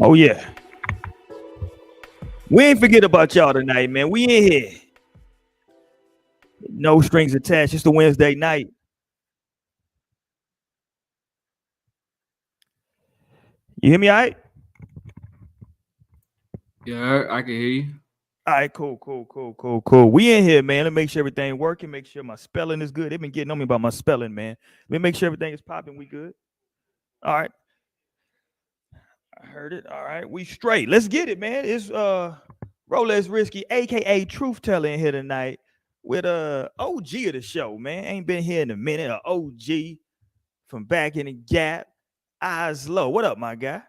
Oh yeah. We ain't forget about y'all tonight, man. We in here. No strings attached. It's the Wednesday night. You hear me all right? Yeah, I can hear you. All right, cool. We in here, man. Let me make sure everything working. Make sure my spelling is good. They've been getting on me about my spelling, man. Let me make sure everything is popping. We good. All right. I heard it. All right. We straight. Let's get it, man. It's Rolex Risky, aka Truth Teller, in here tonight with OG of the show, man. Ain't been here in a minute. A OG from back in the gap. Eyes low. What up, my guy?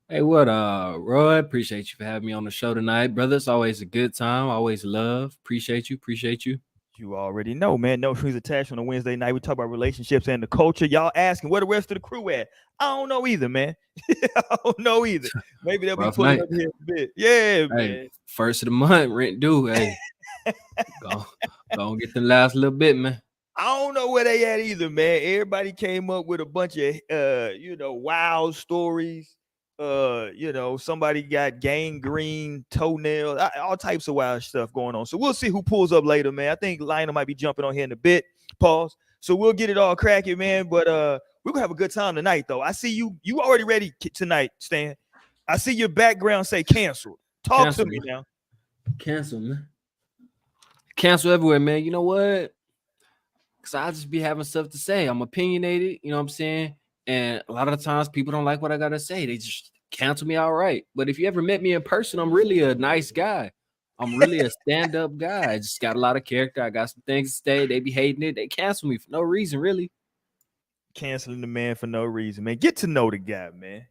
Hey, what Roy? Appreciate you for having me on the show tonight, brother. It's always a good time. Always love. Appreciate you. You already know, man. No strings attached on a Wednesday night. We talk about relationships and the culture. Y'all asking where the rest of the crew at? I don't know either, man. I don't know either. Maybe they'll be pulling up here a bit. Yeah, Hey, man. first of the month, rent due. Hey, go get the last little bit, man. I don't know where they at either, man. Everybody came up with a bunch of wild stories. Somebody got gangrene, toenail, all types of wild stuff going on. So we'll see who pulls up later, man. I think Lionel might be jumping on here in a bit. Pause. So we'll get it all cracking, man. But we're gonna have a good time tonight, though. I see you already ready tonight, Stan. I see your background say canceled. Talk to me now. Cancel, man. Cancel everywhere, man. You know what? Because I just be having stuff to say. I'm opinionated, you know what I'm saying? And a lot of the times people don't like what I gotta say. They just cancel me outright. But if you ever met me in person, I'm really a nice guy. I'm really a stand-up guy. I just got a lot of character. I got some things to say. They be hating it. They cancel me for no reason, really. Canceling the man for no reason, man. Get to know the guy, man.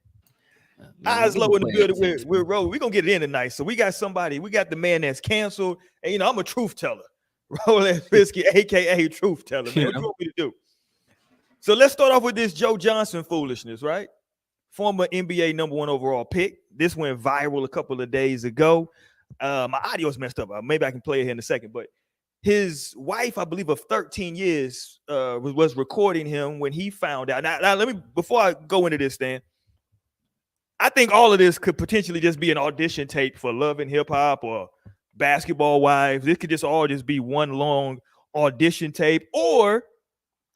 Eyes low in the building with Ro. We're gonna get it in tonight. So we got the man that's canceled. And I'm a truth teller. Rolex Risky, aka Truth Teller, man. What you want me to do? So let's start off with this Joe Johnson foolishness, right? Former NBA #1 overall pick. This went viral a couple of days ago. My audio's messed up. Maybe I can play it here in a second. But his wife, I believe, of 13 years, was recording him when he found out. Now, let me, before I go into this, Stan, I think all of this could potentially just be an audition tape for Love and Hip Hop or Basketball Wives. This could just all just be one long audition tape, or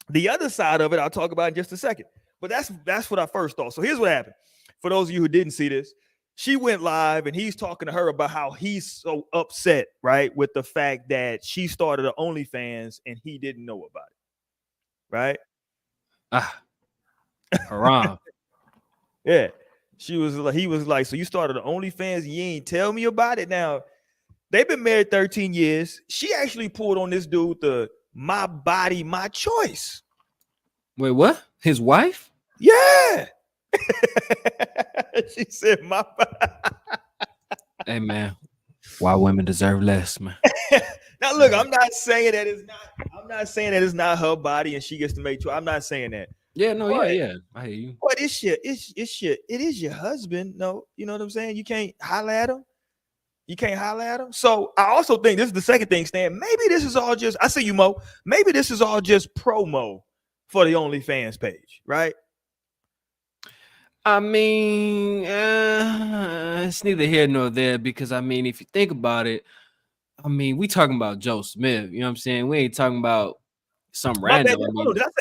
the other side of it I'll talk about in just a second. But that's what I first thought. So here's what happened. For those of you who didn't see this, she went live and he's talking to her about how he's so upset, right, with the fact that she started an OnlyFans and he didn't know about it, right? Haram. Yeah. He was like, so you started an OnlyFans and you ain't tell me about it? Now, they've been married 13 years. She actually pulled on this dude the "my body, my choice." Wait, what? His wife? Yeah. She said, "My body." Hey, man. Why women deserve less, man. Now, look, I'm not saying that it's not her body and she gets to make choice. I'm not saying that. Yeah, no, but, yeah. I hear you. But it is your husband. No, you know what I'm saying? You can't holler at him. So I also think this is the second thing, Stan. Maybe this is all just, I see you, Mo. Maybe this is all just promo for the OnlyFans page, right? I mean, it's neither here nor there because, I mean, if you think about it, I mean, we talking about Joe Smith. You know what I'm saying? We ain't talking about some random.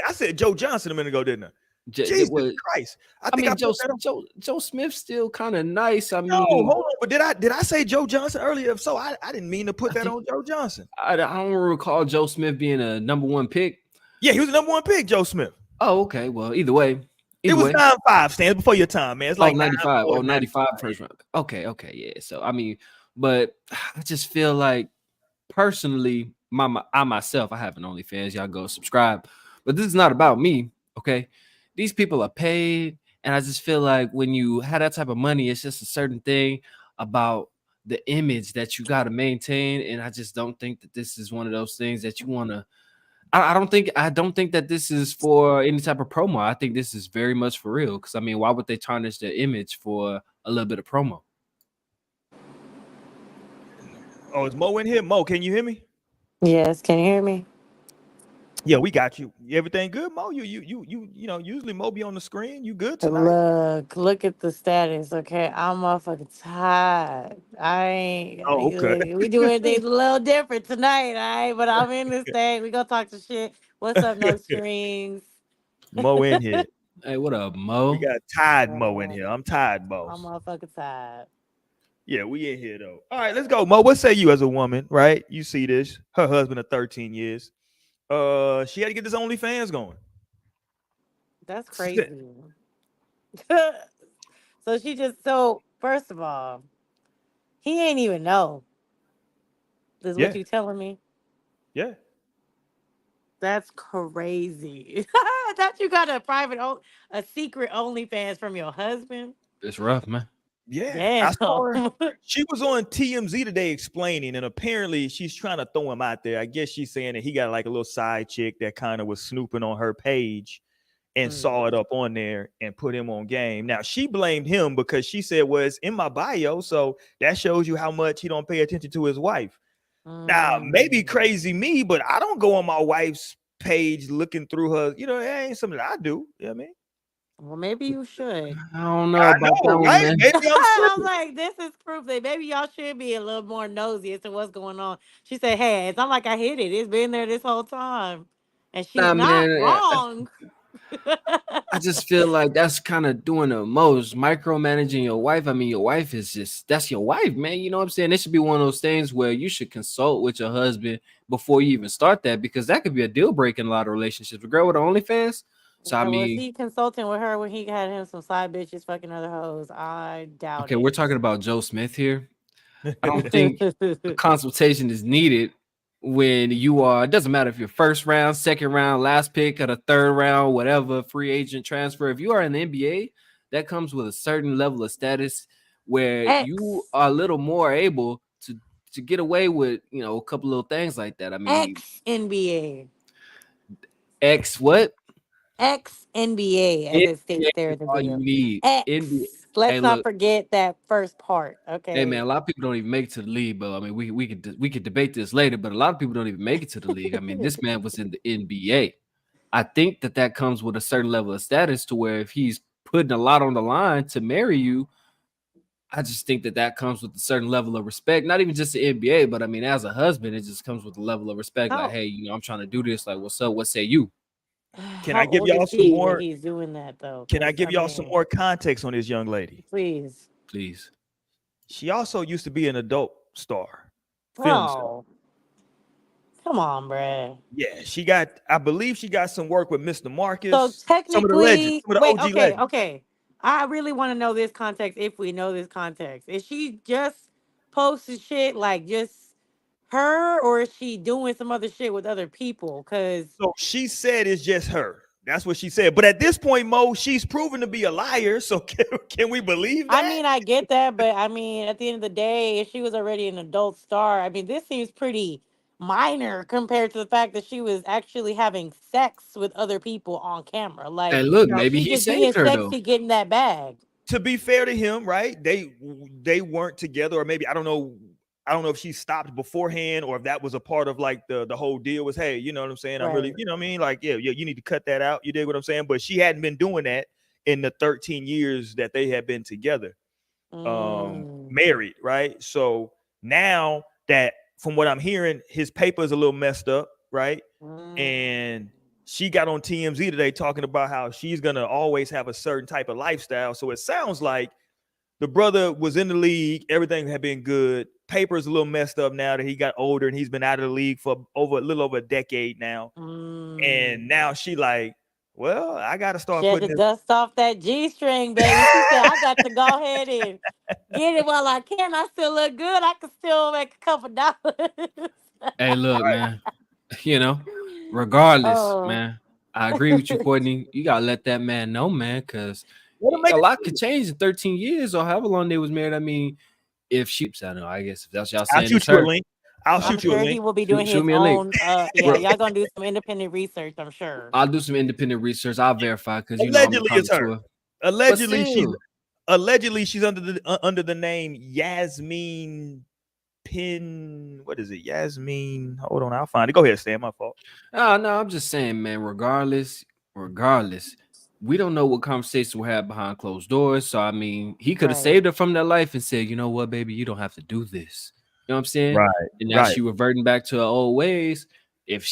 I said Joe Johnson a minute ago, didn't I? Jesus Christ! I mean, Joe Smith's still kind of nice. I mean, hold on, but did I say Joe Johnson earlier? If so, I didn't mean to put that on Joe Johnson. I don't recall Joe Smith being a #1 pick. Yeah, he was the #1 pick, Joe Smith. Oh, okay. Well, either way. It was 9-5, Stan, before your time, man. It's like 95. 95 first round. Okay, yeah. So, I mean, but I just feel like, personally, I myself, I have an OnlyFans. Y'all go subscribe. But this is not about me, okay? These people are paid, and I just feel like when you have that type of money, it's just a certain thing about the image that you got to maintain, and I just don't think that this is one of those things that you want to. I don't think that this is for any type of promo. I think this is very much for real. Because I mean, why would they tarnish their image for a little bit of promo? Oh, is Mo in here? Mo, can you hear me? Yes, can you hear me? Yeah, we got you. Everything good, Mo? Usually Mo be on the screen. You good tonight? Look at the status, okay? I'm motherfucking tired. Oh, okay. We doing things a little different tonight, all right? But I'm in this thing. We gonna talk to shit. What's up, no strings? Mo in here. Hey, what up, We Mo? got tired Mo in here. I'm tired, I'm boss. motherfucking tired. Yeah, we in here though. All right, let's go, Mo. What say you as a woman, right? You see this? Her husband of 13 years. She had to get this OnlyFans going. That's crazy. So first of all, he ain't even know. Is what Yeah, you telling me? yeah, That's crazy. That you got a secret OnlyFans from your husband. It's rough, man. yeah. I Damn. saw her. She was on TMZ today explaining, and apparently she's trying to throw him out there. I guess she's saying that he got like a little side chick that kind of was snooping on her page and saw it up on there and put him on game. Now she blamed him because she said, well, it's in my bio, so that shows you how much he don't pay attention to his wife. Now, maybe Mm. crazy me, but I don't go on my wife's page looking through her. You know, it ain't something that I do. You know what I mean? Well, maybe you should. I don't know I about that know, one, right? man. Maybe I'm I was tripping. like, this is proof that maybe y'all should be a little more nosy as to what's going on. She said, hey, it's not like I hid it. It's been there this whole time. And she's Nah, not man. wrong. I just feel like that's kind of doing the most, micromanaging your wife. I mean, your wife is that's your wife, man. You know what I'm saying? It should be one of those things where you should consult with your husband before you even start that, because that could be a deal breaker in a lot of relationships. A girl with OnlyFans. So I Was mean, he consulting with her when he had him some side bitches fucking other hoes? I doubt okay, we're it. talking about Joe Smith here. I don't think a consultation is needed when you are. It doesn't matter if you're first round, second round, last pick, or the third round, whatever, free agent transfer. If you are in the NBA, that comes with a certain level of status where you X. are a little more able to get away with, you know, a couple little things like that. I mean, X NBA. X what? Ex NBA, as it NBA states there is in the all you video. need. NBA. X. Let's Hey, not look. forget that first part. Hey man, Okay. a lot of people don't even make it to the league, but I mean, we could debate this later. But a lot of people don't even make it to the league. I mean, this man was in the NBA. I think that comes with a certain level of status to where if he's putting a lot on the line to marry you, I just think that comes with a certain level of respect. Not even just the NBA, but I mean, as a husband, it just comes with a level of respect. Like, How hey, you know, I'm trying to do this. Like, what's up? What say you? Can how I give old is y'all some he when more? he's doing that though? Can I Because give y'all some more context on this young lady? please, Please. She also used to be an adult star, film star. bro, come on, bruh. Yeah, I believe she got some work with Mr. So Marcus, some of the legends, technically, some of the wait, OG legends. okay. I really want to know this context. If we know this context, is she just posting shit like just her, or is she doing some other shit with other people? Because So she said it's just her. That's what she said. But at this point, Mo, she's proven to be a liar. So can we believe I that? mean, I get that, but I mean, at the end of the day, if she was already an adult star, I mean, this seems pretty minor compared to the fact that she was actually having sex with other people on camera. Hey, Like, look, Now, maybe she he just being saved her though. sexy, getting that bag. to be fair to him, right? They weren't together, or maybe I don't know. I don't know if she stopped beforehand or if that was a part of like the whole deal was, hey, you know what I'm saying? I'm really, Right. you know what I mean? Like, yeah, you need to cut that out. You dig what I'm saying? But she hadn't been doing that in the 13 years that they had been together, Mm, married, right? So now that from what I'm hearing, his paper is a little messed up, right? mm. And she got on TMZ today talking about how she's gonna always have a certain type of lifestyle. So it sounds like the brother was in the league, everything had been good. Paper's a little messed up now that he got older and he's been out of the league for a little over a decade now. And Mm. now she like, well, I gotta She start had to putting this. dust off that G string, baby. She said, I got to go ahead and get it while I can. I still look good. I can still make a couple dollars. Hey, look, man. You know, regardless, Oh. man, I agree with you, Courtney. You gotta let that man know, man, because Let him make a it lot clear. could change in 13 years or however long they was married. I mean, if she, I don't know, I guess if that's y'all I'll saying shoot it's you a her, link. I'll I'm shoot you a sure he link. will be doing shoot his me a link. own. Yeah, Bro, y'all gonna do some independent research, I'm sure. I'll do some independent research. I'll verify because I'm the Allegedly, it's her. connoisseur. But Allegedly, still, she's under the name Yasmin Pin. What is it? Yasmin. Hold on, I'll find it. Go ahead, Stan. My fault. no, I'm just saying, man. Regardless, we don't know what conversations we had behind closed doors. So I mean, he could have Right. saved her from that life and said, you know what, baby, you don't have to do this. You know what I'm saying? Right. And now Right. she reverting back to her old ways. If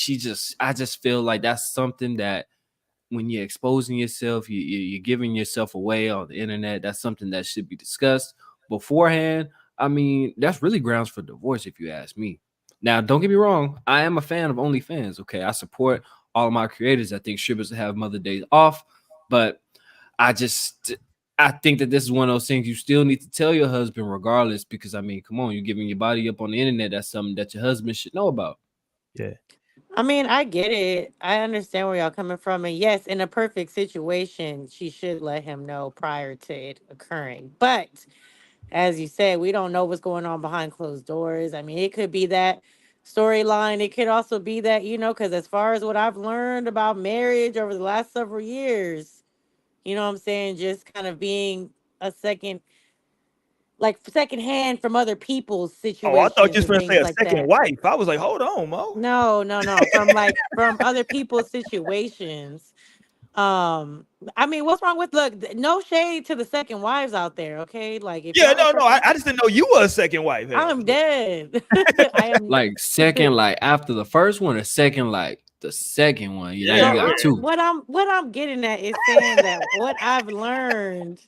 I just feel like that's something that when you're exposing yourself, you're giving yourself away on the internet. That's something that should be discussed beforehand. I mean, that's really grounds for divorce, if you ask me. Now, don't get me wrong. I am a fan of OnlyFans. Okay, I support all of my creators. I think strippers have Mother Days off, but I just I think that this is one of those things you still need to tell your husband, regardless, because I mean, come on, you're giving your body up on the internet. That's something that your husband should know about. Yeah. I mean, I get it. I understand where y'all coming from. And yes, in a perfect situation, she should let him know prior to it occurring. But as you said, we don't know what's going on behind closed doors. I mean, it could be that storyline. It could also be that, because as far as what I've learned about marriage over the last several years, you know what I'm saying? Just kind of being a second, like second hand from other people's Oh, I thought situations you was and gonna say things a like second that. wife. I was like, hold on, Mo. No, no, no. From other people's situations. Um, I mean, what's wrong with no shade to the second wives out there, okay? Like if Yeah, y'all no, no. fucking I just didn't know you were a second wife. Hell. I'm dead. I am. Like second, like after the first one, or second, like the second one. You know, Yeah, you So got I'm two. what I'm getting at is saying that what I've learned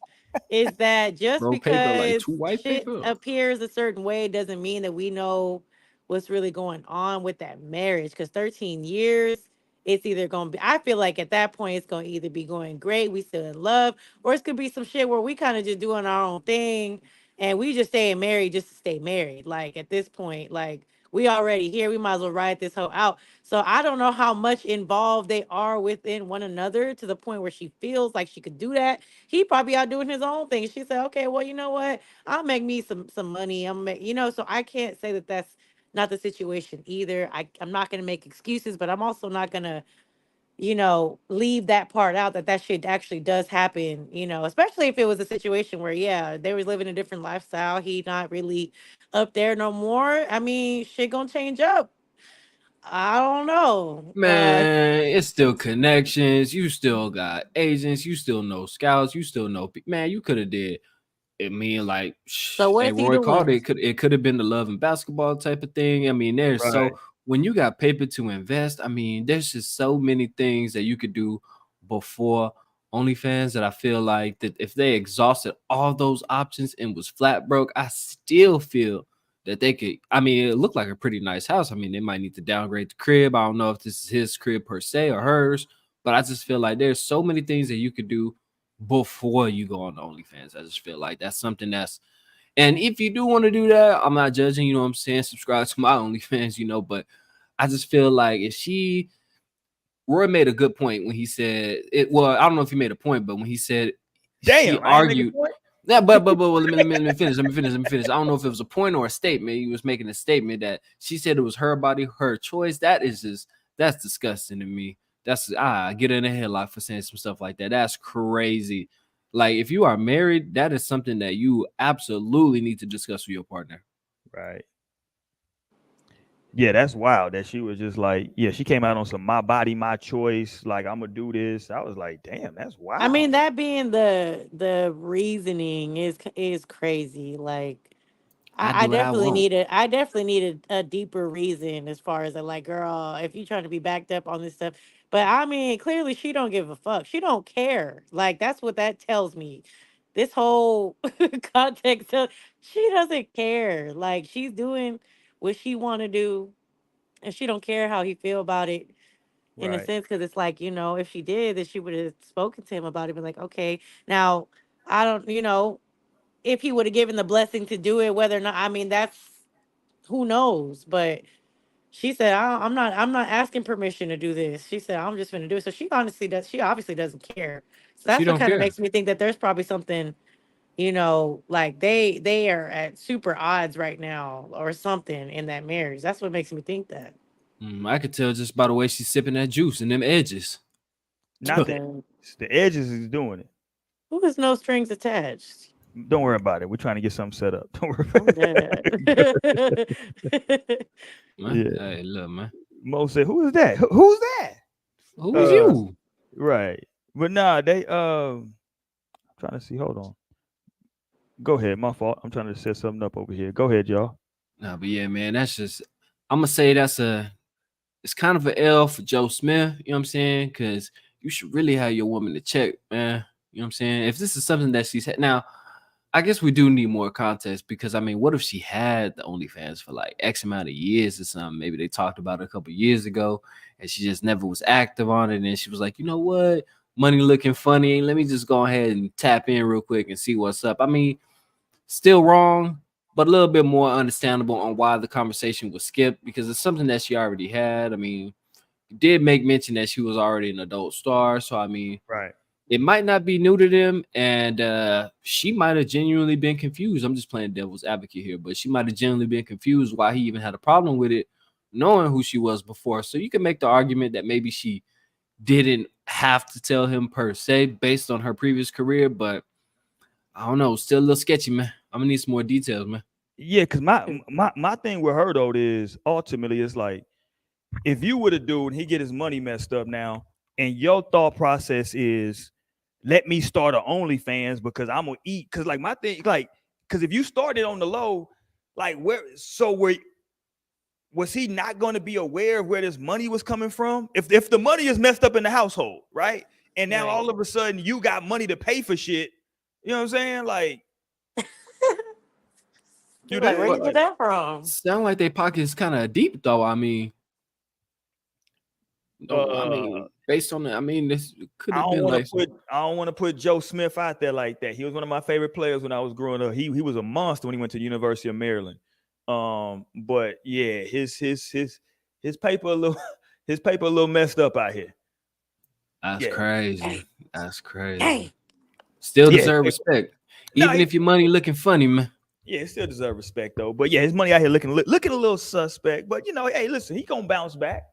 is that just Bro paper, like because two white shit paper. appears a certain way doesn't mean that we know what's really going on with that marriage. Because 13 years, it's either gonna be. I feel like at that point it's gonna either be going great, we still in love, or it's gonna be some shit where we kind of just doing our own thing and we just staying married just to stay married. Like at this point, like we already here, we might as well ride this hoe out. So I don't know how much involved they are within one another to the point where she feels like she could do that. He probably out doing his own thing. She said, "Okay, well, you know what? I'll make me some money. I'm make, so I can't say that that's not the situation either. I'm not going to make excuses, but I'm also not going to leave that part out that shit actually does happen, especially if it was a situation where, yeah, they was living a different lifestyle. He not really up there no more. I mean, shit gonna change up. I don't know. Man, it's still connections. You still got agents. You still know scouts. You still know. Man, you could have did. I mean, like, So what hey, is he Roy called doing? it. Could have been the love and basketball type of thing. I mean, there's right, so when you got paper to invest. I mean, there's just so many things that you could do before OnlyFans that I feel like that if they exhausted all those options and was flat broke, I still feel that they could. I mean, it looked like a pretty nice house. I mean, they might need to downgrade the crib. I don't know if this is his crib per se or hers, but I just feel like there's so many things that you could do before you go on OnlyFans. I just feel like that's something that's, and if you do want to do that, I'm not judging, you know what I'm saying? Subscribe to my OnlyFans, but I just feel like Roy made a good point when he said it. Well, I don't know if he made a point, but when he said she damn, I ain't making argued, a point. yeah, but well, let me finish. Let me finish. I don't know if it was a point or a statement. He was making a statement that she said it was her body, her choice. That's disgusting to me. That's get in a headlock for saying some stuff like that. That's crazy. Like if you are married, that is something that you absolutely need to discuss with your partner. Right. Yeah, that's wild. That she was just like, yeah, she came out on some my body, my choice. Like I'm gonna do this. I was like, damn, that's I wild. mean, that being the reasoning is crazy. Like I I do what I definitely want. needed a deeper reason as far as like, girl, if you trying to be backed up on this stuff. But I mean, clearly she don't give a fuck. She don't care. Like that's what that tells me. This whole context she doesn't care. Like she's doing what she want to do, and she don't care how he feel about it. In a Right. sense, because it's like, if she did, then she would have spoken to him about it, been like, okay, now I don't, if he would have given the blessing to do it, whether or not, I mean, that's who knows. But she said, I'm not asking permission to do this. She said, I'm just going to do it. So she obviously doesn't care. So She that's what don't kind of care. makes me think that there's probably something you know, like they are at super odds right now or something in that marriage. That's what makes me think that. I could tell just by the way she's sipping that juice and them edges. Not the edges is doing it. Who has no strings attached? Don't worry about it. We're trying to get something set up. Don't worry I'm about dead. Man, Yeah. hey, look, man. Mo said, "Who is that? Who's that?" Who's you? Right. But nah, they I'm trying to see. Hold on. Go ahead. My fault. I'm trying to set something up over here. Go ahead, y'all. Nah, but yeah, man, that's just I'm gonna say it's kind of an L for Joe Smith, you know what I'm saying? Because you should really have your woman to check, man. You know what I'm saying? If this is something that she's had now, I guess we do need more context because I mean, what if she had the OnlyFans for like X amount of years or something? Maybe they talked about it a couple years ago and she just never was active on it. And then she was like, you know what? Money looking funny. Let me just go ahead and tap in real quick and see what's up. I mean, still wrong, but a little bit more understandable on why the conversation was skipped because it's something that she already had. I mean, you did make mention that she was already an adult star. So, I mean, Right. it might not be new to them, and she might have genuinely been confused. I'm just playing devil's advocate here, but she might have genuinely been confused why he even had a problem with it, knowing who she was before. So you can make the argument that maybe she didn't have to tell him per se based on her previous career, but I don't know, still a little sketchy, man. I'm gonna need some more details, man. Yeah, because my thing with her though is ultimately it's like if you were the dude and he get his money messed up now, and your thought process is let me start an OnlyFans because I'm gonna eat. Cause like my thing, like, cause if you started on the low, like where was he not gonna be aware of where this money was coming from? If the money is messed up in the household, right? And now Right. all of a sudden you got money to pay for shit, you know what I'm saying? Like you Like, where there? you get Like, that from? Sound like their pockets kind of deep though. I mean, no, I uh mean, based on the, I mean, this could I have don't been want like to put Joe Smith out there like that. He was one of my favorite players when I was growing up. He was a monster when he went to the University of Maryland. But yeah, his paper a little his paper a little messed up out here. that's Yeah, crazy. Hey, That's crazy. hey. Still yeah, deserve respect, no, even if your money looking funny, man. yeah, he still deserve respect though. But yeah, his money out here looking a little suspect. But you know, hey, listen, he gonna bounce back.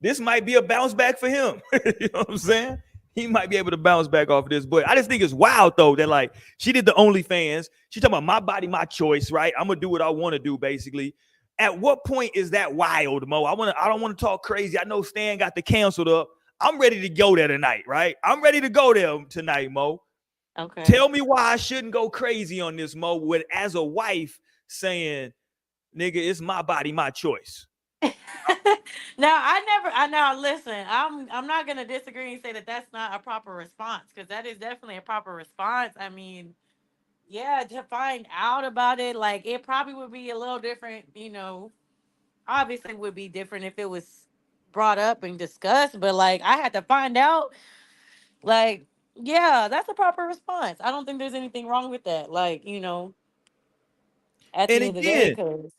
This might be a bounce back for him. You know what I'm saying? He might be able to bounce back off of this. But I just think it's wild though that like she did the OnlyFans. She talking about my body, my choice, right? I'm gonna do what I want to do, basically. At what point is that wild, Mo? I don't want to talk crazy. I know Stan got the canceled up. I'm ready to go there tonight, right? I'm ready to go there tonight, Mo. Okay. Tell me why I shouldn't go crazy on this, Mo, with as a wife saying, nigga, it's my body, my choice. Now I now listen. I'm not gonna disagree and say that that's not a proper response because that is definitely a proper response. I mean, yeah, to find out about it, like it probably would be a little different. You know, obviously would be different if it was brought up and discussed. But like I had to find out. Like, yeah, that's a proper response. I don't think there's anything wrong with that. Like, you know, at And the end of the day, again, because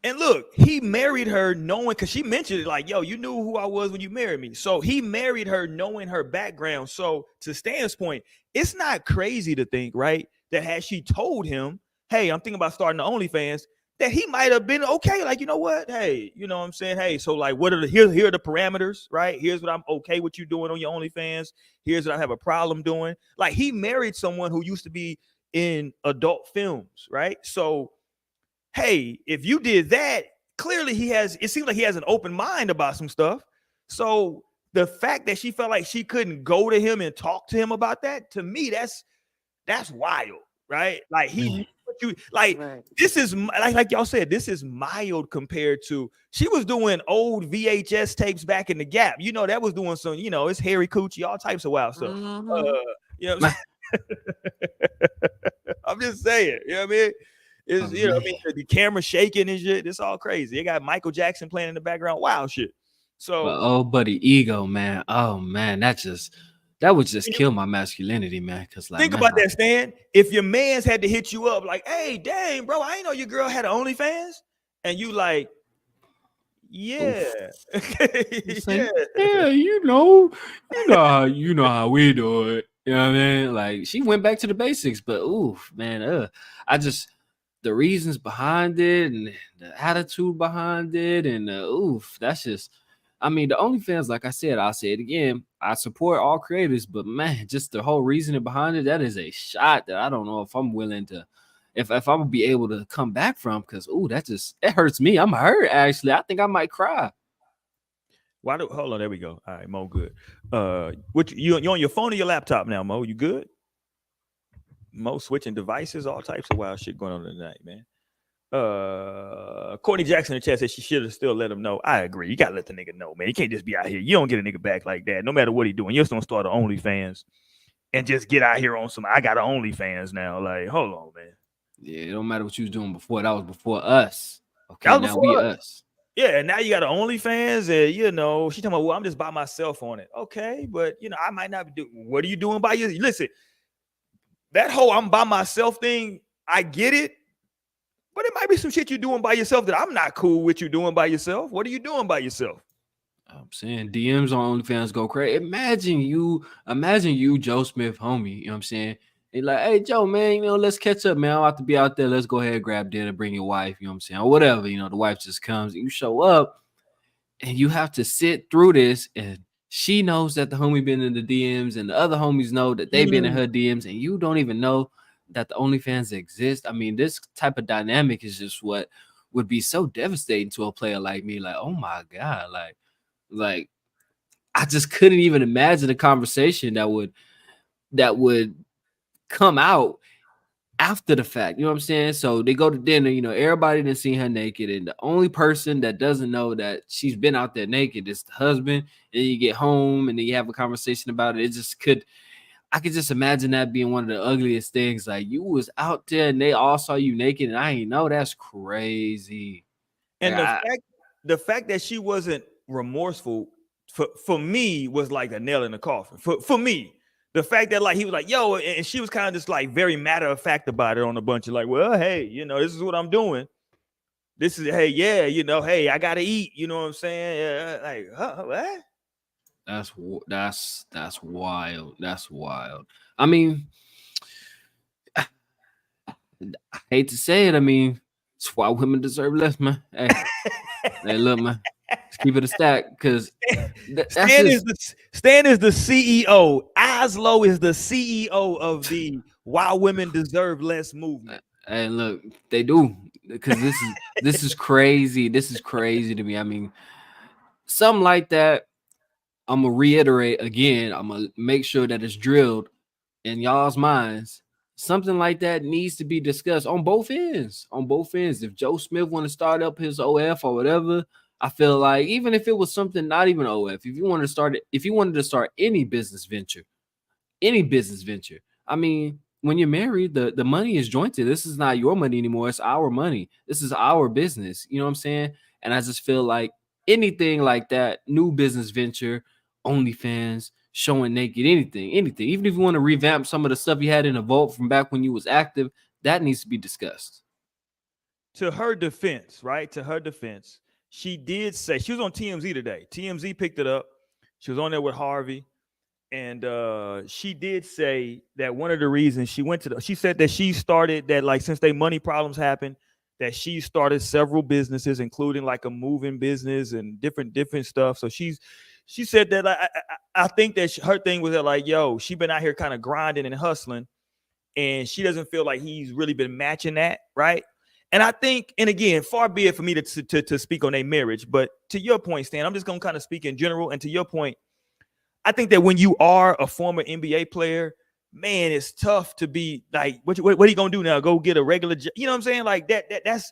and look, he married her knowing, because she mentioned it like, yo, you knew who I was when you married me. So he married her knowing her background. So to Stan's point, it's not crazy to think, right, that had she told him, hey, I'm thinking about starting the OnlyFans, that he might have been okay. Like, you know what? Hey, you know what I'm saying? Hey, so like, what are here are the parameters, right? Here's what I'm okay with you doing on your OnlyFans. Here's what I have a problem doing. Like, he married someone who used to be in adult films, right? So hey, if you did that, clearly it seems like he has an open mind about some stuff. So the fact that she felt like she couldn't go to him and talk to him about that, to me, that's wild, right? Like he knew what you like. right. This is like y'all said, this is mild compared to she was doing old VHS tapes back in the Gap. You know, that was doing some, you know, it's Harry Coochie, all types of wild stuff. Mm-hmm. You know what I'm saying? I'm just saying, you know what I mean? Is you know what I mean, the camera shaking and shit. It's all crazy. They got Michael Jackson playing in the background. Wow, shit. So But oh, buddy, ego, man. Oh man, that would just kill my masculinity, man. Cause like, think man, about that, Stan. If your man's had to hit you up like, "Hey, dang, bro, I ain't know your girl had an OnlyFans," and you like, "Yeah, it's yeah, like, yeah, you know how we do it. You know what I mean? Like she went back to the basics, but oof, man, the reasons behind it and the attitude behind it, and oof, that's just. I mean, the OnlyFans, like I said, I'll say it again. I support all creators, but man, just the whole reasoning behind it, that is a shot that I don't know if I'm willing to, if I'm gonna be able to come back from. Because it hurts me. I'm hurt actually. I think I might cry. Hold on, there we go. All right, Mo, good. You on your phone or your laptop now, Mo? You good? Mo switching devices, all types of wild shit going on tonight, man. Courtney Jackson in the chat said she should have still let him know. I agree. You gotta let the nigga know, man. You can't just be out here. You don't get a nigga back like that, no matter what he doing. You just don't start an OnlyFans and just get out here on some. I got an OnlyFans now. Like, hold on, man. Yeah, it don't matter what you was doing before. That was before us. Okay, now we us. Yeah, now you got an OnlyFans, and she talking about, well, I'm just by myself on it. Okay, but I might not be doing. What are you doing by you? Listen, that whole I'm by myself thing, I get it. But it might be some shit you're doing by yourself that I'm not cool with you doing by yourself. What are you doing by yourself? I'm saying DMs on OnlyFans go crazy. Imagine you, Joe Smith, homie. You know what I'm saying? And like, hey, Joe, man, let's catch up, man. I'm about to be out there. Let's go ahead and grab dinner, bring your wife, you know what I'm saying? Or whatever, the wife just comes and you show up and you have to sit through this, and she knows that the homie been in the DMs and the other homies know that they've been in her DMs, and you don't even know that the OnlyFans exist. I mean, this type of dynamic is just what would be so devastating to a player like me. Like, oh my God, like I just couldn't even imagine a conversation that would come out after the fact. You know what I'm saying? So they go to dinner, everybody done seen her naked, and the only person that doesn't know that she's been out there naked is the husband. And you get home and then you have a conversation about it. I could just imagine that being one of the ugliest things. Like, you was out there and they all saw you naked and I ain't know. That's crazy. And the fact that she wasn't remorseful for me was like a nail in the coffin. For me, the fact that like he was like, yo, and she was kind of just like very matter of fact about it on a bunch of like, well, hey, this is what I'm doing. This is, hey, yeah, hey, I gotta eat. You know what I'm saying? Yeah, like, what? That's wild. That's wild. I mean, I hate to say it. I mean, it's why women deserve less, man. Hey, look, man. Let's keep it a stack, because Stan is the CEO. Oslo is the CEO of the Why Women Deserve Less movement. Hey, look, they do, because this is crazy. This is crazy to me. I mean, something like that. I'm gonna reiterate again. I'm gonna make sure that it's drilled in y'all's minds. Something like that needs to be discussed on both ends. If Joe Smith want to start up his OF or whatever, I feel like even if it was something not even OF, if you wanted to start any business venture, I mean, when you're married, the money is jointed. This is not your money anymore. It's our money. This is our business. You know what I'm saying? And I just feel like anything like that, new business venture, OnlyFans, showing naked, anything, even if you want to revamp some of the stuff you had in the vault from back when you was active, that needs to be discussed. To her defense, she did say, she was on TMZ today. TMZ picked it up. She was on there with Harvey. And she did say that one of the reasons she said that she started that, like, since they money problems happened, that she started several businesses, including like a moving business and different stuff. So she said that I think that her thing was that, like, yo, she been out here kind of grinding and hustling, and she doesn't feel like he's really been matching that, right? And I think, and again, far be it for me to speak on a marriage, but to your point, Stan, I'm just gonna kind of speak in general. And to your point, I think that when you are a former NBA player, man, it's tough to be like, what are you gonna do now? Go get a regular job? You know what I'm saying? Like that's.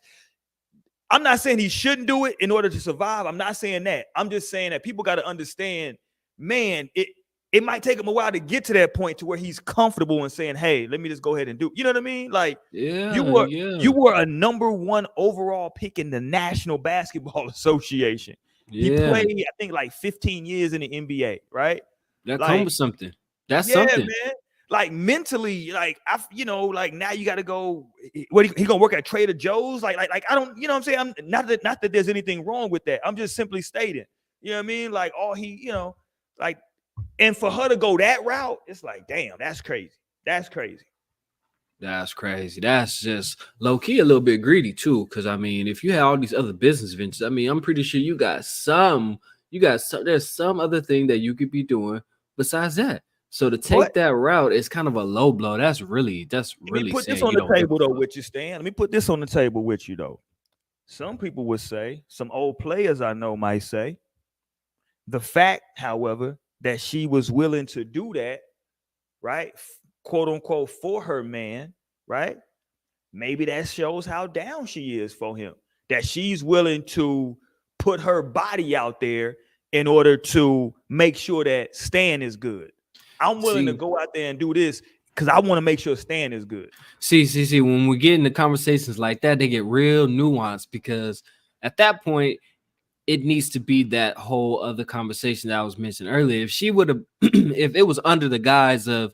I'm not saying he shouldn't do it in order to survive. I'm not saying that. I'm just saying that people got to understand, man, it might take him a while to get to that point to where he's comfortable in saying, hey, let me just go ahead and do it. You know what I mean? Like, you were a #1 overall pick in the National Basketball Association. He played, I think, like 15 years in the NBA, right? That comes with something. That's something, man. Like, mentally, like, like, now you got to go. What he gonna work at Trader Joe's? Like I don't, you know what I'm saying? I'm not that there's anything wrong with that. I'm just simply stating, you know what I mean? Like, all he, like, And for her to go that route, it's like, damn, that's crazy. That's crazy. That's crazy. That's just low key a little bit greedy too. Cause I mean, if you have all these other business ventures, I mean, I'm pretty sure you got some, there's some other thing that you could be doing besides that. So to take But that route is kind of a low blow. That's really let me put this saying on you the don't give table a though fuck. with you, Stan. Let me put this on the table with you though. Some people would say, some old players I know might say, the fact, however, that she was willing to do that, right, quote unquote, for her man, right? Maybe that shows how down she is for him. That she's willing to put her body out there in order to make sure that Stan is good. I'm willing to See, go out there and do this because I want to make sure Stan is good. see. When we get into conversations like that, they get real nuanced because at that point, it needs to be that whole other conversation that I was mentioning earlier. If she would have, if it was under the guise of,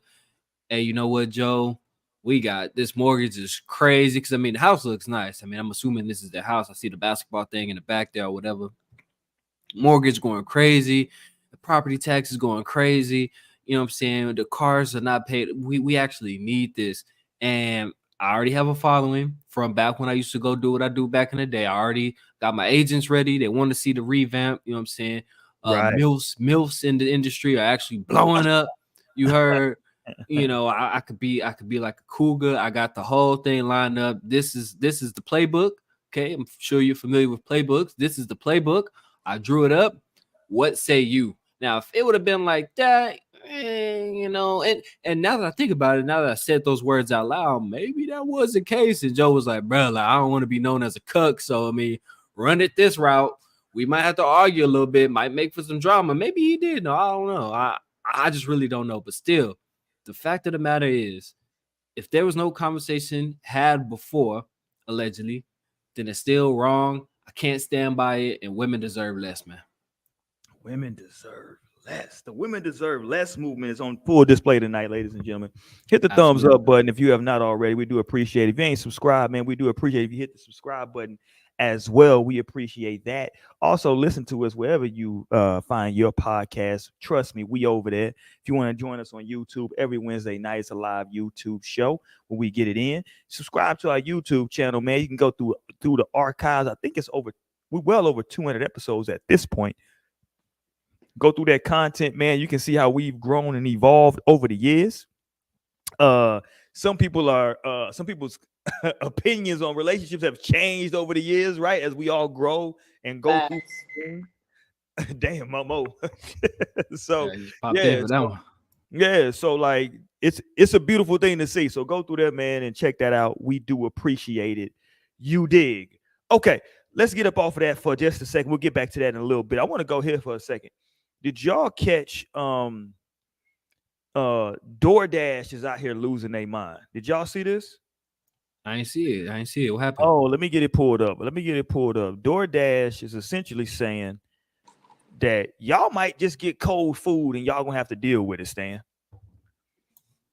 hey, you know what, Joe, we got this mortgage is crazy. Because I mean, the house looks nice. I mean, I'm assuming this is the house. I see the basketball thing in the back there or whatever. Mortgage going crazy. The property tax is going crazy. You know what I'm saying? The cars are not paid. We actually need this. And I already have a following from back when I used to go do what I do back in the day. I already got my agents ready. They want to see the revamp. You know what I'm saying? Right. MILFs in the industry are actually blowing up. You heard, you know, I could be like a cougar. I got the whole thing lined up. This is the playbook. Okay, I'm sure you're familiar with playbooks. This is the playbook. I drew it up. What say you? Now, if it would have been like that, you know, and now that I think about it, now that I said those words out loud, maybe that was the case. And Joe was like, bro, like, I don't want to be known as a cuck. So, I mean, run it this route. We might have to argue a little bit, might make for some drama. Maybe he did. No, I don't know. I just really don't know. But still, the fact of the matter is, if there was no conversation had before, allegedly, then it's still wrong. I can't stand by it, and women deserve less, man. Women deserve less. The women deserve less movement is on full display tonight, ladies and gentlemen. Hit the thumbs Absolutely. up button if you have not already. We do appreciate it. If you ain't subscribed, man, we do appreciate it. If you hit the subscribe button as well, we appreciate that. Also, listen to us wherever you find your podcast. Trust me, we over there. If you want to join us on YouTube, every Wednesday night it's a live YouTube show where we get it in. Subscribe to our YouTube channel, man. You can go through the archives. I think we're well over 200 episodes at this point. Go through that content, man. You can see how we've grown and evolved over the years. Some people's opinions on relationships have changed over the years, right? As we all grow and go through. Damn, Momo. So so like it's a beautiful thing to see. So go through that, man, and check that out. We do appreciate it. You dig? Okay, let's get up off of that for just a second. We'll get back to that in a little bit. I want to go here for a second. Did y'all catch DoorDash is out here losing their mind? Did y'all see this? I ain't see it. What happened? Oh, let me get it pulled up. DoorDash is essentially saying that y'all might just get cold food and y'all gonna have to deal with it, Stan.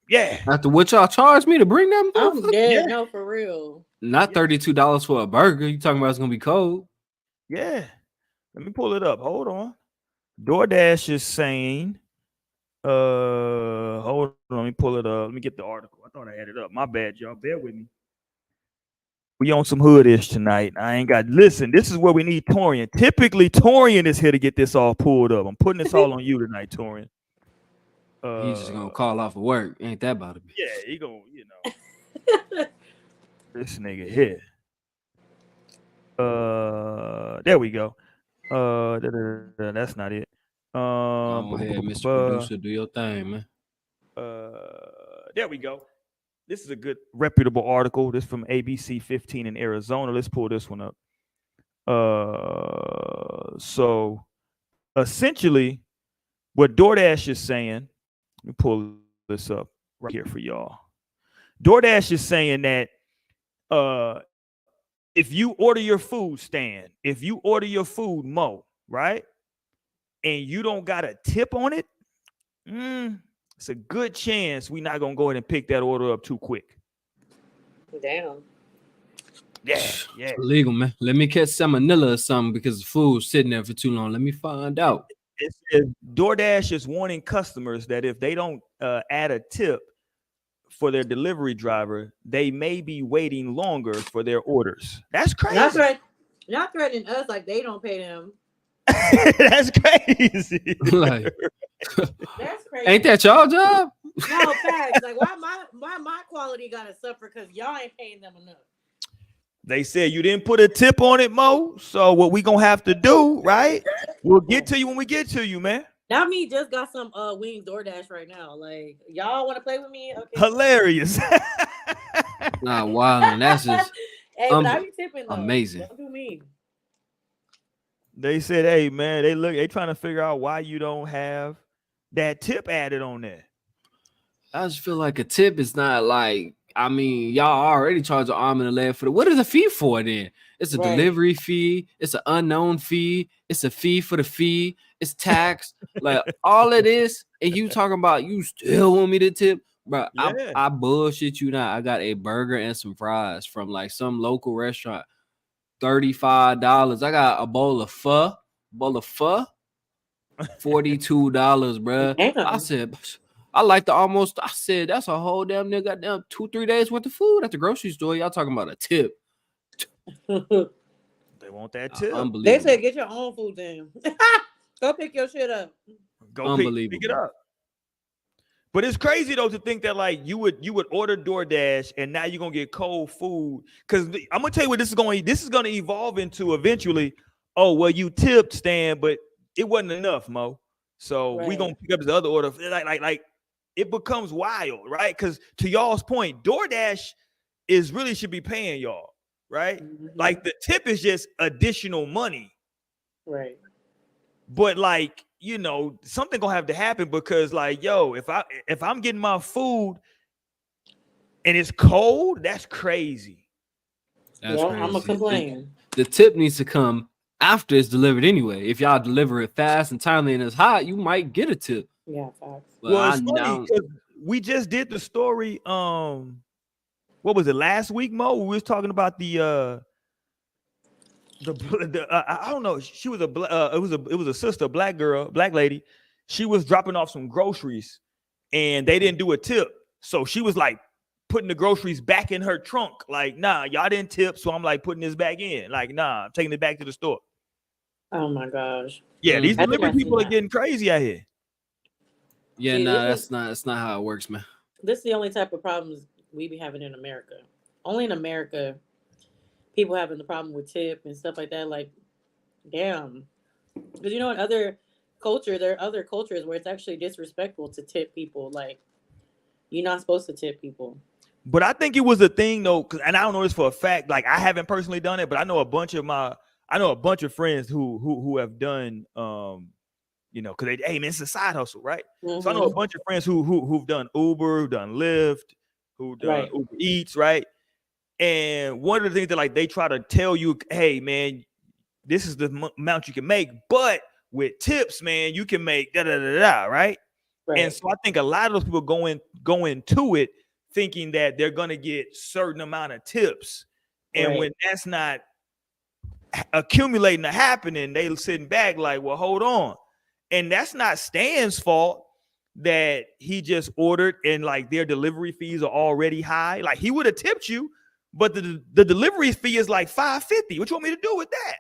Yeah. After what y'all charged me to bring them? I'm dead. Yeah. No, for real. Not $32 for a burger. You talking about it's gonna be cold? Yeah. Let me pull it up. Hold on. DoorDash is saying, hold on, let me pull it up. Let me get the article. I thought I had it up. My bad, y'all. Bear with me. We on some hood-ish tonight. I ain't got, listen, this is where we need Torian. Typically, Torian is here to get this all pulled up. I'm putting this all on you tonight, Torian. He's just gonna call off of work. Ain't that about it? Yeah, he gonna, this nigga here. There we go. That's not it. Go ahead, Mr. Producer, do your thing, man. There we go. This is a good reputable article. This is from ABC 15 in Arizona. Let's pull this one up. So essentially, what DoorDash is saying, let me pull this up right here for y'all. DoorDash is saying that if you order your food, Stan, if you order your food, Mo, right, and you don't got a tip on it, it's a good chance we're not gonna go ahead and pick that order up too quick. Damn. Yeah. It's illegal, man. Let me catch salmonella or something because the food's sitting there for too long. Let me find out. It says DoorDash is warning customers that if they don't add a tip for their delivery driver, they may be waiting longer for their orders. That's crazy. Not threatening us like they don't pay them. That's crazy. Like, That's crazy. ain't that y'all job? No, facts. Like, why my quality gotta suffer because y'all ain't paying them enough? They said you didn't put a tip on it, Mo. So what we gonna have to do, right? We'll get to you when we get to you, man. Now me just got some wings DoorDash right now. Like, y'all want to play with me? Okay. Hilarious. Nah, wow, and that's just hey, but I be tipping though. amazing. Don't do me. They said, hey man, they trying to figure out why you don't have that tip added on there. I just feel like a tip is not like, I mean, y'all already charge an arm and a leg for the. What is a fee for then? It's a delivery fee. It's an unknown fee. It's a fee for the fee. It's tax. Like all of this, and you talking about you still want me to tip, bro? Yeah. I bullshit you not. I got a burger and some fries from like some local restaurant, $35. I got a bowl of pho, $42, bro. I said. I like to almost. I said that's a whole damn nigga goddamn 2-3 days worth of food at the grocery store. Y'all talking about a tip? They want that tip. Unbelievable. They said get your own food then. Go pick your shit up. Go pick it up. But it's crazy though to think that like you would order DoorDash and now you're gonna get cold food. Because I'm gonna tell you what this is gonna evolve into eventually. Oh well, you tipped Stan, but it wasn't enough, Mo. So we gonna pick up the other order. Like it becomes wild, right? Because to y'all's point, DoorDash really should be paying y'all, right? Mm-hmm. Like the tip is just additional money, right? But like something gonna have to happen because like if I'm getting my food and it's cold, that's crazy. That's crazy. I'm gonna complain. The tip needs to come after it's delivered anyway. If y'all deliver it fast and timely and it's hot, you might get a tip. Yeah, facts. Well, it's funny because we just did the story. What was it last week, Mo? We was talking about the I don't know. She was it was a sister, black lady. She was dropping off some groceries, and they didn't do a tip. So she was like putting the groceries back in her trunk. Like, nah, y'all didn't tip, so I'm like putting this back in. Like, nah, I'm taking it back to the store. Oh my gosh. Yeah, these delivery people are getting crazy out here. Yeah, that's not how it works, man. This is the only type of problems we be having in America. Only in America, people having the problem with tip and stuff like that. Like, damn. Because in other culture, there are other cultures where it's actually disrespectful to tip people. Like, you're not supposed to tip people. But I think it was a thing though, and I don't know this for a fact. Like, I haven't personally done it, but I know a bunch of friends who have done because hey man, it's a side hustle, right? Mm-hmm. So I know a bunch of friends who've done Uber, who've done Lyft, who've done Uber Eats, right? And one of the things that like they try to tell you, hey man, this is the amount you can make, but with tips, man, you can make right? And so I think a lot of those people go into it thinking that they're gonna get certain amount of tips, and when that's not accumulating or happening, they sitting back like, well, hold on. And that's not Stan's fault that he just ordered and like their delivery fees are already high. Like he would have tipped you, but the delivery fee is like $5.50. What you want me to do with that?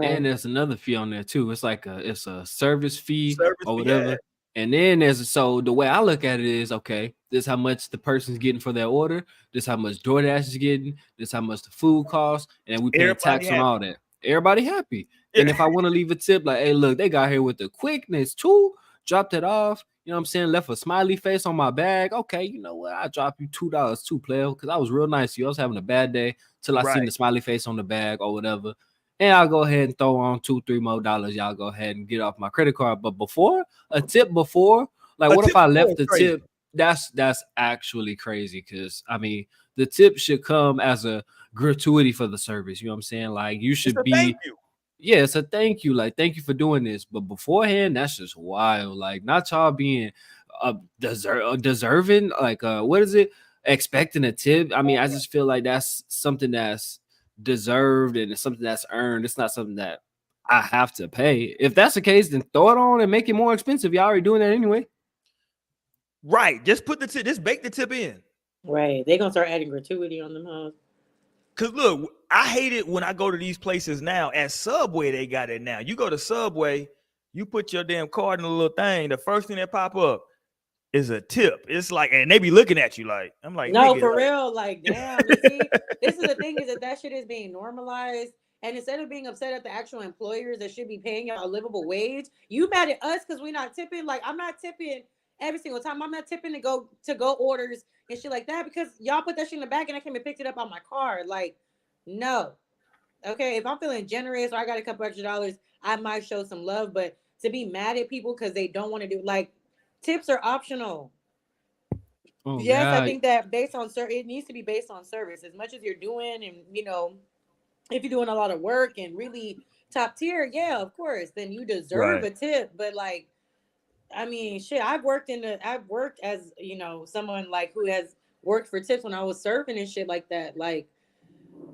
And there's another fee on there too. It's like it's a service fee or whatever. Yeah. And then so the way I look at it is, okay, this is how much the person's getting for their order. This is how much DoorDash is getting. This is how much the food costs. And we pay tax on all that. Everybody happy. Yeah. And if I want to leave a tip, like, hey, look, they got here with the quickness too. Dropped it off. You know what I'm saying? Left a smiley face on my bag. Okay, you know what? I'll drop you $2 too, player, because I was real nice to you. I was having a bad day till I seen the smiley face on the bag or whatever. And I'll go ahead and throw on $2-3 more. Y'all go ahead and get off my credit card. But what if I left the tip? That's actually crazy because I mean the tip should come as a gratuity for the service. You know what I'm saying? Like you should be. Thank you. Yeah, it's a thank you. Like thank you for doing this. But beforehand, that's just wild. Like not y'all being deserving. Like what is it? Expecting a tip. I mean, I just feel like that's something that's deserved and it's something that's earned. It's not something that I have to pay. If that's the case, then throw it on and make it more expensive. Y'all already doing that anyway. Right. Just put the tip, just bake the tip in. Right. They're gonna start adding gratuity on them, huh? Cause look, I hate it when I go to these places now. At Subway, they got it now. You go to Subway, you put your damn card in a little thing. The first thing that pop up is a tip. It's like, and they be looking at you like, I'm like, no, nigga, for like, real. Like, damn. You see, this is the thing is that shit is being normalized. And instead of being upset at the actual employers that should be paying y'all a livable wage, you mad at us because we're not tipping. Like, I'm not tipping every single time. I'm not tipping to go orders and shit like that because y'all put that shit in the bag and I came and picked it up on my card. Like, no. Okay, if I'm feeling generous or I got a couple extra dollars, I might show some love. But to be mad at people because they don't want to do, like, tips are optional. Oh, Yes, God. I think that based on it needs to be based on service. As much as you're doing, and if you're doing a lot of work and really top tier, yeah, of course, then you deserve Right. a tip. But like, I mean, shit, I've worked as someone like who has worked for tips when I was serving and shit like that. Like,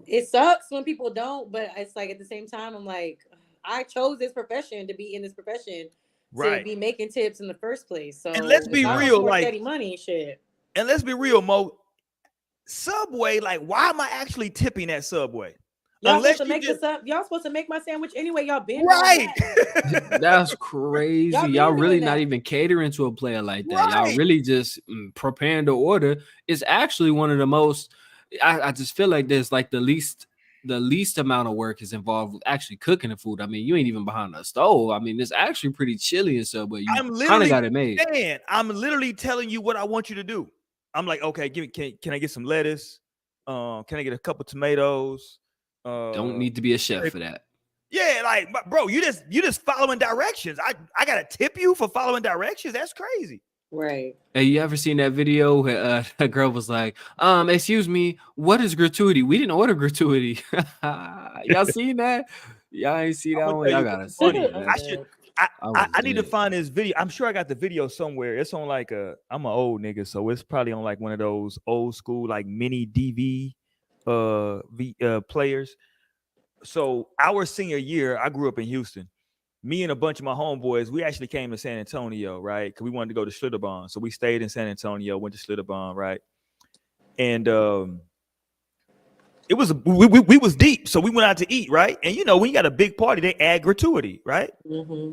it sucks when people don't, but it's like at the same time, I'm like, I chose this profession to be in this profession to right. be making tips in the first place. So And let's be if I don't real, see more like, steady money, shit. and let's be real, Mo. Subway, like, why am I actually tipping at Subway? Y'all Unless supposed to you make just y'all supposed to make my sandwich anyway. Y'all been right. That's crazy. Y'all been Y'all really doing not that. even catering to a player like that. Y'all Right. really just preparing to order. It's actually one of the most. I just feel like there's like the least amount of work is involved with actually cooking the food. I mean, you ain't even behind the stove. I mean, it's actually pretty chilly and stuff, but you I'm kind of literally got it made. I'm literally telling you what I want you to do. I'm like, okay, can I get some lettuce? Can I get a couple tomatoes? Don't need to be a chef for that. Yeah, like, bro, you just following directions. I gotta tip you for following directions. That's crazy. Right. Hey, you ever seen that video where a girl was like, excuse me, what is gratuity? We didn't order gratuity. Y'all seen that? Y'all ain't see that one? Y'all gotta see it. I need to find this video. I'm sure I got the video somewhere. It's on like I'm an old nigga, so it's probably on like one of those old school like mini DV players. So our senior year, I grew up in Houston. Me and a bunch of my homeboys, we actually came to San Antonio, right? Because we wanted to go to Schlitterbahn. So we stayed in San Antonio, went to Schlitterbahn, right? And it was we was deep, so we went out to eat, right? And when you got a big party, they add gratuity, right? Mm-hmm.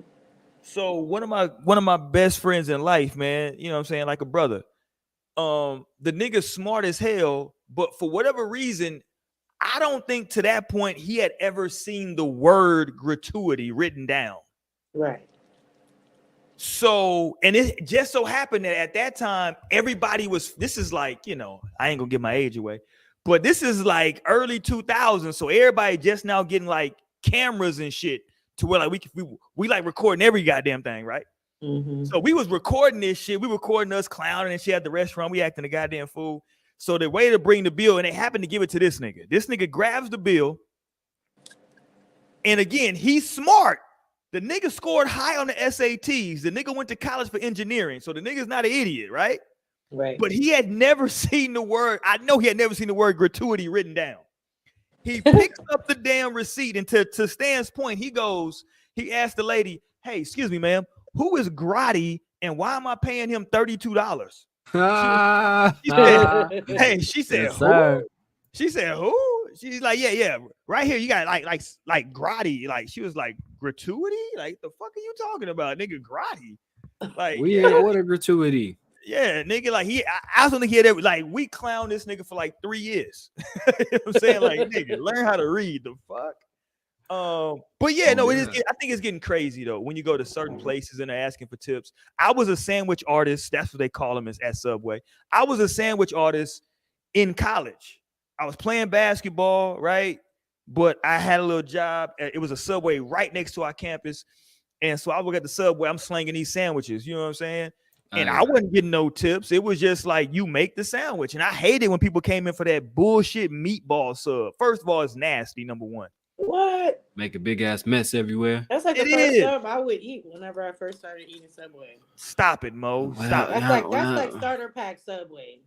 So one of my best friends in life, man, you know what I'm saying, like a brother. The nigga's smart as hell, but for whatever reason, I don't think to that point he had ever seen the word gratuity written down. Right. So, and it just so happened that at that time, everybody was, this is like, I ain't gonna give my age away, but this is like early 2000s. So everybody just now getting like cameras and shit to where like we like recording every goddamn thing, right? Mm-hmm. So we was recording this shit. We recording us clowning and shit at the restaurant. We acting a goddamn fool. So the way to bring the bill, and they happened to give it to this nigga. This nigga grabs the bill. And again, he's smart. The nigga scored high on the SATs. The nigga went to college for engineering. So the nigga's not an idiot, right? Right. But he had never seen the word. I know he had never seen the word gratuity written down. He picks up the damn receipt. And to Stan's point, he asked the lady, hey, excuse me, ma'am, who is Grotti and why am I paying him $32? She said, hey, she said, Yes, who? sir. She said, who? She's like, yeah, right here. You got like Grotti. Like, she was like, gratuity? Like, the fuck are you talking about, nigga? Grotti. Like, We ain't order gratuity. Yeah, nigga, like I don't think he had ever, like, we clowned this nigga for like 3 years. You know what I'm saying? Like, nigga, learn how to read the fuck. But yeah, no, it is. I think it's getting crazy though when you go to certain places and they're asking for tips. I was a sandwich artist. That's what they call them at Subway. I was a sandwich artist in college. I was playing basketball, right? But I had a little job. It was a Subway right next to our campus. And so I would at the Subway. I'm slinging these sandwiches. You know what I'm saying? And I wasn't getting no tips. It was just like, you make the sandwich. And I hated when people came in for that bullshit meatball sub. First of all, it's nasty, number one. What? Make a big ass mess everywhere. That's like the first sub I would eat whenever I first started eating Subway. Stop it, Mo. Stop it. That's like starter pack Subway.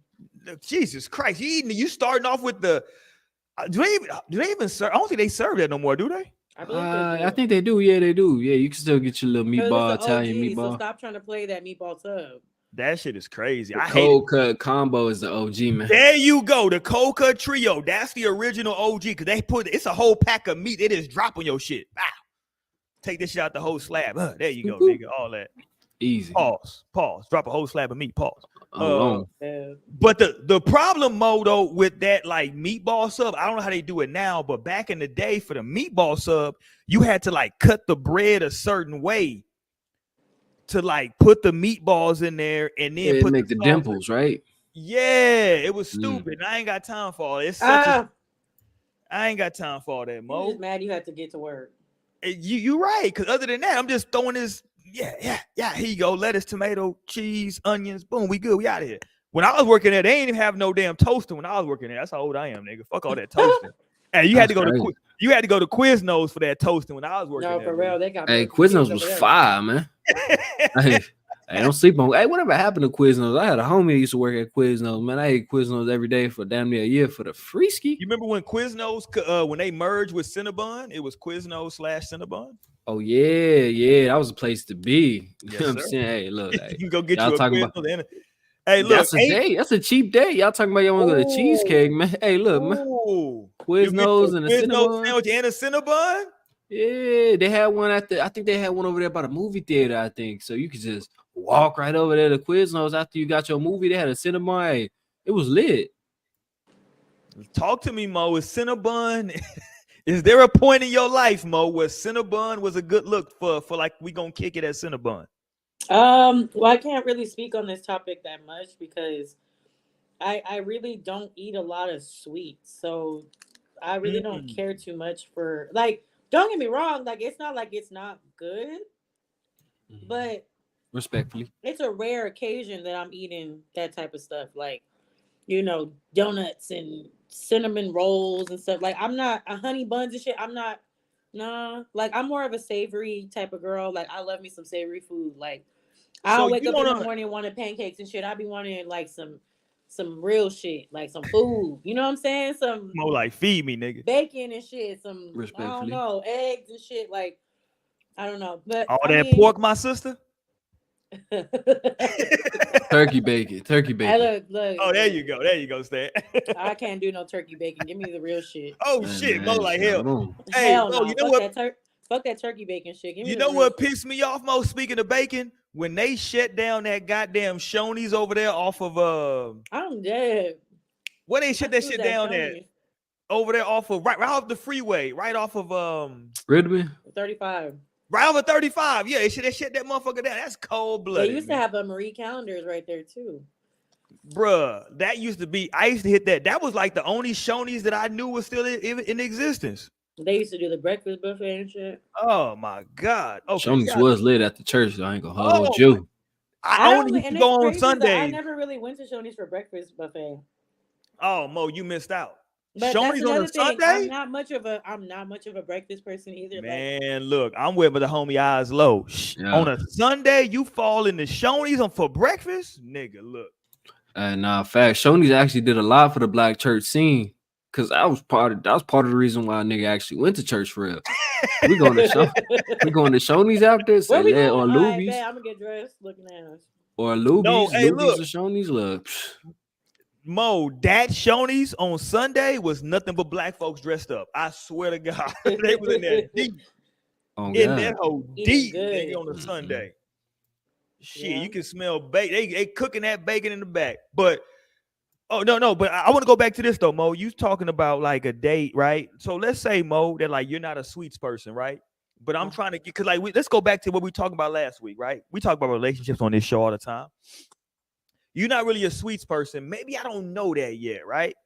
Jesus Christ. You starting off with the do they even serve? I don't think they serve that no more, do they? I believe they do. I think they do. Yeah, they do. Yeah, you can still get your little 'Cause it's meatball, the Italian OG, meatball. So stop trying to play that meatball sub. That shit is crazy. The I hate it. cold cut combo is the OG, man. There you go. The cold cut trio. That's the original OG because they put it's a whole pack of meat. They just drop on your shit. Wow. Take this shit out the whole slab. There you go, nigga. All that. Easy. Pause. Drop a whole slab of meat. Pause. But the problem, Mo, though, with that like meatball sub, I don't know how they do it now, but back in the day for the meatball sub, you had to like cut the bread a certain way to like put the meatballs in there and then put make the dimples, right? Yeah, it was stupid. I ain't got time for all this. I ain't got time for all that, Mo. You're just mad you had to get to work. You right, because other than that, I'm just throwing this. Yeah. Here you go. Lettuce, tomato, cheese, onions. Boom, we good. We out of here. When I was working there, they ain't even have no damn toaster. When I was working there, that's how old I am, nigga. Fuck all that toasting. Hey, you had to go to Quiznos for that toasting when I was working. No, for real, they got. Hey, Quiznos was fire, man. Hey, don't sleep on. Hey, whatever happened to Quiznos? I had a homie that used to work at Quiznos. Man, I ate Quiznos every day for damn near a year for the free ski. You remember when Quiznos, when they merged with Cinnabon, it was Quiznos / Cinnabon. Oh yeah, that was a place to be. Yes, you know what I'm saying? Hey, look, you can go get you a Quiznos. Hey, look, that's a day. That's a cheap day. Y'all talking about y'all want to go to cheesecake, man? Hey, look, man. Quiznos and a Cinnabon sandwich and a Cinnabon. Yeah, they had one I think they had one over there by the movie theater. I think so. You could just walk right over there to Quiznos after you got your movie. They had a Cinnabon. Hey, it was lit. Talk to me, Mo. Is Cinnabon? Is there a point in your life, Mo, where Cinnabon was a good look for like we gonna kick it at Cinnabon? Well, I can't really speak on this topic that much because I really don't eat a lot of sweets, so I really don't care too much for like. Don't get me wrong, like it's not like it's not good, but respectfully, it's a rare occasion that I'm eating that type of stuff, like donuts and cinnamon rolls and stuff. Like I'm not a honey buns and shit. I'm not. Nah, like I'm more of a savory type of girl. Like I love me some savory food. Like I don't wake up in the morning wanting pancakes and shit. I be wanting like some real shit, like some food. You know what I'm saying? Some more like feed me, nigga. Bacon and shit. Some I don't know, eggs and shit. Like I don't know, but all that pork, my sister. Turkey bacon. Hey, look. Oh, there you go, Stan. I can't do no turkey bacon. Give me the real shit. Oh shit, Mo, like hell. Hey, no, you know what? Fuck that turkey bacon shit. You know what pissed me off, Mo? Speaking of bacon, when they shut down that goddamn Shoney's over there off of I'm dead. Where they shut that shit down at? Over there off of right off the freeway, right off of Redmond 35. Right over 35. Yeah, they shut that motherfucker down. That's cold blooded. They used to have a Marie Callender's right there too. Bruh, that used to be. I used to hit that. That was like the only Shoney's that I knew was still in existence. They used to do the breakfast buffet and shit. Oh my god! Okay, Shoney's was lit at the church. So I ain't gonna hold you. I only used to go on Sundays. I never really went to Shoney's for breakfast buffet. Oh, Mo, you missed out. But Shoney's on a Sunday. I'm not much of a breakfast person either. Man, look, I'm with the homie Eyes Low. Yeah. On a Sunday, you fall into Shoney's for breakfast, nigga. Look. Nah, fact. Shoney's actually did a lot for the black church scene. Cause that was part of the reason why a nigga actually went to church for real. we going to Shoney's out there, say that or Luby's. I'm gonna get dressed looking at us. Or Luby's, no, hey, Luby's or Shoney's. Look, Mo, that Shoney's on Sunday was nothing but black folks dressed up. I swear to God, they was in there deep. In that whole deep nigga on a Sunday. Shit, you can smell bacon. They cooking that bacon in the back, but. Oh, no, but I want to go back to this, though, Mo. You talking about, like, a date, right? So let's say, Mo, that, like, you're not a sweets person, right? But I'm trying to get – because, like, let's go back to what we talked about last week, right? We talk about relationships on this show all the time. You're not really a sweets person. Maybe I don't know that yet, right?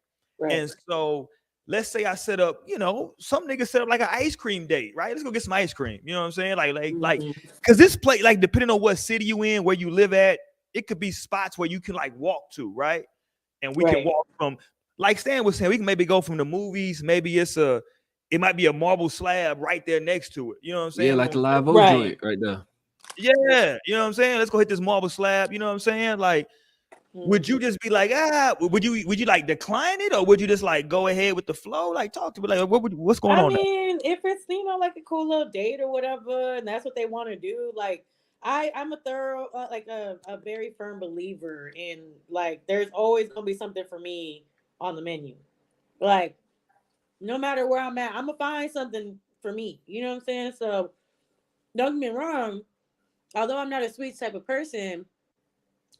And so let's say I set up, some niggas set up, like, an ice cream date, right? Let's go get some ice cream. You know what I'm saying? Like, because this place, like, depending on what city you in, where you live at, it could be spots where you can, like, walk to, right? And we can walk from, like Stan was saying, we can maybe go from the movies. Maybe it might be a marble slab right there next to it. You know what I'm saying? Yeah, like the Live Oak joint right there. Yeah, you know what I'm saying? Let's go hit this marble slab. You know what I'm saying? Like, would you just be like, would you like decline it, or would you just like go ahead with the flow? Like, talk to me, like, what's going on? I mean, if it's like a cool little date or whatever, and that's what they want to do, like I'm a thorough, like a very firm believer in like there's always gonna be something for me on the menu. Like no matter where I'm at, I'm gonna find something for me. You know what I'm saying? So don't get me wrong. Although I'm not a sweet type of person,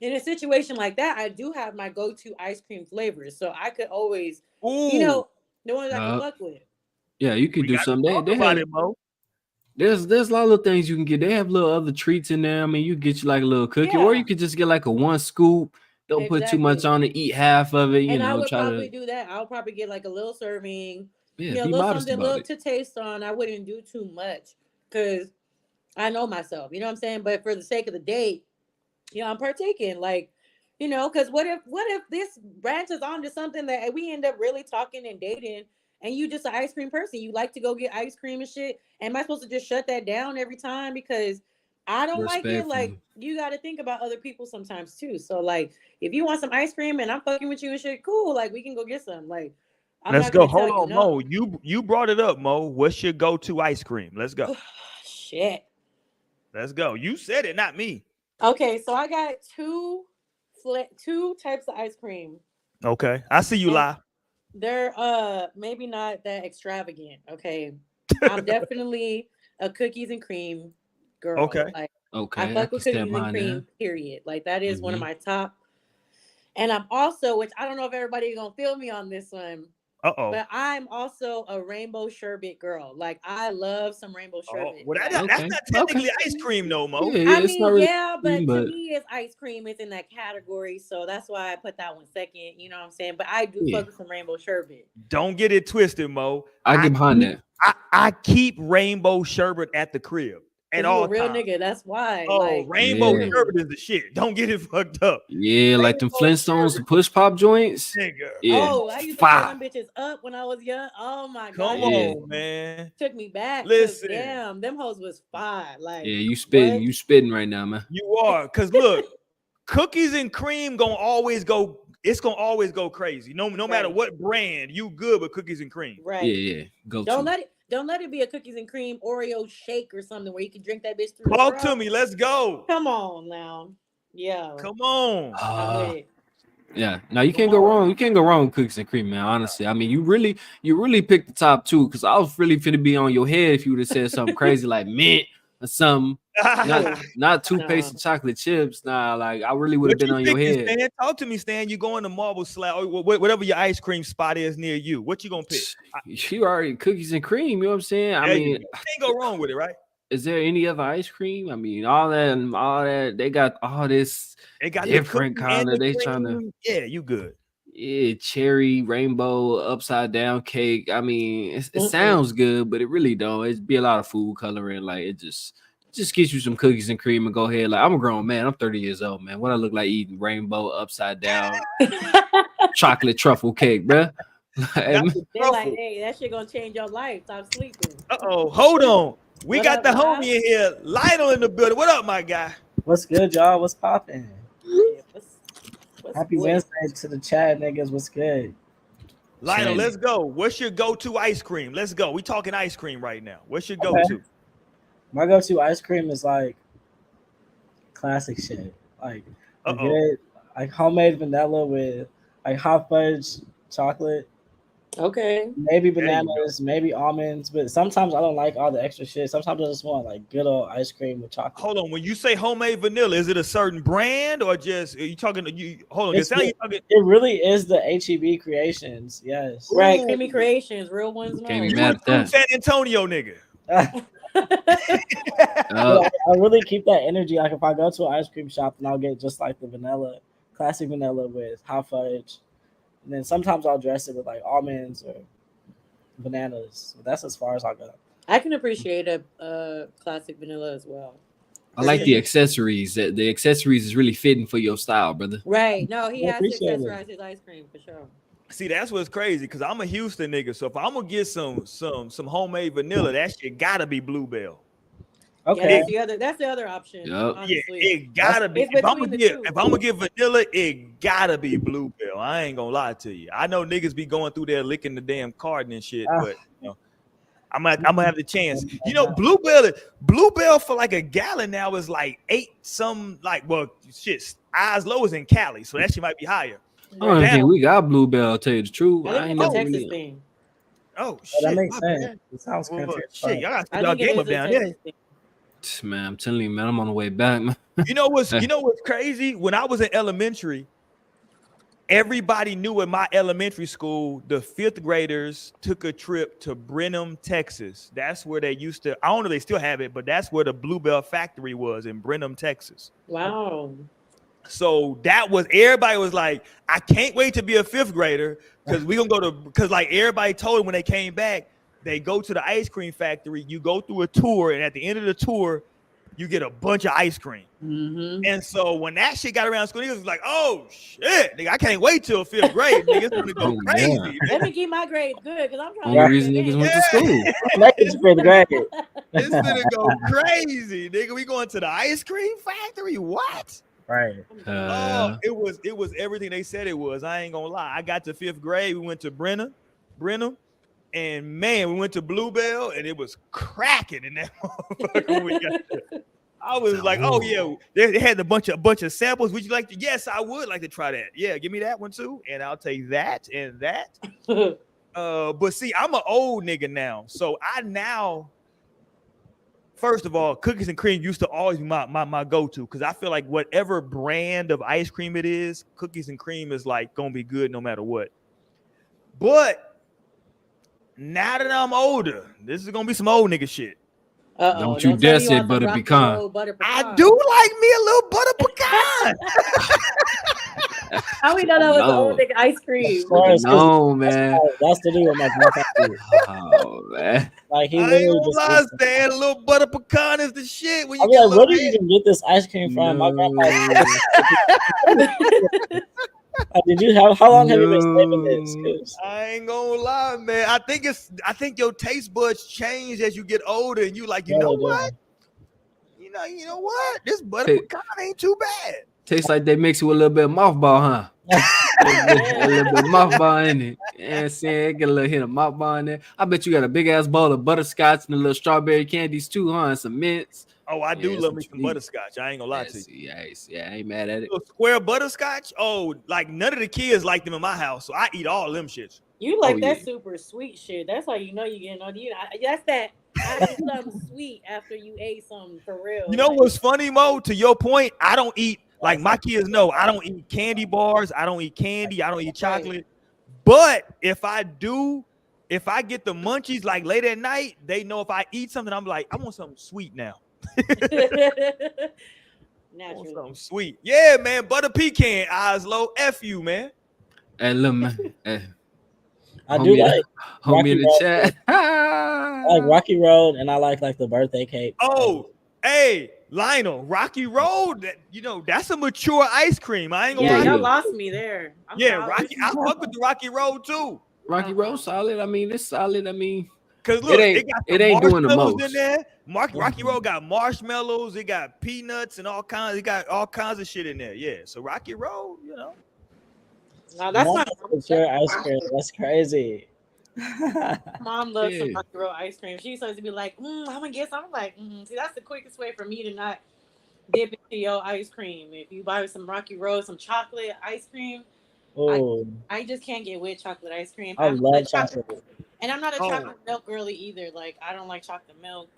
in a situation like that, I do have my go-to ice cream flavors, so I could always, Ooh. The ones I can fuck with. Yeah, you could do something. They have it, Mo. There's a lot of things you can get. They have little other treats in there. I mean, you get you like a little cookie, or you could just get like a one scoop. Don't put too much on it. Eat half of it. I would probably do that. I'll probably get like a little serving. Yeah, be little modest something, about little it. to taste on. I wouldn't do too much because I know myself. You know what I'm saying? But for the sake of the date, I'm partaking. Like, because what if this branches onto something that we end up really talking and dating, and you just an ice cream person? You like to go get ice cream and shit. Am I supposed to just shut that down every time because I don't like it? Like, you got to think about other people sometimes too. So, like, if you want some ice cream and I'm fucking with you and shit, cool. Like, we can go get some. Like, let's go. Hold on, Mo. You brought it up, Mo. What's your go-to ice cream? Let's go. Shit. Let's go. You said it, not me. Okay, so I got two types of ice cream. Okay, I see you live. They're maybe not that extravagant. Okay, I'm definitely a cookies and cream girl. Okay, like okay, I fuck with cookies and cream. Period. Like that is one of my top. And I'm also, which I don't know if everybody's gonna feel me on this one. But I'm also a rainbow sherbet girl. Like I love some rainbow sherbet. Well, that's not technically ice cream, no Mo. I mean, but to me, it's ice cream. It's in that category, so that's why I put that one second. You know what I'm saying? But I do fuck with some rainbow sherbet. Don't get it twisted, Mo. I get behind that. I keep rainbow sherbet at the crib. At all real times. Nigga, that's why. Rainbow sherbet is the shit. Don't get it fucked up. Yeah, like them Flintstones, the push pop joints. Nigga. Yeah. I used to fill them bitches up when I was young. Oh my god. Come on, man. Took me back. Listen. Damn, them hoes was fire. Like, yeah, you spitting right now, man. You are. Cause look, cookies and cream gonna always go. It's gonna always go crazy. No matter what brand, you good with cookies and cream. Right. Yeah. Don't let it be a cookies and cream Oreo shake or something where you can drink that bitch through. Talk to me. Let's go. Come on now. Yeah. Come on. Yeah. Now you can't go wrong. You can't go wrong with cookies and cream, man. Honestly, I mean, you really picked the top two because I was really finna be on your head if you would have said something crazy like mint or something. Not toothpaste and chocolate chips. Nah, like I really would have been on your head. Stan? Talk to me, Stan. You going to Marble Slab or whatever your ice cream spot is near you. What you gonna pick? You already cookies and cream. You know what I'm saying? I mean, you can't go wrong with it, right? Is there any other ice cream? I mean, all that. They got all this. They got different kind of. They trying to. Yeah, you good. Yeah, cherry, rainbow, upside down cake. I mean, it sounds good, but it really don't. It'd be a lot of food coloring. Like it just get you some cookies and cream and go ahead. Like I'm a grown man. I'm 30 years old, man. What I look like eating rainbow upside down chocolate truffle cake, bro. They're like, hey, that shit gonna change your life. Stop sleeping. Hold on. We got the homie in here, Lionel in the building. What up, my guy? What's good, y'all? What's popping? Happy good? Wednesday to the chat, niggas. What's good? Lionel, let's go. What's your go-to ice cream? Let's go. We talking ice cream right now. What's your go-to? My go-to ice cream is like classic shit. Like good, like homemade vanilla with like hot fudge chocolate. Okay. Maybe bananas, maybe almonds, but sometimes I don't like all the extra shit. Sometimes I just want like good old ice cream with chocolate. Hold on. When you say homemade vanilla, is it a certain brand or just are you talking to you? Hold on. It really is the HEB Creations. Yes. Right. Creamy Creations, real ones. Can't be mad at that. San Antonio nigga. I really keep that energy. Like if I go to an ice cream shop, and I'll get just like the vanilla, classic vanilla with hot fudge, and then sometimes I'll dress it with like almonds or bananas. That's as far as I go. I can appreciate a classic vanilla as well. I like the accessories. The accessories is really fitting for your style, brother. Right. No, he has to accessorize his ice cream for sure. See, that's what's crazy because I'm a Houston nigga. So if I'm gonna get some homemade vanilla, that shit gotta be Bluebell. Okay. That's the other option. Yep. Honestly. Yeah, it gotta be. It's If I'm between the two. gonna give vanilla, it gotta be Bluebell. I ain't gonna lie to you. I know niggas be going through there licking the damn carton and shit, but you know, I'm gonna have the chance. You know, Bluebell for like a gallon now is like 8 some like Eyes Low is in Cali, so that shit might be higher. I don't think we got Bluebell. Tell you the truth, I think it's a Texas thing. Oh Oh, shit, that makes my sense. bad. It sounds Well, country. shit, y'all got I y'all think it game is up a down Texas there. thing. Man, I'm telling you, man, I'm on the way back, man. You know what's crazy? When I was in elementary, everybody knew in my elementary school, the 5th graders took a trip to Brenham, Texas. That's where they used to, I don't know if they still have it, but that's where the Bluebell factory was in Brenham, Texas. Wow. So that was, everybody was like, I can't wait to be a 5th grader because we're gonna because like everybody told them when they came back, they go to the ice cream factory, you go through a tour, and at the end of the tour, you get a bunch of ice cream. Mm-hmm. And so when that shit got around school, niggas was like, oh shit, nigga, I can't wait till 5th grade. Nigga, it's gonna go crazy. Let me keep my grades good because I'm trying Only to reason niggas went to school. It's 5th grade. It's gonna go crazy, nigga. We going to the ice cream factory? What? Right. It was everything they said it was. I ain't gonna lie. I got to 5th grade. We went to Brenham, and man, we went to Bluebell, and it was cracking in that motherfucker when we got there. I was like, oh yeah, they had a bunch of samples. Would you like to? Yes, I would like to try that. Yeah, give me that one too, and I'll take that and that. But see, I'm an old nigga now, so I now. First of all, cookies and cream used to always be my go-to because I feel like whatever brand of ice cream it is, cookies and cream is like gonna be good no matter what. But now that I'm older, this is gonna be some old nigga shit. Don't you dare say butter pecan. I do like me a little butter pecan. How we know that was the old nigga ice cream? No, man. That's the deal with my grandfather. Oh man. Like he I ain't literally gonna just. lie, Stan. A little butter pecan is the shit. When you I'm like, where did you even get this ice cream from? My grandpa. Did you have? How long have you been saving this? I ain't gonna lie, man. I think your taste buds change as you get older, and you like, you know what? You know what? This butter pecan ain't too bad. Tastes like they mix it with a little bit of mothball, huh? A little bit of mothball in it. Yeah, saying get a little hit of mothball in there. I bet you got a big ass bowl of butterscotch and a little strawberry candies too, huh? And some mints. Oh, I do love me some butterscotch. I ain't gonna lie to you. Yeah, I ain't mad at it. Square butterscotch. Oh, like none of the kids like them in my house, so I eat all them shits. You like that super sweet shit. That's how you know you getting on. That's that. I do something sweet after you ate something for real. You know what's funny, Mo? To your point, I don't eat. Like my kids know, I don't eat candy bars. I don't eat candy. I don't eat chocolate. But if I get the munchies like late at night, they know if I eat something, I'm like, I want something sweet now. Naturally. Something sweet. Yeah, man. Butter pecan, eyes low. F you, man. Hey, look, man. Hey. I do like homie in the chat. I like Rocky Road, and I like the birthday cake. Oh, hey. Lionel, Rocky Road, that's a mature ice cream. I ain't gonna lie. Y'all lost me there. Rocky, I fuck with the Rocky Road too. Rocky Road solid. I mean, it's solid. I mean, cause look, it ain't doing the most in there. Rocky Road got marshmallows, it got peanuts and all kinds. It got all kinds of shit in there. Yeah, so Rocky Road, No, that's not mature ice cream. That's crazy. Mom loves some Rocky Road ice cream. She used to be like, I'm gonna get some. I'm like, see, that's the quickest way for me to not dip into your ice cream. If you buy some Rocky Road, some chocolate ice cream, I just can't get with chocolate ice cream. I love chocolate. And I'm not a chocolate milk girly either. Like, I don't like chocolate milk.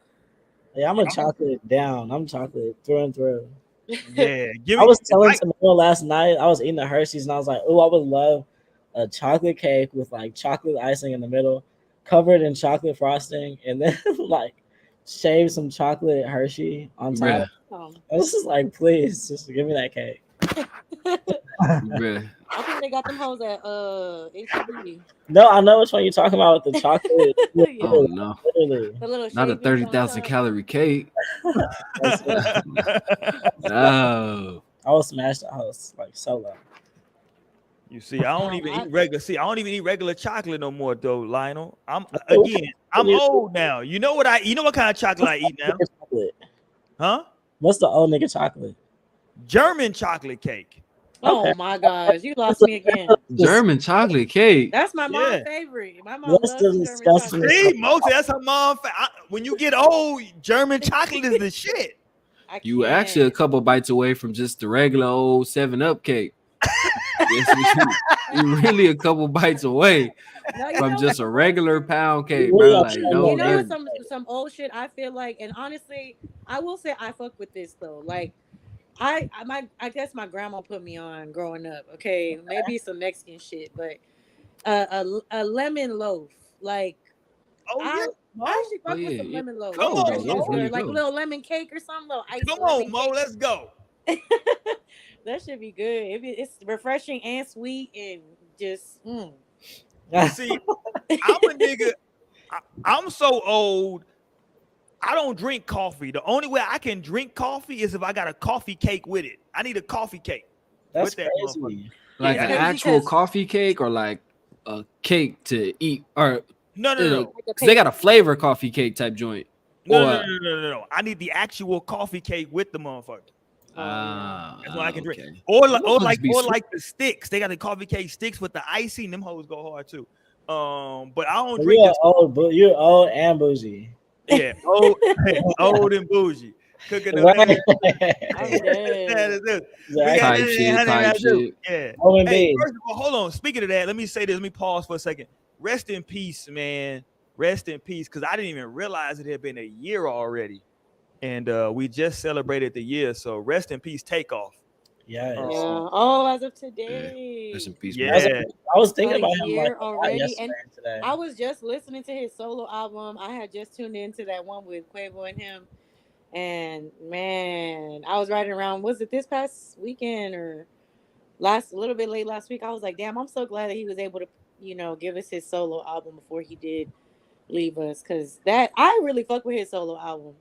Yeah, I'm a chocolate down. I'm chocolate through and through. Yeah, I was telling Samuel last night, I was eating the Hershey's and I was like, oh, I would love a chocolate cake with like chocolate icing in the middle, covered in chocolate frosting, and then like shave some chocolate Hershey on top. I was just like, please, just give me that cake. I think they got them hoes at HEB. No, I know which one you're talking about with the chocolate. Oh no, literally. Not a 30,000 calorie cake. No, I will smash the house like solo. You see, I don't even eat regular. See, I don't even eat regular chocolate no more, though, Lionel. I'm old now. You know what kind of chocolate I eat now? Huh? What's the old nigga chocolate? German chocolate cake. Oh Okay. my gosh, you lost me again. German chocolate cake. That's my mom's Yeah. favorite. My mom What's loves the some German disgusting- chocolate. See, Moses, that's her mom. When you get old, German chocolate is the shit. I You can't. actually a couple bites away from just the regular old 7-Up cake. Yes, you really a couple bites away No, you from know just a regular pound cake, You bro. really Like, upset no, you know what? nothing. Some old shit. I feel like, and honestly, I will say I fuck with this though. Like, I guess my grandma put me on growing up. Okay, maybe some Mexican shit, but a lemon loaf. Like, Oh yeah, I Mo. I actually Oh fuck with yeah, some yeah. lemon loaf. Come Cold, on, That though. shit is That's Mo. really good. Like a cool. little lemon cake or something. Little iced Come lemon on, Mo. cake. Let's go. That should be good. It's refreshing and sweet and just. See, I'm a nigga. I'm so old. I don't drink coffee. The only way I can drink coffee is if I got a coffee cake with it. I need a coffee cake That's with that motherfucker. crazy. Like It's an crazy actual 'cause- coffee cake or like a cake to eat, or No, Like a because they got a flavor coffee cake type joint. Or no. I need the actual coffee cake with the motherfucker. That's what I can drink. okay. Or Those must be sweet. like the sticks. They got the coffee cake sticks with the icing. Them hoes go hard too. But I don't So drink you're this. old, but you're old and bougie. Yeah, old and bougie. Cooking up Right. I'm dead. We got Type this shit, honey type I do. shit. Yeah. Owen Hey, B. first of all, hold on. Speaking of that, let me say this. Let me pause for a second. Rest in peace, man. Rest in peace, because I didn't even realize it had been a year already, and we just celebrated the year. So rest in peace, Takeoff. Yes. Yeah. Oh, as of today. Rest in peace, Yeah. man. I was thinking A about him like year a lot already, yesterday and and today. I was just listening to his solo album. I had just tuned into that one with Quavo and him. And man, I was riding around. Was it this past weekend or a little bit late last week? I was like, damn, I'm so glad that he was able to, give us his solo album before he did leave us. Cause I really fuck with his solo album.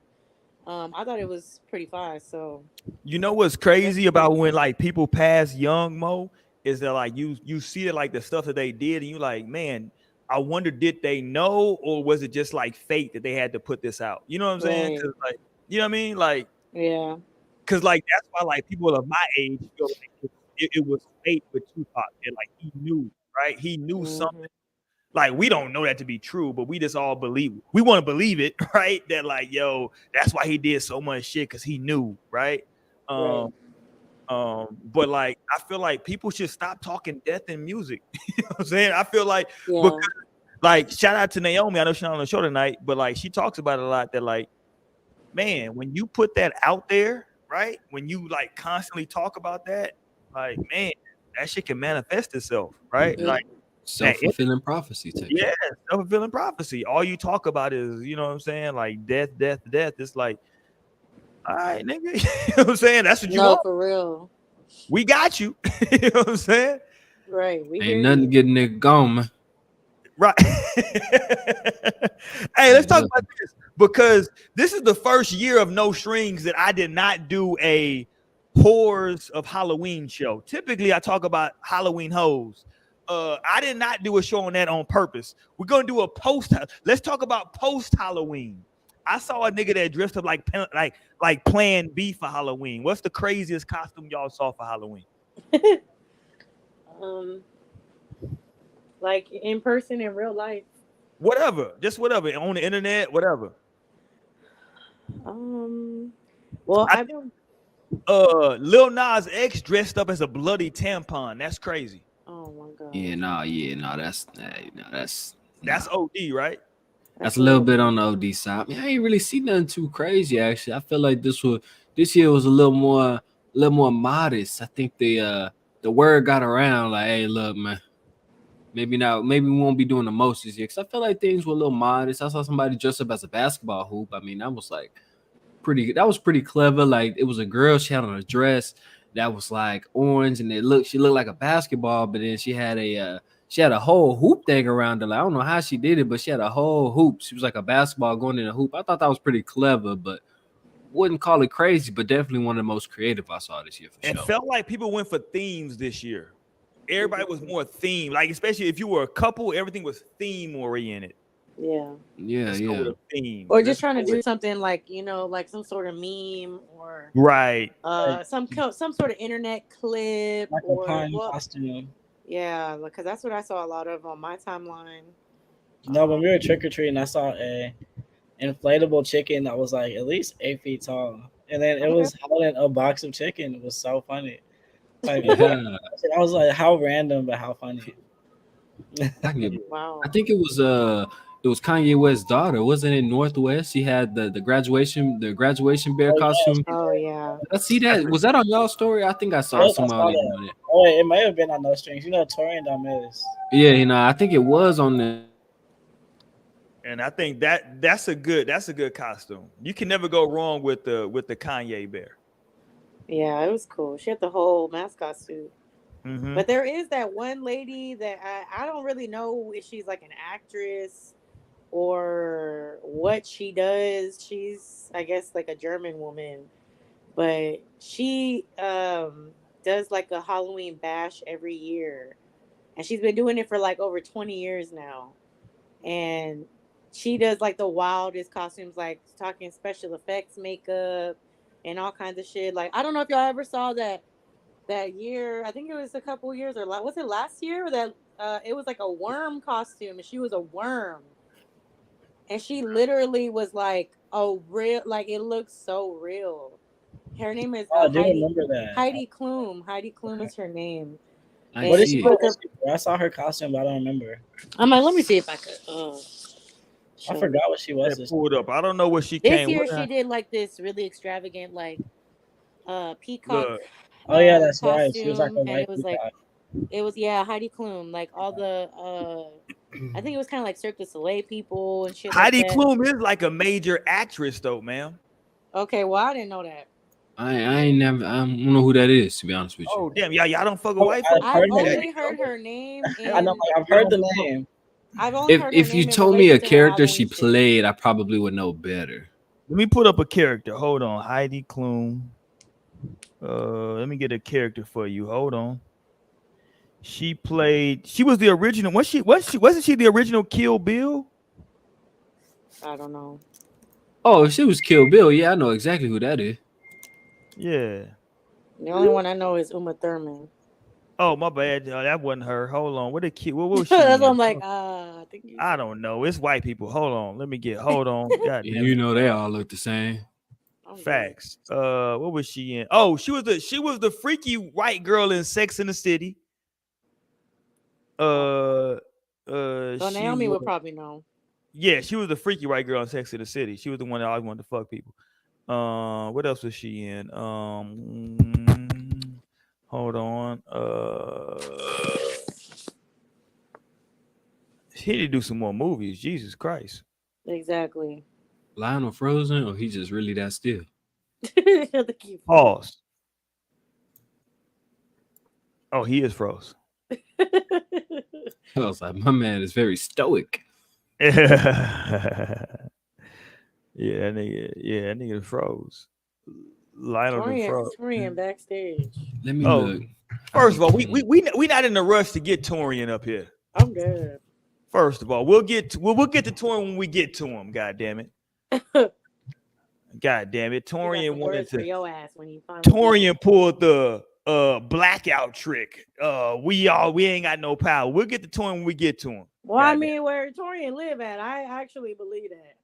I thought it was pretty fire. So You know what's crazy about when like people pass young, Mo, is that like you see it like the stuff that they did, and you like, man, I wonder, did they know, or was it just like fate that they had to put this out? You know what I'm saying? Right. 'Cause, like, you know what I mean? Like, yeah. because like that's why like people of my age feel like it was fate with Tupac, and like he knew, right? He knew something. Mhm. Like we don't know that to be true, but we just all believe. We want to believe it, right? That like, yo, that's why he did so much shit, because he knew, right? Right. But like I feel like people should stop talking death in music. You know what I'm saying? I feel like Yeah. because like shout out to Naomi. I know she's not on the show tonight, but like she talks about it a lot, that like, man, when you put that out there, right? When you like constantly talk about that, like, man, that shit can manifest itself, right? Yeah. Like, Self-fulfilling prophecy type yeah, shit. self-fulfilling prophecy. All you talk about is, you know what I'm saying? Like death. It's like, all right, nigga. You know what I'm saying? That's what you No, want. for real. We got you. You know what I'm saying? Right. We hear Ain't nothing you. getting it gone, man. Right. Hey, let's talk about this, because this is the first year of No Strings that I did not do a Horrors of Halloween show. Typically, I talk about Halloween hoes. I did not do a show on that on purpose. We're gonna do a post. Let's talk about post Halloween. I saw a nigga that dressed up like Plan B for Halloween. What's the craziest costume y'all saw for Halloween? Like in person in real life. Whatever, just whatever on the internet, whatever. Well, I've been. Lil Nas X dressed up as a bloody tampon. That's crazy. Oh my god. Yeah, That's OD, right? That's a little bit on the OD side. I mean, I ain't really seen nothing too crazy actually. I feel like this year was a little more modest. I think the word got around like, hey, look, man, maybe we won't be doing the most this year, because I feel like things were a little modest. I saw somebody dressed up as a basketball hoop. I mean, that was pretty clever. Like, it was a girl, she had on a dress that was like orange, and she looked like a basketball, but then she had a whole hoop thing around her. Like, I don't know how she did it, but she had a whole hoop. She was like a basketball going in a hoop. I thought that was pretty clever, but wouldn't call it crazy, but definitely one of the most creative I saw this year for sure. It felt like people went for themes this year. Everybody was more themed. Like, especially if you were a couple, everything was theme oriented. Yeah. Let's go with a theme. Or just trying to do something like, like some sort of meme or right. some sort of internet clip like or a pine costume. Yeah, because that's what I saw a lot of on my timeline. No, when we were trick or treating, I saw a inflatable chicken that was like at least 8 feet tall, and then it was holding a box of chicken. It was so funny. Like, I was like, how random, but how funny. Wow. I think it was Kanye West's daughter, wasn't it? Northwest. She had the graduation bear costume. Oh yeah. I see that. Was that on y'all story? I think I saw somebody on it. Oh, it may have been on No Strings. Torian don't miss. Yeah, I think it was on the. And I think that's a good costume. You can never go wrong with the Kanye bear. Yeah, it was cool. She had the whole mascot suit. Mm-hmm. But there is that one lady that I don't really know if she's like an actress or what she does. She's, I guess, like a German woman, but she does like a Halloween bash every year, and she's been doing it for like over 20 years now. And she does like the wildest costumes, like talking special effects makeup and all kinds of shit. Like, I don't know if y'all ever saw that year. I think it was a couple years, or was it last year? That it was like a worm costume, and she was a worm, and she literally was like a real, like, it looks so real. Her name is Heidi Klum. Heidi Klum is her name. What did she do? I saw her costume, but I don't remember. I'm like, let me see if I could. I forgot what she was. Pulled up. I don't know what she this came year. with. She did like this really extravagant, like peacock. Look. Oh yeah, that's costume, right. She was like a white it was peacock. like, it was Heidi Klum, like all the I think it was kind of like Cirque du Soleil people and shit. Heidi like that. Klum is like a major actress though, ma'am. Okay, well I didn't know that. I ain't never. I don't know who that is, to be honest with you. Oh damn, y'all don't fuck with white folks. I've only heard her name. I know, I've heard the name. I've only heard her if name you told me a character she played, I probably would know better. Let me put up a character. Hold on, Heidi Klum. Let me get a character for you. Hold on. She was the original. Wasn't she the original Kill Bill? I don't know. Oh, if she was Kill Bill, yeah, I know exactly who that is. Yeah. The only one I know is Uma Thurman. Oh, my bad. That wasn't her. Hold on. What was she? That's what I'm like, I think I don't know. It's white people. Hold on. Hold on. God damn. You know they all look the same. Facts. What was she in? Oh, she was the freaky white girl in Sex and the City. So Naomi would probably know. Yeah, she was the freaky white girl in Sex and the City. She was the one that always wanted to fuck people. What else was she in? Hold on. He need to do some more movies. Jesus Christ. Exactly. Lionel frozen, or he just really that still? Pause. Oh, he is froze. I was like, my man is very stoic. Yeah, nigga froze. Lionel froze. Torian backstage. Let me look. First of all, we not in a rush to get Torian up here. I'm good. First of all, we'll get to Torian when we get to him. God damn it. God damn it. Torian wanted to. Your ass when you Torian pulled the blackout trick. We ain't got no power. We'll get to Torian when we get to him. Well, I mean, where Torian live at, I actually believe that.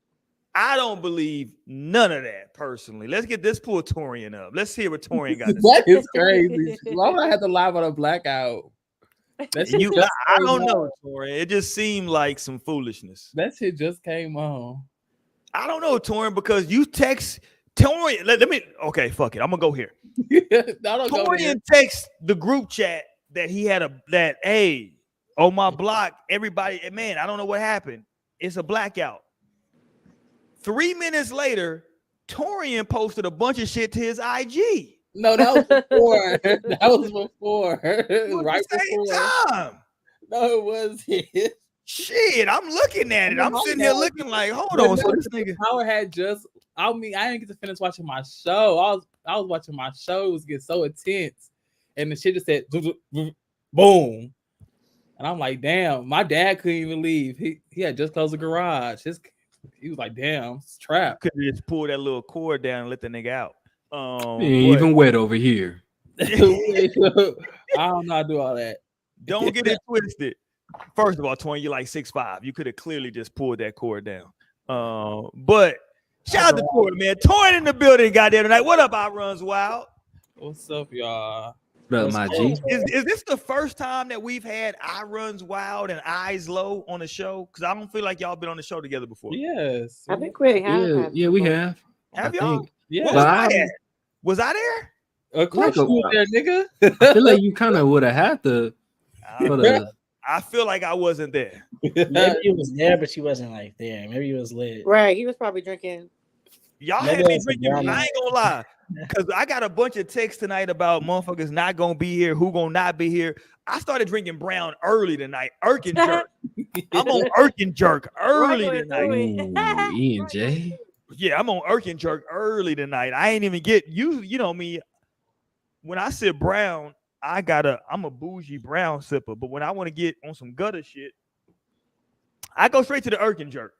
I don't believe none of that personally. Let's get this pull Torian up. Let's hear what Torian got to say. That is crazy. Why would I have to lie about a blackout? I don't know, Torian. It just seemed like some foolishness. That shit just came on. I don't know, Torian, because you text Torian. Let me. Okay, fuck it. I'm gonna go here. Torian text the group chat that he had hey, on my block, everybody, man, I don't know what happened. It's a blackout. 3 minutes later, Torian posted a bunch of shit to his IG. No, that was before. That was before. Right before. Time. No, it wasn't. Shit, I'm looking at it. I'm sitting here looking like, hold on. So this nigga Howard had just. I mean, I didn't get to finish watching my show. I was watching my show. It was getting so intense, and the shit just said boom. And I'm like, damn, my dad couldn't even leave. He had just closed the garage. He was like, damn, it's trapped. Could just pull that little cord down and let the nigga out. Even wet over here. I don't know how to do all that. Don't get it twisted. First of all, Twain, you're like 6'5". You could have clearly just pulled that cord down. But shout out to Tori, man. Twain in the building, goddamn tonight. What up, I Runs Wild? What's up, y'all? What up, my G? Is this the first time that we've had I Runs Wild and Eyes Low on the show? Because I don't feel like y'all been on the show together before. Yes. I think we have. Yeah, we have. Have y'all? Yeah. Was I there? Of course you were there, nigga. I feel like you kind of would have had to. I feel like I wasn't there. Maybe you was there, but you wasn't like there. Maybe you was lit. Right. He was probably drinking. Y'all Maybe had me that's a drinking. I drama. ain't gonna lie. Because I got a bunch of texts tonight about motherfuckers not gonna be here, who gonna not be here. I started drinking brown early tonight. Irking jerk. I'm on Irking jerk early tonight. Ooh, E&J. Yeah, I'm on Irking jerk early tonight. I ain't even get you know me. When I said brown, I'm a bougie brown sipper, but when I want to get on some gutter shit, I go straight to the Irking jerk.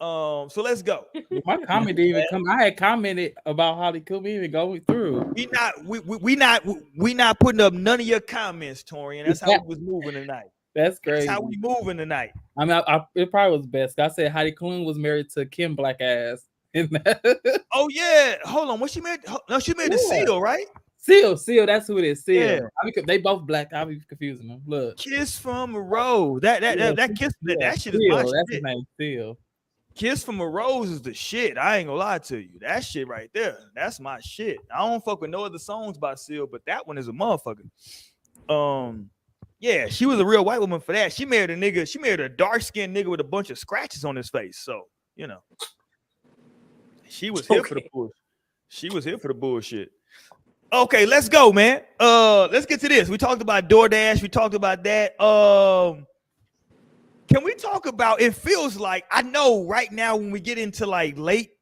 So let's go. My comment didn't even come. I had commented about how they couldn't even go through. We not putting up none of your comments, Torian. That's how we was moving tonight. That's crazy. That's how we moving tonight. I mean, it probably was best. I said Heidi Klum was married to Kim Black Ass. Oh yeah, hold on. What she married? No, she married to Seal, right? Seal, that's who it is. Seal. Yeah. They both black. I'll be confusing them. Look, Kiss from a Rose. That kiss. That shit is Seal. my That's shit. his name. Seal. Kiss from a Rose is the shit. I ain't gonna lie to you. That shit right there. That's my shit. I don't fuck with no other songs by Seal, but that one is a motherfucker. Yeah, she was a real white woman for that. She married a nigga. She married a dark-skinned nigga with a bunch of scratches on his face. So, you know. She was here for the bullshit. She was here for the bullshit. Okay, let's go, man. Let's get to this. We talked about DoorDash. We talked about that. Can we talk about, it feels like, I know right now when we get into like late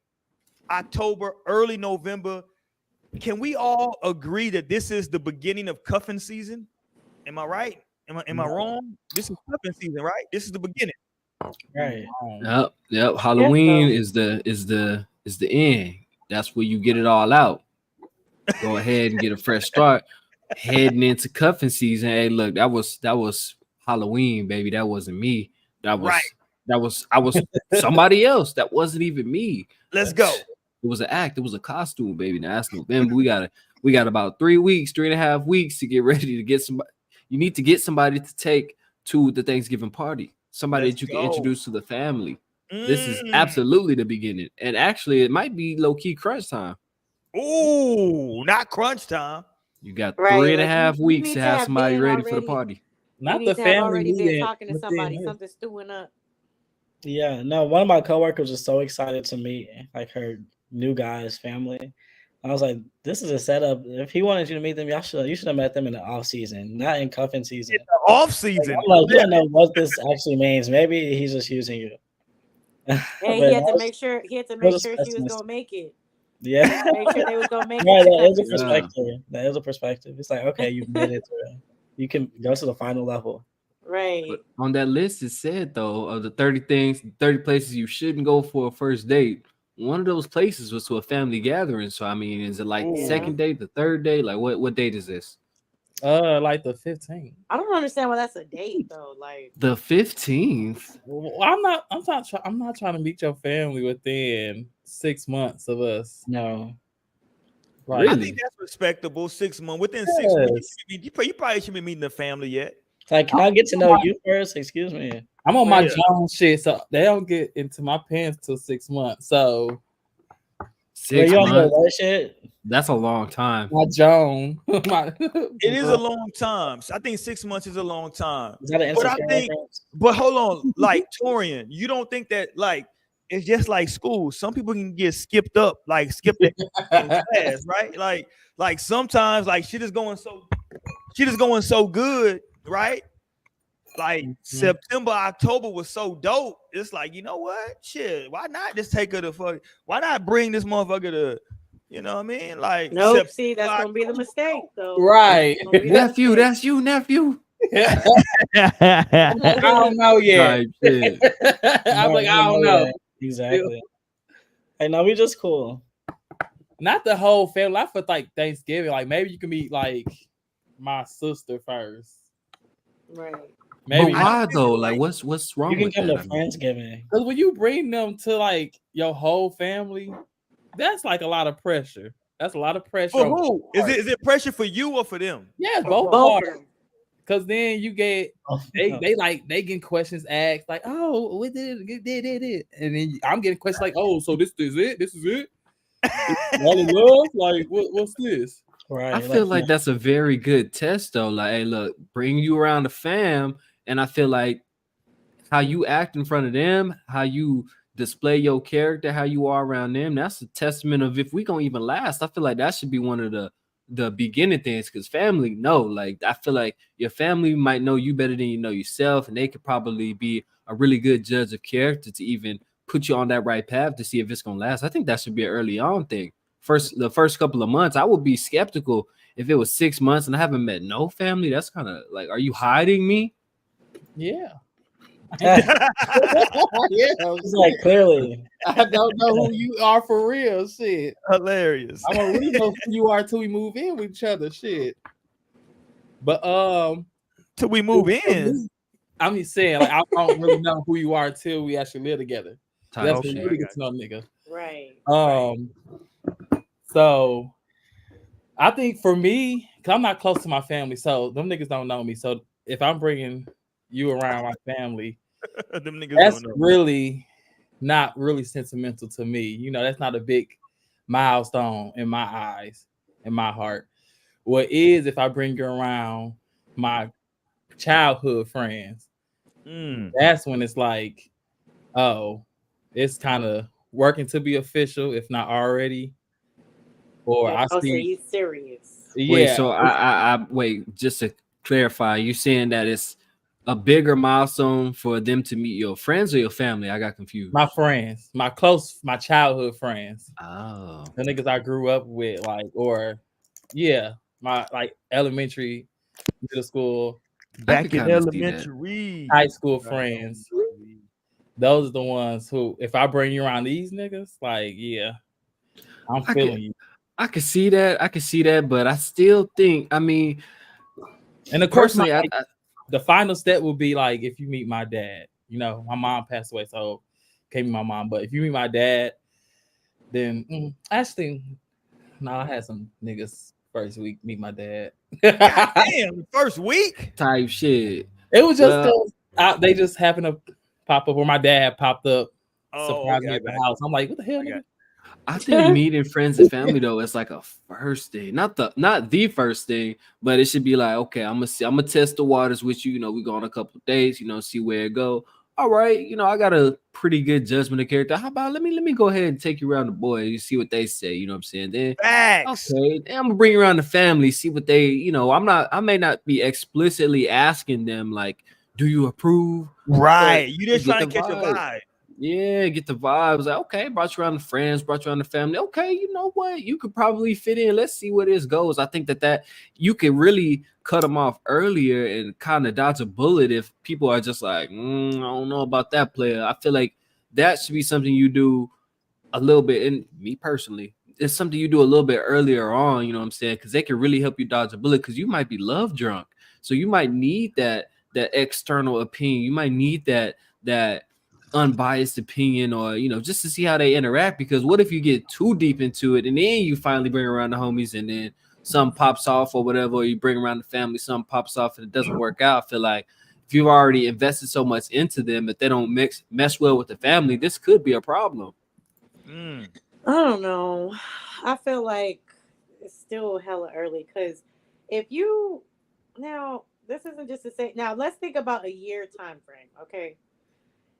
October, early November, can we all agree that this is the beginning of cuffing season? Am I right? Am I wrong? This is cuffing season, right? This is the beginning. Right. Yep. Halloween is the end. That's where you get it all out. Go ahead and get a fresh start. Heading into cuffing season. Hey, look, that was Halloween, baby. That wasn't me. I was somebody else. That wasn't even me. Let's go. It was an act. It was a costume, baby. Now that's November. We got about 3.5 weeks to get ready to get somebody. You need to get somebody to take to the Thanksgiving party. Somebody that you can introduce to the family. This is absolutely the beginning. And actually, it might be low-key crunch time. Ooh, not crunch time. You got 3.5 weeks to have somebody ready for the party. Not the family already been meeting. talking to somebody, something stewing up. Yeah, no, one of my coworkers was so excited to meet like her new guy's family. I was like, this is a setup. If he wanted you to meet them, you should have met them in the off season, not in cuffing season. In the off season. I'm like, you don't know what this actually means. Maybe he's just using you. And he had to make sure she was gonna make it. Yeah. Make sure they was gonna make Right, it. that is a perspective. That is a perspective. It's like, okay, you've made it to you can go to the final level. Right. But on that list, it said though, of the 30 places you shouldn't go for a first date. One of those places was to a family gathering. So I mean, is it like the second date, the third date? Like what date is this? Like the 15th. I don't understand why that's a date though. Like the 15th. Well, I'm not trying to meet your family within 6 months of us. No. Right. I think that's respectable. 6 months. Within 6 months, you probably shouldn't be meeting the family yet. It's like, can I get to know you first? Excuse me. I'm on my Jones shit, so they don't get into my pants till 6 months. So 6 months. Shit? That's a long time. My Jones. It is a long time. So I think 6 months is a long time. Is that an but hold on, like Torian, you don't think that like it's just like school? Some people can get skipped up, like skipped in class, right? Like sometimes like shit is going so good, right? Like September, October was so dope. It's like, you know what? Shit, why not just take her to fuck? Why not bring this motherfucker to, you know what I mean? Like, nope. See, that's gonna be the mistake, though. Right, nephew. That's you, nephew. I don't know yet. Type shit. I'm like, I don't know. Exactly. Hey, no, we just cool. Not the whole family. I feel like Thanksgiving. Like maybe you can meet like my sister first. Right. Maybe But why though? Like, what's wrong You can with come that? to Friendsgiving. because when you bring them to like your whole family, that's like a lot of pressure. That's a lot of pressure. For on who? both parties. Is it pressure for you or for them? Yeah, both Both of parties. them. Because then you get they getting questions asked like, oh, we did it, and then I'm getting questions like, oh, so this is it? This is it? All in love? Like, what's this? Right. I feel like that's a very good test though. Like, hey, look, bring you around the fam, and I feel like how you act in front of them, how you display your character, how you are around them, that's a testament of if we gonna even last. I feel like that should be one of the beginning things, because family, no, like I feel like your family might know you better than you know yourself, and they could probably be a really good judge of character to even put you on that right path to see if it's gonna last. I think that should be an early on thing. The first couple of months, I would be skeptical if it was 6 months and I haven't met no family. That's kind of like, are you hiding me? Yeah. Yeah, It's like clearly. I don't know who you are for real. Shit. Hilarious. I don't really know who you are till we move in with each other. Shit. But Till we move in. I'm just saying, like, I don't really know who you are until we actually live together. That's when you really get to know nigga. Right. So I think for me, because I'm not close to my family, so them niggas don't know me. So if I'm bringing you around my family, Them niggas that's don't know. really not really sentimental to me. You know, that's not a big milestone in my eyes, in my heart. What is if I bring you around my childhood friends? That's when it's like, oh, it's kind of working to be official, if not already. Or I So see. you serious? Yeah. Wait, so I wait, just to clarify, you saying that it's a bigger milestone for them to meet your friends or your family? I got confused. My friends, my childhood friends. Oh, The niggas I grew up with, like, or yeah, my like elementary, middle school, back in elementary, high school friends. Those are the ones who, if I bring you around these niggas, like, yeah, I'm feeling you. I can see that, but I still think, I mean, and of course, personally, the final step will be like if you meet my dad. You know, my mom passed away, so can't meet my mom. But if you meet my dad, then actually, no, I had some niggas first week meet my dad. God damn, first week type shit. It was just because they just happened to pop up, or my dad had popped up, surprised me at the house. I'm like, what the hell, nigga? I think meeting friends and family though is like a first thing, not the first thing, but it should be like, okay, I'm gonna test the waters with you. You know, we go on a couple of days, you know, see where it go. All right, you know, I got a pretty good judgment of character. How about let me go ahead and take you around the boys, you see what they say. You know what I'm saying? Then okay, then I'm gonna bring you around the family, see what they, you know. I may not be explicitly asking them like, do you approve? Right, you just trying to catch a vibe. Yeah, get the vibes. Like, okay, brought you around the friends, brought you around the family. Okay, you know what? You could probably fit in. Let's see where this goes. I think that you can really cut them off earlier and kind of dodge a bullet if people are just like, I don't know about that player. I feel like that should be something you do a little bit. And me personally, it's something you do a little bit earlier on. You know what I'm saying? Because they can really help you dodge a bullet. Because you might be love drunk, so you might need that external opinion. You might need that unbiased opinion, or you know, just to see how they interact. Because what if you get too deep into it and then you finally bring around the homies and then something pops off or whatever, or you bring around the family, something pops off and it doesn't work out? I feel like if you've already invested so much into them, if they don't mesh well with the family, this could be a problem. I don't know. I feel like it's still hella early, because if you, now this isn't just to say, now let's think about a year time frame, okay?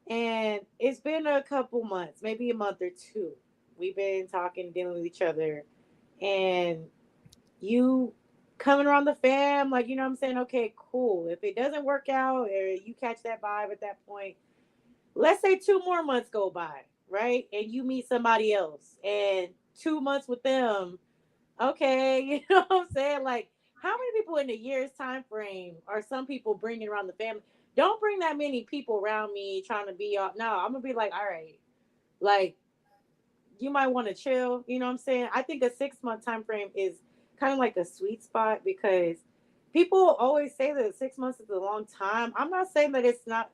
And it's been a couple months, maybe a month or two. We've been talking, dealing with each other, and you coming around the fam, like, you know what I'm saying? Okay, cool. If it doesn't work out or you catch that vibe at that point, let's say 2 more months go by, right? And you meet somebody else and 2 months with them. Okay, you know what I'm saying? Like, how many people in a year's time frame are some people bringing around the family? Don't bring that many people around me trying to be all. No, I'm gonna be like, all right, like you might want to chill. You know what I'm saying? I think a 6 month time frame is kind of like a sweet spot because people always say that 6 months is a long time. I'm not saying that it's not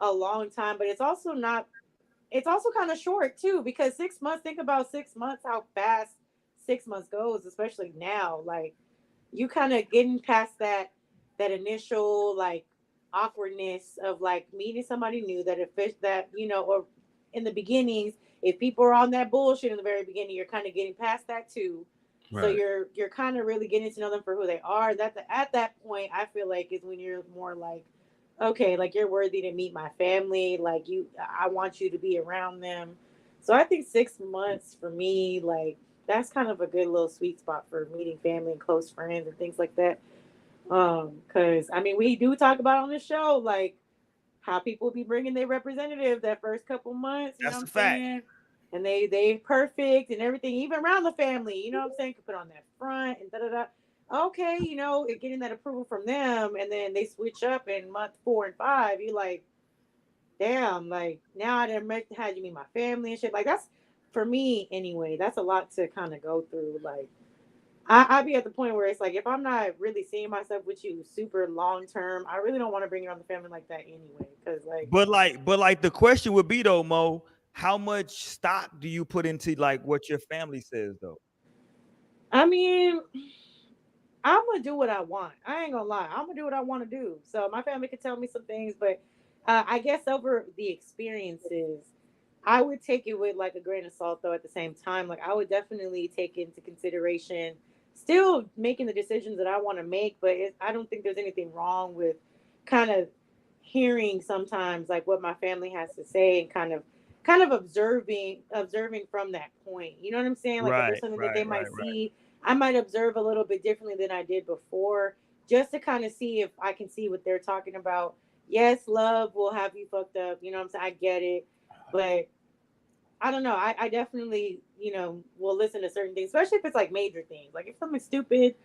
a long time, but it's also not. It's also kind of short too because 6 months. Think about 6 months, how fast 6 months goes, especially now. Like you kind of getting past that initial like awkwardness of like meeting somebody new that if that or in the beginnings if people are on that bullshit in the very beginning you're kind of getting past that too, so Right. you're kind of really getting to know them for who they are. At that point I feel like is when you're more like okay, like you're worthy to meet my family, like I want you to be around them. So I think 6 months for me, like that's kind of a good little sweet spot for meeting family and close friends and things like that. Because I mean, we do talk about on the show like how people be bringing their representative that first couple months. You know That's what a I'm fact. saying? And they perfect and everything, even around the family. You know what I'm saying? Could put on that front and da da da. Okay, getting that approval from them, and then they switch up in month 4 and 5. You like, damn, like now I done had you meet my family and shit. Like that's for me anyway. That's a lot to kind of go through. Like I be at the point where it's like if I'm not really seeing myself with you super long term, I really don't want to bring you on the family like that anyway. Because like But like the question would be though, Mo, how much stock do you put into like what your family says though? I mean, I'm gonna do what I want. I ain't gonna lie. I'm gonna do what I want to do. So my family can tell me some things, but I guess over the experiences, I would take it with like a grain of salt. Though at the same time, like I would definitely take into consideration still making the decisions that I want to make. But I don't think there's anything wrong with kind of hearing sometimes like what my family has to say and kind of observing from that point. You know what I'm saying? Like if there's Right, something that right, they right, might right. see I might observe a little bit differently than I did before, just to kind of see if I can see what they're talking about. Yes, love will have you fucked up. You know what I'm saying? I get it. But I don't know. I definitely, will listen to certain things, especially if it's like major things. Like if something's stupid,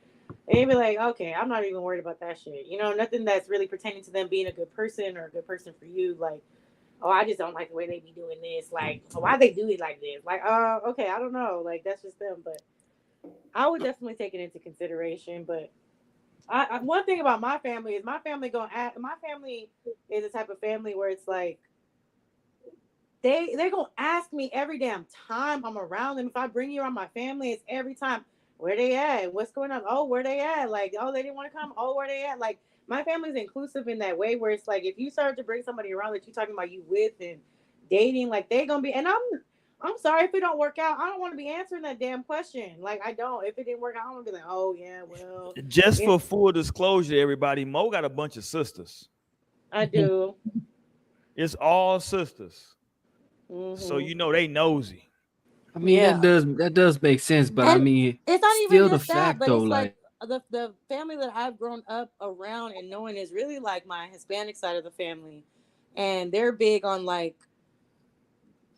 and you be like, okay, I'm not even worried about that shit. Nothing that's really pertaining to them being a good person or a good person for you. Like, oh, I just don't like the way they be doing this. Like, why they do it like this? Like, okay, I don't know. Like, that's just them. But I would definitely take it into consideration, but one thing about my family is my family is the type of family where it's like they're gonna ask me every damn time I'm around them. If I bring you around my family, it's every time where they at, what's going on, oh where they at, like oh they didn't want to come, oh where they at. Like my family's inclusive in that way where it's like if you start to bring somebody around that you're talking about you with and dating, like they gonna be and I'm sorry if it don't work out. I don't want to be answering that damn question. Like I don't. If it didn't work out, I don't want to be like, oh yeah, well, Just it, for full disclosure, everybody, Mo got a bunch of sisters. I do. It's all sisters. So Hmm. they nosy. I mean, that Yeah. does make sense, but I And mean, it's not even still the just that, fact but though, it's like like the family that I've grown up around and knowing is really like my Hispanic side of the family, and they're big on like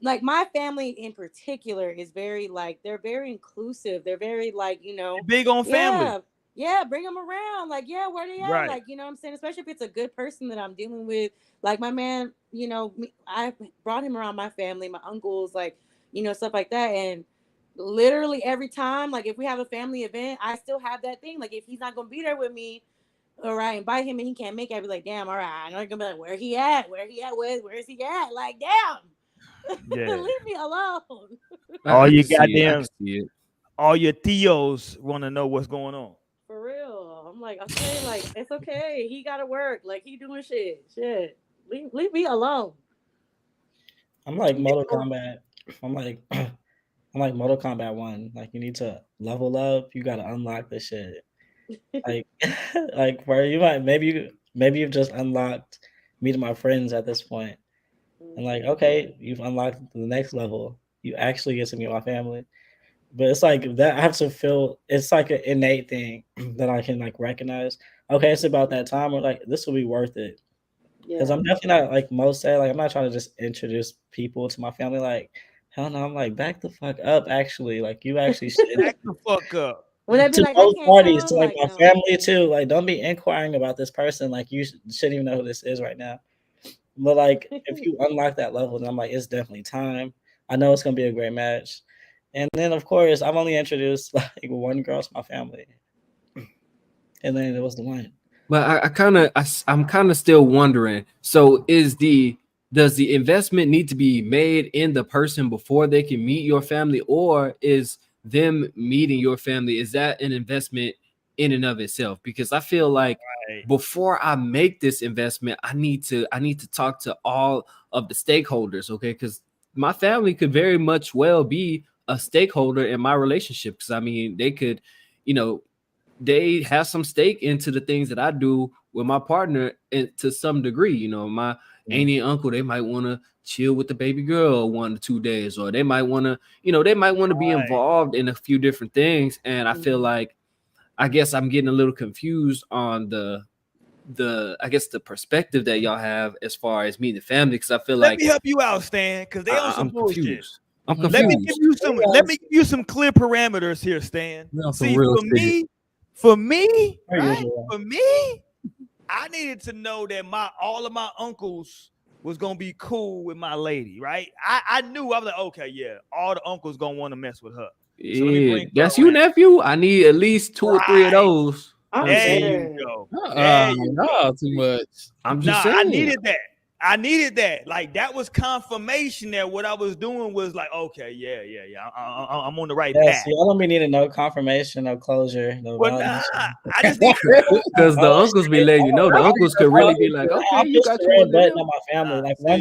my family in particular is very like they're very inclusive. They're very like Big on family. yeah, yeah, bring them around. Like yeah, where they at? Right. Like what I'm saying, especially if it's a good person that I'm dealing with. Like my man, I brought him around my family, my uncles, like stuff like that, and literally every time, like if we have a family event, I still have that thing. Like if he's not gonna be there with me, all right, invite him and he can't make it, I'd be like, damn, all right, I know you're gonna be like, where he at? Where he at? Where is he at? Like, damn. Yeah. Leave me alone. All I you can see it. I goddamn, can see it. all your tios want to know what's going on. For real. I'm like, okay, like it's okay. He gotta work. Like he doing shit. Shit. Leave me alone. I'm like Mortal Kombat. I'm like I'm like Mortal Kombat 1. Like you need to level up. You gotta unlock the shit. Like like where you might maybe you've just unlocked meeting my friends at this point. And like, Mhm. okay, you've unlocked the next level. You actually get to meet my family. But it's like that I have to feel it's like an innate thing that I can like recognize. Okay, it's about that time where like this will be worth it. Because Yeah. I'm definitely not like most say, like I'm not trying to just introduce people to my family like hell no, I'm like back the fuck up actually. Like you actually should Back the fuck up. Would that be to like I both can't parties, come? to like Like my no. family too. Like, don't be inquiring about this person. Like, you shouldn't even know who this is right now. But like, if you unlock that level, then I'm like, it's definitely time. I know it's gonna be a great match. And then of course, I've only introduced like one girl to my family, and then it was the one. But I'm kind of still wondering. So does the investment need to be made in the person before they can meet your family, or is them meeting your family, is that an investment in and of itself? Because I feel like Right. before I make this investment, I need to talk to all of the stakeholders, okay? Because my family could very much well be a stakeholder in my relationship. Because I mean, they could, you know, they have some stake into the things that I do with my partner, and to some degree, you know, my auntie and uncle, they might want to chill with the baby girl 1 to 2 days, or they might want to, you know, they might want to be Right. involved in a few different things. And I feel like, I guess I'm getting a little confused on the I guess the perspective that y'all have as far as meeting the family, because I feel Let like me help you out, Stan, because they on some I'm bullshit. confused. I'm Mhm. Let me give confused. you some clear parameters here, Stan. We on some See, real for shit. me, Per right? usual. For me, I needed to know that all of my uncles was gonna be cool with my lady, right? I knew. I was like, okay, yeah, all the uncles gonna want to mess with her. So let me Yeah, bring her that's you, around. nephew. I need at least 2 or 3 of Right. those. I'm There dead. you go. There you go. No, too much. I'm just Nah, I saying. needed that. I needed that. Like, that was confirmation that what I was doing was like, okay, yeah. I'm on the right Yeah, path. see, I don't be needing no confirmation, no closure, no Well, nah, validation. I just need Because the Oh, uncles be shit. letting you know. The uncles could really be like, I okay, you push got the you one red of button them. on my family. Nah,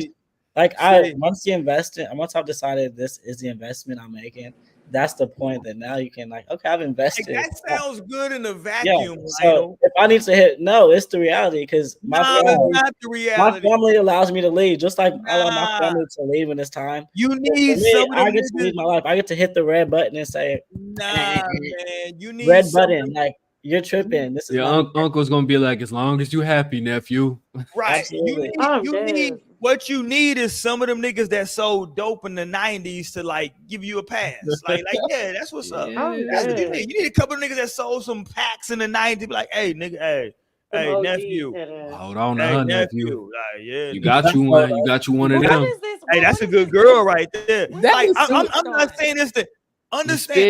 Like see, once the investment, once I've decided this is the investment I'm making, that's the point that now you can like, okay, I've like, invested. that sounds good in a Yeah. vacuum, So Lionel. if I need to hit, no, it's the reality because Nah, it's not the my reality. family allows me to leave, just like I allow my Nah, family to leave when it's time. you But need for me, some of them I get to niggas. leave my life. I get to hit the red button and say, Nah, man, you need red some of button, them. like you're tripping. This is Your not uncle's gonna be like, as long as you happy, nephew. Right. absolutely. I'm You need dead. what you need is some of them niggas that sold dope in the 90s to like give you a pass. Like, yeah, that's what's up. I'm That's what you dead. need. You need a couple of niggas that sold some packs in the 90s. Be like, hey, nigga, Some hey, OGs nephew. that ass. Hold on to Hey, her, nephew. nephew. Like, yeah, You nigga. got you one. You got you one of What them. is this? Hey, What that's a is good this? girl right there. What Like, is this I'm going not on? saying this to understand.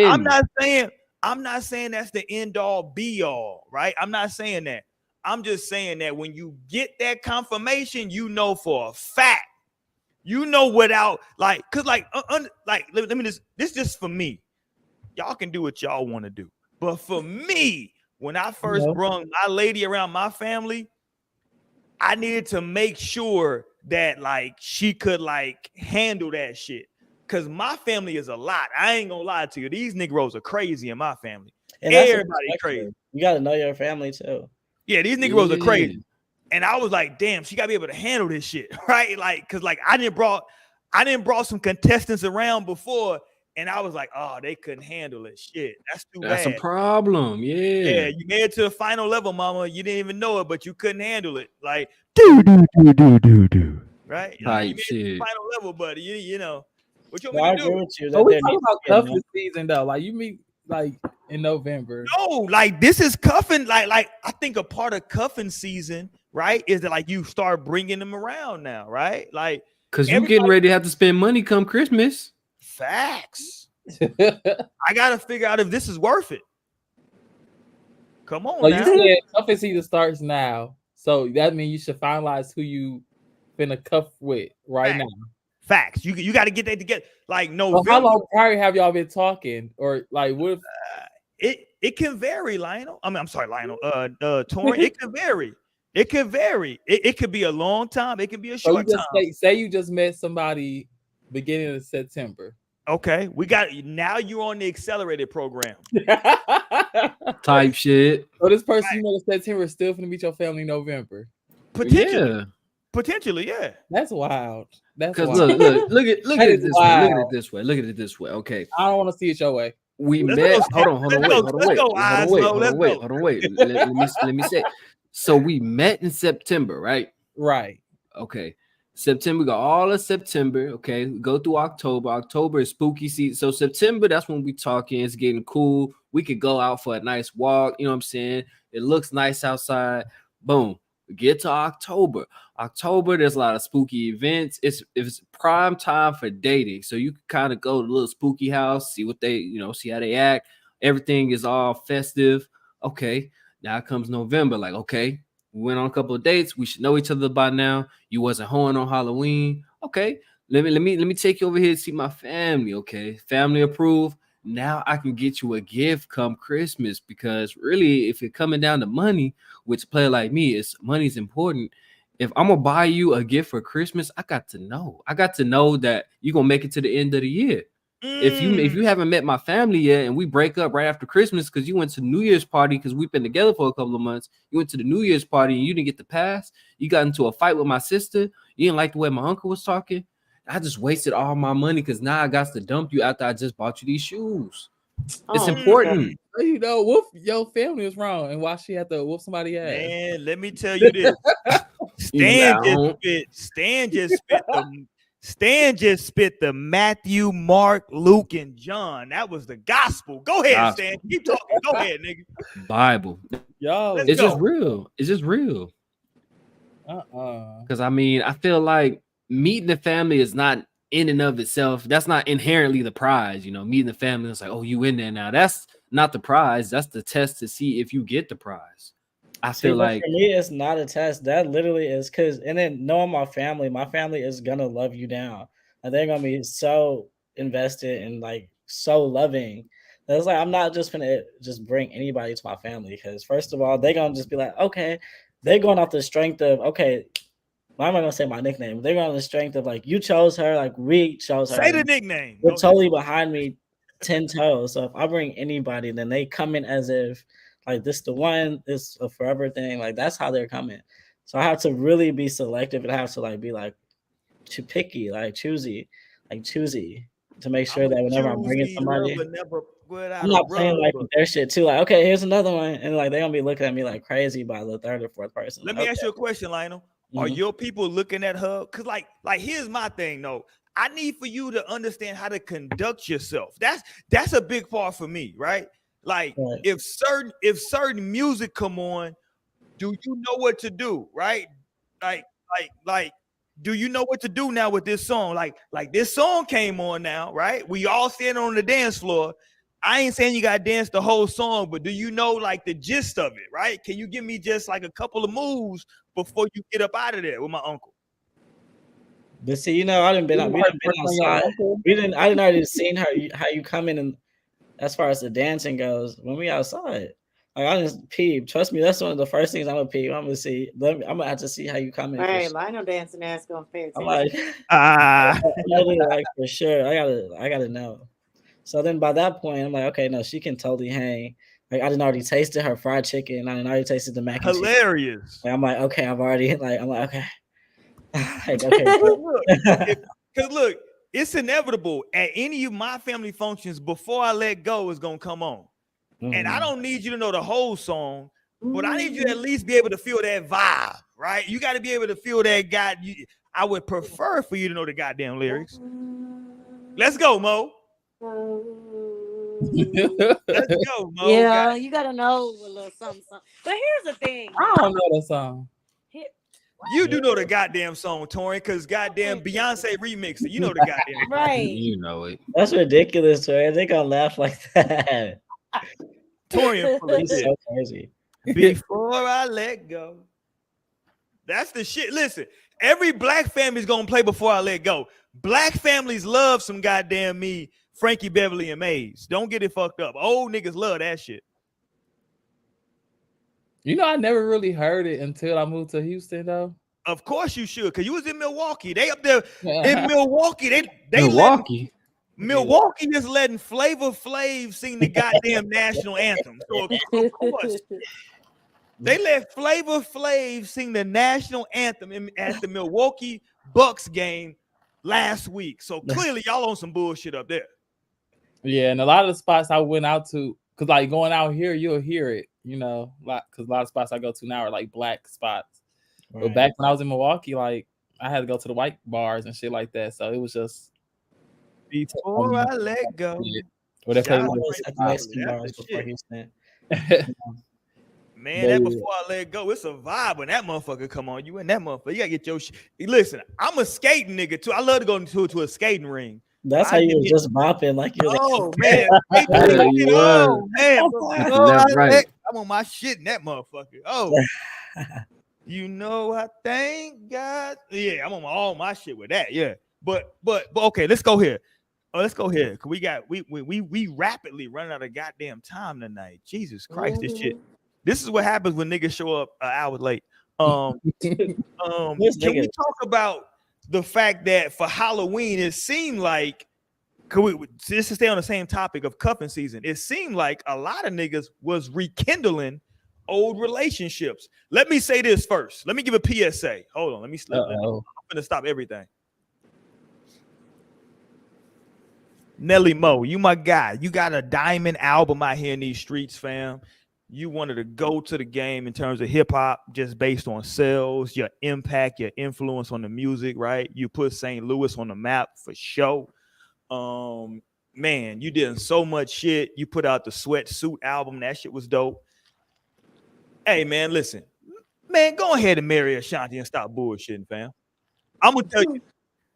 spin. I'm not saying that's the end all be all, right? I'm not saying that. I'm just saying that when you get that confirmation, you know for a fact. You know without like, cause like, let me this just for me. Y'all can do what y'all want to do, but for me, when I first brung my lady around my family, I needed to make sure that like she could like handle that shit. Cause my family is a lot. I ain't gonna lie to you. These Negroes are crazy in my family. And that's Everybody crazy. You got to know your family too. Yeah, these Negroes are crazy. And I was like, damn, she gotta be able to handle this shit, right? Like, cause like I didn't brought some contestants around before, and I was like, oh, they couldn't handle it. Shit, that's too That's bad. a problem. Yeah, Yeah. you made it to the final level, mama. You didn't even know it, but you couldn't handle it. Like, right? Like, you made it to Shit. the final level, buddy. You know what you No, I want me to agree do? with you. So That we there talking needs about to be a cuffing season though. Like you meet like in November. No, like this is cuffing. Like I think a part of cuffing season, right, is that like you start bringing them around now, right? Like, Cause you getting ready to have to spend money come Christmas. facts. I gotta figure out if this is worth it. Come on, So now. you said cuffing season starts now, so that means you should finalize who you finna cuff with right now. Facts. You got to get that together. Like Well, November. how long prior have y'all been talking, or like what? If it can vary, Lionel. I mean, I'm sorry, Lionel. Torrent. It can vary. It can vary. It could be a long time. It can be a so short you just time. say you just met somebody beginning of September. Okay, we got now. You're on the accelerated program. Type shit. So this person you met in September is still gonna meet your family in November. Potentially. Yeah. Potentially, yeah. That's wild. That's Because wild. look at That it is this way. Look at wild. it this way. Look at it this way. Okay. I don't want to see it your way. We Let's met. go, Hold on, let's go. wait. Let me say. So we met in September, right? Right. Okay. September, we got all of September. Okay. We go through October. October is spooky season. So September, that's when we talking. It's getting cool. We could go out for a nice walk. You know what I'm saying? It looks nice outside. Boom. We get to October. October, there's a lot of spooky events. It's prime time for dating. So you can kind of go to a little spooky house, see what they, see how they act. Everything is all festive. Okay. Now comes November. Like, okay, we went on a couple of dates. We should know each other by now. You wasn't hoeing on Halloween. Okay. Let me take you over here to see my family. Okay. Family approved. Now I can get you a gift come Christmas, because really, if you're coming down to money, which a player like me, money's important. If I'm gonna buy you a gift for Christmas, I got to know that you're gonna make it to the end of the year. If you haven't met my family yet and we break up right after Christmas because you went to the New Year's party, because we've been together for a couple of months, you went to the New Year's party and you didn't get the pass, you got into a fight with my sister, you didn't like the way my uncle was talking, I just wasted all my money because now I got to dump you after I just bought you these shoes. It's important. Whoop your family was wrong and why she had to whoop somebody ass. Man, let me tell you this. Stan just spit the Matthew, Mark, Luke, and John. That was the gospel. Go ahead, Stan. Keep talking. Go ahead, nigga. Bible. Yo, it's just real. It's just real. Because I feel like meeting the family is not in and of itself. That's not inherently the prize. Meeting the family, it's like, oh, you in there now. That's not the prize. That's the test to see if you get the prize. I feel like for me, it's not a test. That literally is and then knowing my family is gonna love you down. And they're gonna be so invested and like so loving. It's like I'm not just gonna just bring anybody to my family, because first of all, they're gonna just be like, okay, they're going off the strength of, okay, why am I gonna say my nickname? They're going on the strength of like, you chose her, like we chose her. Say the nickname. They're totally behind me 10 toes. So if I bring anybody, then they come in as if like this the one, this a forever thing. Like that's how they're coming. So I have to really be selective and I have to like be like too picky, like choosy to make sure that whenever I'm bringing somebody, I'm not playing like their shit too. Like, okay, here's another one, and like they're gonna be looking at me like crazy by the third or fourth person. Let me ask you a question, Lionel. Are your people looking at her? Because like here's my thing though. I need for you to understand how to conduct yourself. That's a big part for me, right? Like if certain music come on, do you know what to do, right? Like do you know what to do now with this song? Like this song came on now, right? We all standing on the dance floor. I ain't saying you gotta dance the whole song, but do you know like the gist of it, right? Can you give me just like a couple of moves before you get up out of there with my uncle? But see, I didn't been outside. I didn't already seen how you come in, and as far as the dancing goes, when we outside, like I just peep. Trust me, that's one of the first things I'm gonna peep. I'm gonna see. I'm gonna have to see how you come in. Right, Lionel dancing ass gonna pay attention. I'm like, like for sure. I gotta know. So then by that point, I'm like, okay, no, she can totally hang. Like I didn't already tasted her fried chicken. I didn't already tasted the mac and cheese. Hilarious. Like, I'm like, okay, I'm like, okay. Like, okay. Because look, it's inevitable at any of my family functions. Before I Let Go is gonna come on, and I don't need you to know the whole song, but I need you to at least be able to feel that vibe, right? You got to be able to feel that I would prefer for you to know the goddamn lyrics. Let's go, Mo. Let's go, Mo. Yeah, you gotta know a little something. But here's the thing. I don't know the song. You do know the goddamn song, Torian, because goddamn Beyonce remixed it. You know the goddamn right. You know it. That's ridiculous, Torian. They gonna laugh like that. Torian, he's so crazy. Before I Let Go. That's the shit. Listen, every black family's gonna play Before I Let Go. Black families love some goddamn me, Frankie Beverly and Maze. Don't get it fucked up. Old niggas love that shit. I never really heard it until I moved to Houston, though. Of course you should, because you was in Milwaukee. They up there in Milwaukee. They Milwaukee is letting Flavor Flav sing the goddamn national anthem. So of course, they let Flavor Flav sing the national anthem at the Milwaukee Bucks game last week. So clearly y'all on some bullshit up there. Yeah, and a lot of the spots I went out to, because like going out here, you'll hear it, because a lot of spots I go to now are like black spots. Right. But back when I was in Milwaukee, like I had to go to the white bars and shit like that. So it was just Before I Let Go. Or they play Shout out with to At Prince the Probably. Mexican That's bars the before shit. Houston. Man, But that yeah. before I let go, it's a vibe when that motherfucker come on. You in that motherfucker. You gotta get your shit. Listen, I'm a skating nigga too. I love to go to a skating ring. That's I how you get was hit. just bopping like you're like, Oh man, Yeah, you was. oh man, With the oh, left, right. I'm on my shit in that motherfucker. Oh, you know, I thank God. Yeah, I'm on all my shit with that. Yeah, but okay, let's go here. Oh, let's go here. Cause we rapidly running out of goddamn time tonight. Jesus Christ, this shit. This is what happens when niggas show up an hour late. Where's Can we niggas? talk about the fact that for Halloween it seemed like, just to stay on the same topic of cuffing season, it seemed like a lot of niggas was rekindling old relationships. Let me say this first. Let me give a PSA. Hold on. I'm gonna stop everything. Nelly Mo, you my guy. You got a diamond album out here in these streets, fam. You wanted to go to the game in terms of hip hop just based on sales, your impact, your influence on the music, right? You put St. Louis on the map for sure. Man, you did so much shit. You put out the Sweatsuit album. That shit was dope. Hey, man, listen. Man, go ahead and marry Ashanti and stop bullshitting, fam. I'm gonna tell you.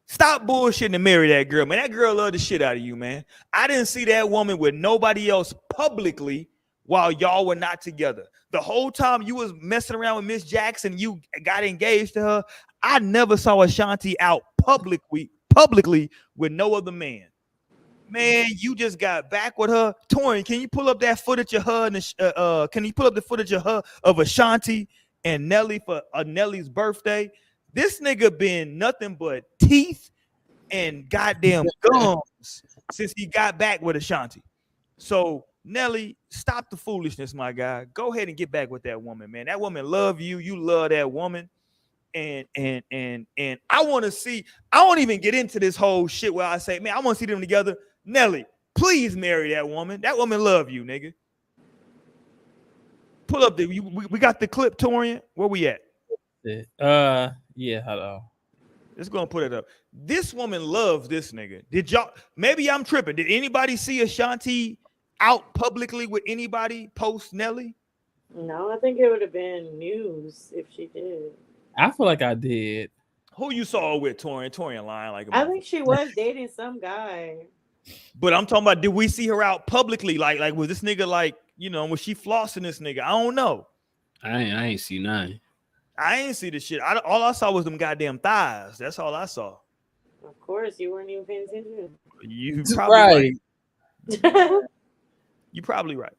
Stop bullshitting and marry that girl, man. That girl loved the shit out of you, man. I didn't see that woman with nobody else publicly while y'all were not together. The whole time you was messing around with Miss Jackson, you got engaged to her. I never saw Ashanti out publicly with no other man. Man, you just got back with her. Torian, can you pull up that footage of her? And can you pull up the footage of her of Ashanti and Nelly for Nelly's birthday? This nigga been nothing but teeth and goddamn gums since he got back with Ashanti. So Nelly, stop the foolishness, my guy. Go ahead and get back with that woman, man. That woman love you. You love that woman. And I want to see. I won't even get into this whole shit where I say, man, I want to see them together. Nelly, please marry that woman. That woman love you, nigga. Pull up we got the clip, Torian. Where we at? Yeah, hello. Let's go and put it up. This woman loves this nigga. Did y'all? Maybe I'm tripping. Did anybody see Ashanti out publicly with anybody post Nelly? No, I think it would have been news if she did. I feel like I did. Who you saw with Torian? Torian lying like a I think she was dating some guy. But I'm talking about, did we see her out publicly? Like was this nigga like, you know, was she flossing this nigga? I don't know. I ain't see nothing. I ain't see the shit. All I saw was them goddamn thighs. That's all I saw. Of course, you weren't even paying attention. You probably right. You probably right.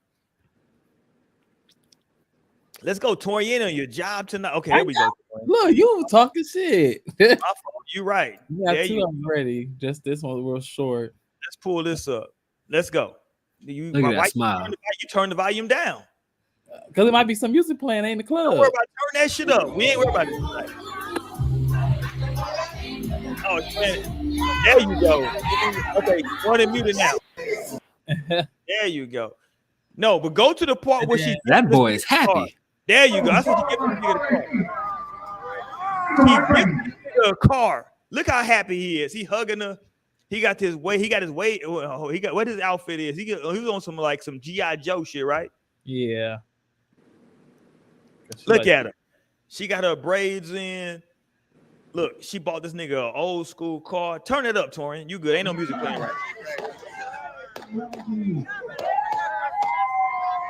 Let's go, Torian, on your job tonight. Okay, here we go. Look, you were talking shit. You right. You got two already. Just this one real short. Let's pull this up. Let's go. Look at that smile. You turn the volume down. Because it might be some music playing in the club. Don't worry about turn that shit up. We ain't worried about it tonight. Oh, man. There you go. Okay, go ahead and mute it now. There you go. No, but go to the part where she. That boy is happy. There you go. That's what you give the nigga the car. He gives the nigga a car. Look how happy he is. He hugging her. He got his weight. He got his weight. He got what his outfit is. He was on some G.I. Joe shit, right? Yeah. Look at her. She got her braids in. Look, she bought this nigga an old school car. Turn it up, Torian. You good? Ain't no music playing right.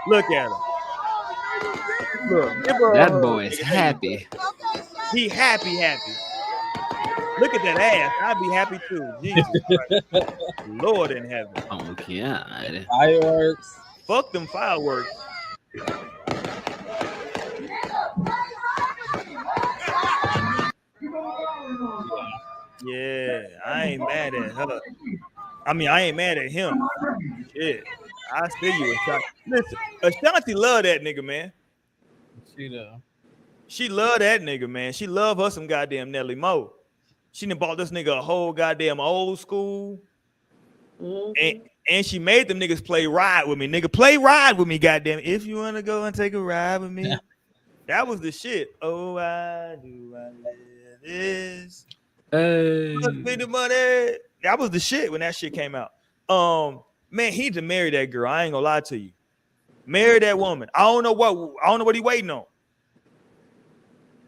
Look at her. Look, give her that boy is happy. He happy. Look at that ass. I'd be happy too. Jesus Christ. Lord in heaven. Oh God. Fireworks. Fuck them fireworks. Yeah, I ain't mad at her. I mean, I ain't mad at him. Shit. I see you, Ashanti. Listen, Ashanti love that nigga, man. She love that nigga, man. She love her some goddamn Nelly Mo. She done bought this nigga a whole goddamn old school. Mm-hmm. And she made them niggas play ride with me. Nigga, play ride with me, goddamn. If you want to go and take a ride with me. That was the shit. Oh, I do. I live this. Hey. Must be the money. That was the shit when that shit came out. Man, he need to marry that girl. I ain't gonna lie to you. Marry that woman. I don't know what he waiting on.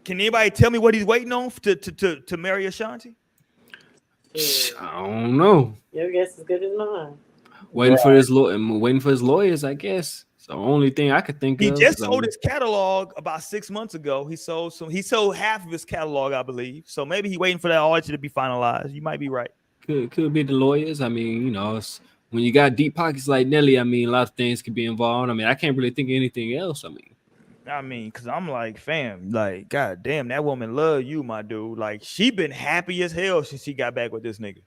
Can anybody tell me what he's waiting on to marry Ashanti? I don't know. Your guess is good as mine. Waiting for his lawyers, I guess. It's the only thing I could think He of. just sold his catalog about 6 months ago. He sold half of his catalog, I believe. So maybe he's waiting for that auction to be finalized. You might be right. Could be the lawyers. I mean, you know, when you got deep pockets like Nelly, I mean, a lot of things could be involved. I mean, I can't really think of anything else. I mean, because I'm like, fam, like, god damn, that woman love you, my dude. Like, she been happy as hell since she got back with this nigga.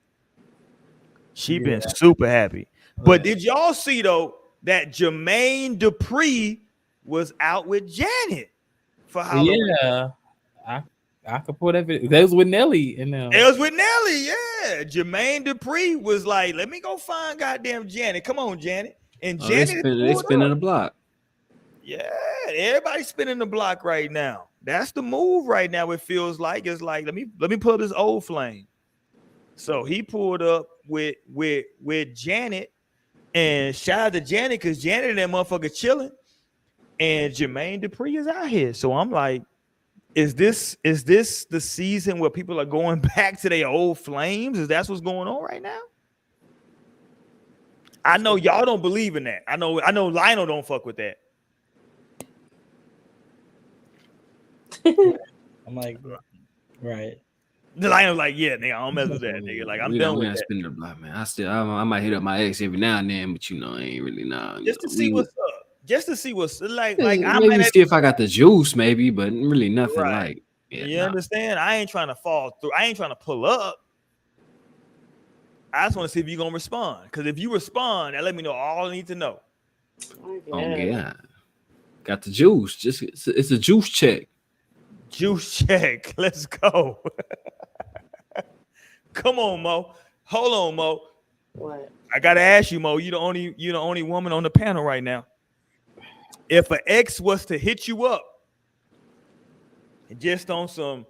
She been super happy. But did y'all see though that Jermaine Dupri was out with Janet for Halloween? Yeah, I could pull that video. That was with Nelly and them. It was with Nelly, yeah. Jermaine Dupri was like, let me go find goddamn Janet. Come on, Janet. And Janet they spinning the block. Yeah, everybody's spinning the block right now. That's the move right now. It feels like it's like let me pull up this old flame. So he pulled up with Janet, and shout out to Janet because Janet and that motherfucker chilling, and Jermaine Dupri is out here. So I'm like, is this the season where people are going back to their old flames? Is that what's going on right now? I know y'all don't believe in that. I know Lionel don't fuck with that. I'm like, right. The Lionel's like, yeah, nigga, I don't mess with that, nigga. Like, I'm done with that. Spinning the block, man. I might hit up my ex every now and then, but you know, I ain't really now. Just to see what's up. Just to see what's like. Maybe see if I got the juice, maybe, but really nothing like. Yeah, you understand? I ain't trying to fall through. I ain't trying to pull up. I just want to see if you're gonna respond. Because if you respond, that let me know all I need to know. Oh yeah, got the juice. Just it's a juice check. Juice check. Let's go. Come on, Mo. Hold on, Mo. What? I gotta ask you, Mo. You're the only woman on the panel right now. If an ex was to hit you up, just on some,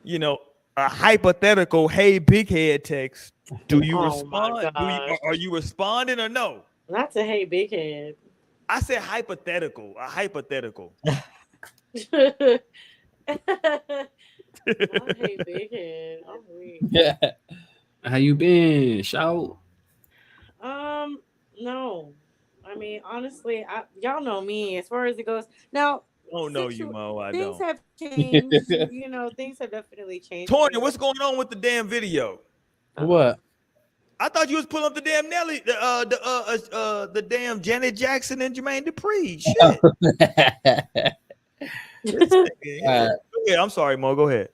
you know, a hypothetical, hey, big head text, do you respond? Are you responding or no? Not to hey, big head. I said hypothetical. A hypothetical. I hate big head. I'm weak. Yeah. How you been? Shout. No. I mean, honestly, y'all know me as far as it goes. Now, I don't know you, Mo. I things don't. have changed. You know, things have definitely changed. Tonya, what's going on with the damn video? What? I thought you was pulling up the damn Nelly, the damn Janet Jackson and Jermaine Dupri. Shit. Yeah, I'm sorry, Mo. Go ahead.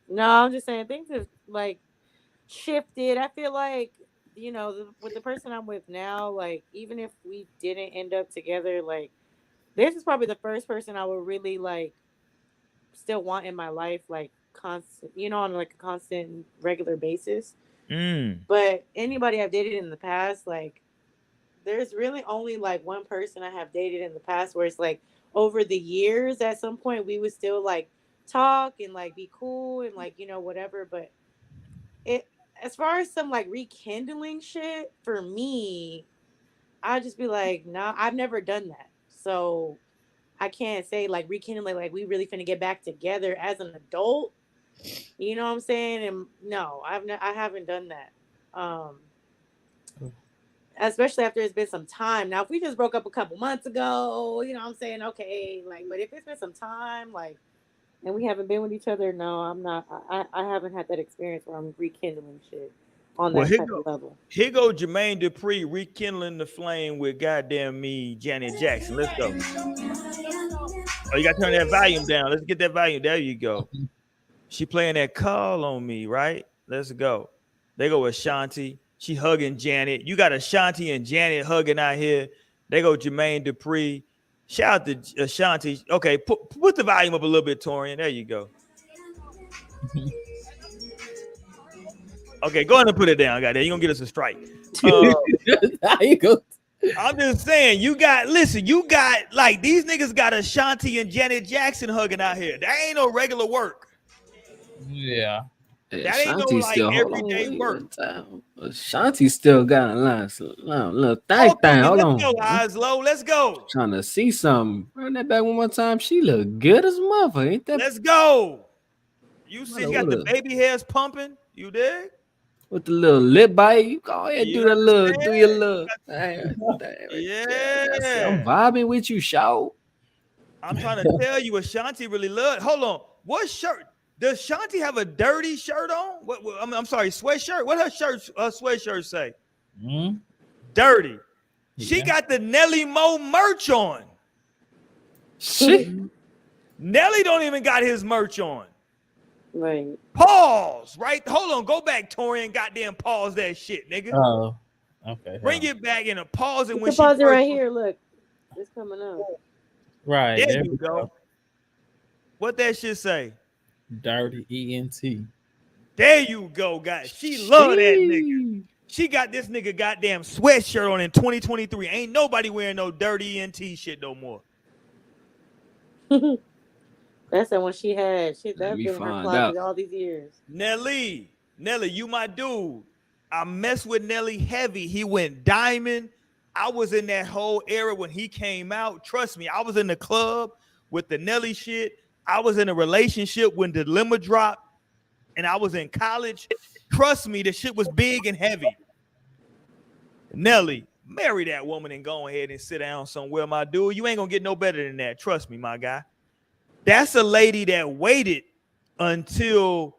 No, I'm just saying things have like shifted. I feel like, you know, with the person I'm with now, like even if we didn't end up together, like this is probably the first person I would really like still want in my life, like constant, you know, on like a constant, regular basis. But anybody I've dated in the past, like there's really only like one person I have dated in the past where it's like over the years at some point we would still like talk and like be cool and like, you know, whatever. But it, as far as some like rekindling shit for me, I'd just be like, nah, I've never done that. So I can't say like rekindling, like we really finna get back together as an adult. You know what I'm saying? And no, I haven't done that. Especially after it's been some time. Now, if we just broke up a couple months ago, you know what I'm saying? Okay, like, but if it's been some time, like, and we haven't been with each other, no, I'm not. I haven't had that experience where I'm rekindling shit on that type of level. Here go Jermaine Dupri rekindling the flame with goddamn me, Janet Jackson. Let's go. Oh, you got to turn that volume down. Let's get that volume. There you go. She playing that Call on Me, right? Let's go. They go with Ashanti. She hugging Janet. You got Ashanti and Janet hugging out here. They go Jermaine Dupri. Shout out to Ashanti. Okay, put the volume up a little bit, Torian. There you go. Okay, go ahead and put it down, goddamn. You're gonna get us a strike. There you go. I'm just saying, you got like these niggas got Ashanti and Janet Jackson hugging out here. That ain't no regular work. Yeah. Yeah, That ain't no Shanti like still everyday work. Shanti still got a line. So, little Talk to thing. me. Hold Let's on. go, eyes low. Let's go. Trying to see something. Run that back one more time. She look good as a mother. Ain't that Let's go. You see, What you got the a- baby hairs pumping. You dig? with the little lip bite? You go ahead You do that little, do your understand? little. I'm Yeah. vibing with you, shout. I'm trying to tell you what Shanti really loved. Hold on. What shirt? Does Shanti have a dirty shirt on? I'm sorry, sweatshirt. What her sweatshirt say? Dirty. She got the Nelly Mo merch on. Shit. Nelly don't even got his merch on. right. Pause. Right? Hold on. Go back, Torian. Goddamn pause that shit, nigga. Oh, okay. Bring it back in a pause. And You when can she pause it first right here. Look, it's coming up. Right. there you go. What that shit say? Dirty ENT. There you go, guys. She love that nigga. She got this nigga goddamn sweatshirt on in 2023. Ain't nobody wearing no dirty ENT shit no more. That's the one she had. That's Let me been in her find closet out. all these years. Nelly, you my dude. I messed with Nelly heavy. He went diamond. I was in that whole era when he came out. Trust me, I was in the club with the Nelly shit. I was in a relationship when the Dilemma dropped, and I was in college. Trust me, the shit was big and heavy. Nelly, marry that woman and go ahead and sit down somewhere, my dude. You ain't gonna get no better than that. Trust me, my guy. That's a lady that waited until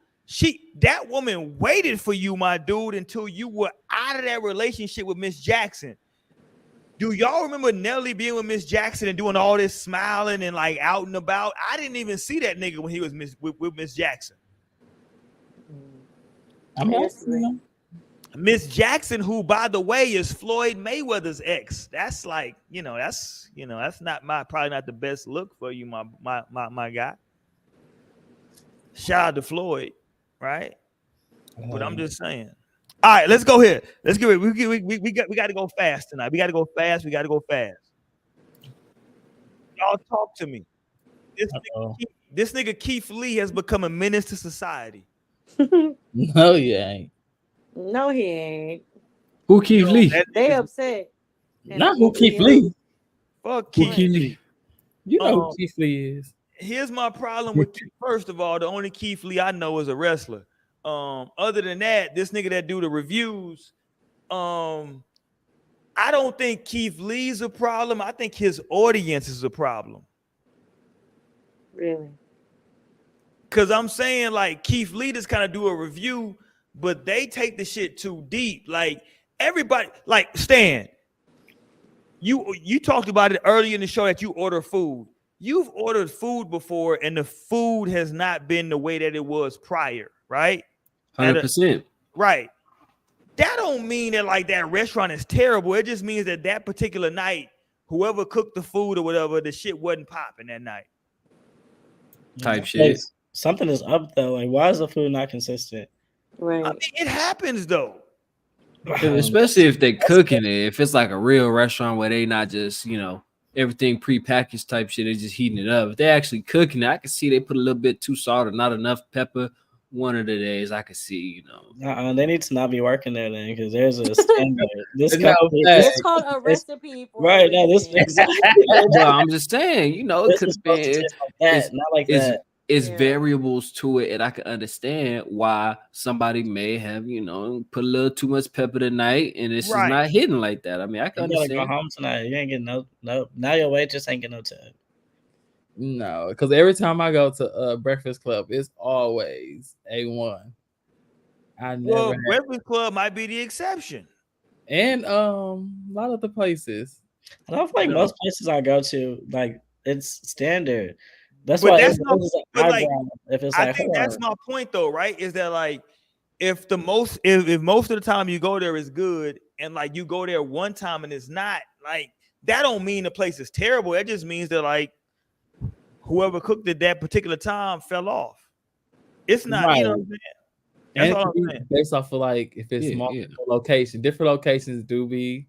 that woman waited for you, my dude, until you were out of that relationship with Miss Jackson. Do y'all remember Nelly being with Miss Jackson and doing all this smiling and like out and about? I didn't even see that nigga when he was with Miss Jackson. Miss Jackson, who by the way is Floyd Mayweather's ex. That's like, that's not probably not the best look for you, my guy. Shout out to Floyd, right? But I'm just saying. All right, let's go here. Let's get it. We got to go fast tonight. We got to go fast. Y'all talk to me. This nigga Keith Lee has become a menace to society. No, he ain't. No, he ain't. Who Keith Lee? They upset. Not who Keith Lee. Fuck Keith Lee. You know who Keith Lee is. Here's my problem with Keith. First of all, the only Keith Lee I know is a wrestler. Other than that, this nigga that do the reviews, I don't think Keith Lee's a problem. I think his audience is a problem. Really? Because I'm saying like Keith Lee just kind of do a review, but they take the shit too deep. Like everybody, like Stan, you talked about it earlier in the show that you order food. You've ordered food before, and the food has not been the way that it was prior, right? 100%. Right. That don't mean that like that restaurant is terrible. It just means that particular night, whoever cooked the food or whatever, the shit wasn't popping that night. Type shit. Something is up though. Like, why is the food not consistent? Right. I mean, it happens though. Especially if they're cooking it. If it's like a real restaurant where they not just, everything prepackaged type shit, they're just heating it up. If they're actually cooking it, I can see they put a little bit too salt or not enough pepper. One of the days I could see, they need to not be working there then, because there's a standard. It's called a recipe. Right now, this exactly. Well, I'm just saying, it could be not like that. It's variables to it, and I can understand why somebody may have, put a little too much pepper tonight, and it's just not hitting like that. I mean, I can understand. You gotta go home tonight. You ain't getting no. Now your waitress ain't getting no tip. No, because every time I go to Breakfast Club, it's always A1. Breakfast Club might be the exception. And a lot of the places. I don't feel like most places I go to, like, it's standard. That's but why that's I think that's my point though, right? Is that like if most of the time you go there is good, and like you go there one time and it's not, like that don't mean the place is terrible. It just means that like whoever cooked it that particular time fell off. It's not, what I'm saying? That's all I'm saying. Based off of like if it's multiple locations, different locations do be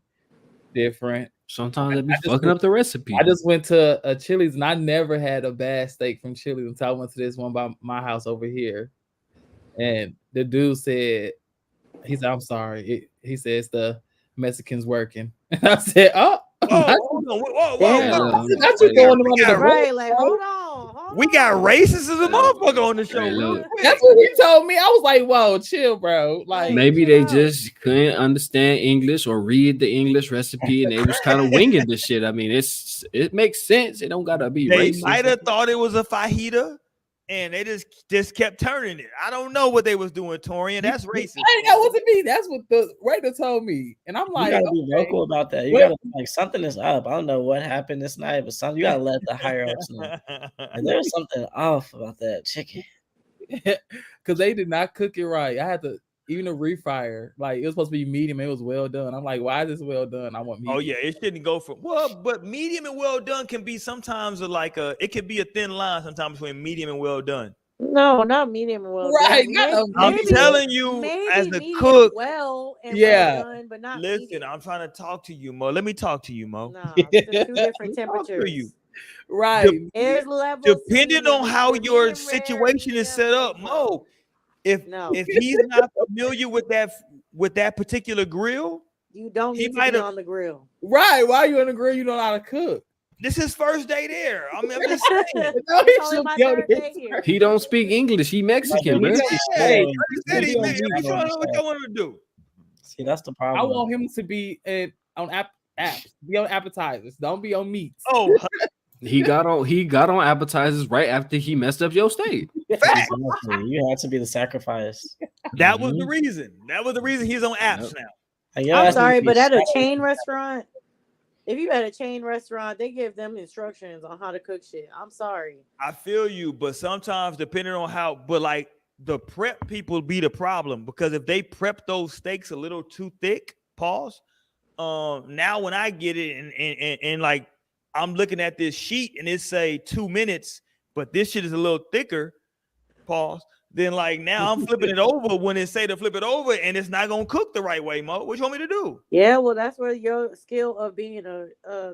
different. Sometimes they be fucking up the recipe. I just went to a Chili's and I never had a bad steak from Chili's until I went to this one by my house over here. And the dude said, he said, I'm sorry. He says the Mexicans working. And I said, oh, Whoa, hold on. Whoa, Damn. not you going under the Right, boat, like bro. hold on. we got racists as a motherfucker on the show. Hey, real look. quick. That's what he told me. I was like, whoa, chill, bro. Like, Maybe chill they out. just couldn't understand English or read the English recipe, and they was kind of winging this shit. I mean, it makes sense. It don't gotta be They racist. might have thought it was a fajita, and they just kept turning it. I don't know what they was doing, Torian. That's racist. that wasn't me. That's what the waiter told me. And I'm You like, gotta be okay. vocal about that. You What? gotta like something is up. I don't know what happened this night, but something you gotta let the higher ups know. Like, there's something off about that chicken. Because they did not cook it right. I had to even a refryer. Like it was supposed to be medium. It was well done. I'm like, why is this well done? I want medium. Oh yeah, it shouldn't go for but medium and well done can be sometimes it could be a thin line sometimes between medium and well done. No, not medium and well Right, done. not a I'm Maybe- telling you, maybe as a medium cook, well and Yeah. well done, but not listen, medium. I'm trying to talk to you, Mo. Let me talk to you, Mo. Nah, it's two different Let me talk to temperatures. you. Right. There's levels. to Depending medium. on how There's your medium rare, situation is set medium, up, Mo. If No. he's not familiar with that particular grill, You don't he need to might be have- on the grill. Right. Why are you on the grill? You don't know how to cook. this is first day there. I mean, I'm just saying. No, he It's only should my be on third his day here. He don't speak English. He Mexican, bro. Hey, Yeah. like I said, he showing what you want him to do. See, that's the I problem. want him to be on apps. Be on appetizers. Don't be on meats. Oh, He got on appetizers right after he messed up your steak. fact. Exactly. You had to be the sacrifice. That was the reason. That was the reason he's on apps Yep. now. Like, your I'm ass sorry, need to but be at a shot. chain restaurant, if you at a chain restaurant, they give them instructions on how to cook shit. I'm sorry. I feel you, but sometimes depending on but like the prep people be the problem because if they prep those steaks a little too thick, pause. Now when I get it and like I'm looking at this sheet and it say 2 minutes, but this shit is a little thicker, pause. Then like now I'm flipping it over when it say to flip it over and it's not gonna cook the right way, Mo. What you want me to do? Yeah, well, that's where your skill of being a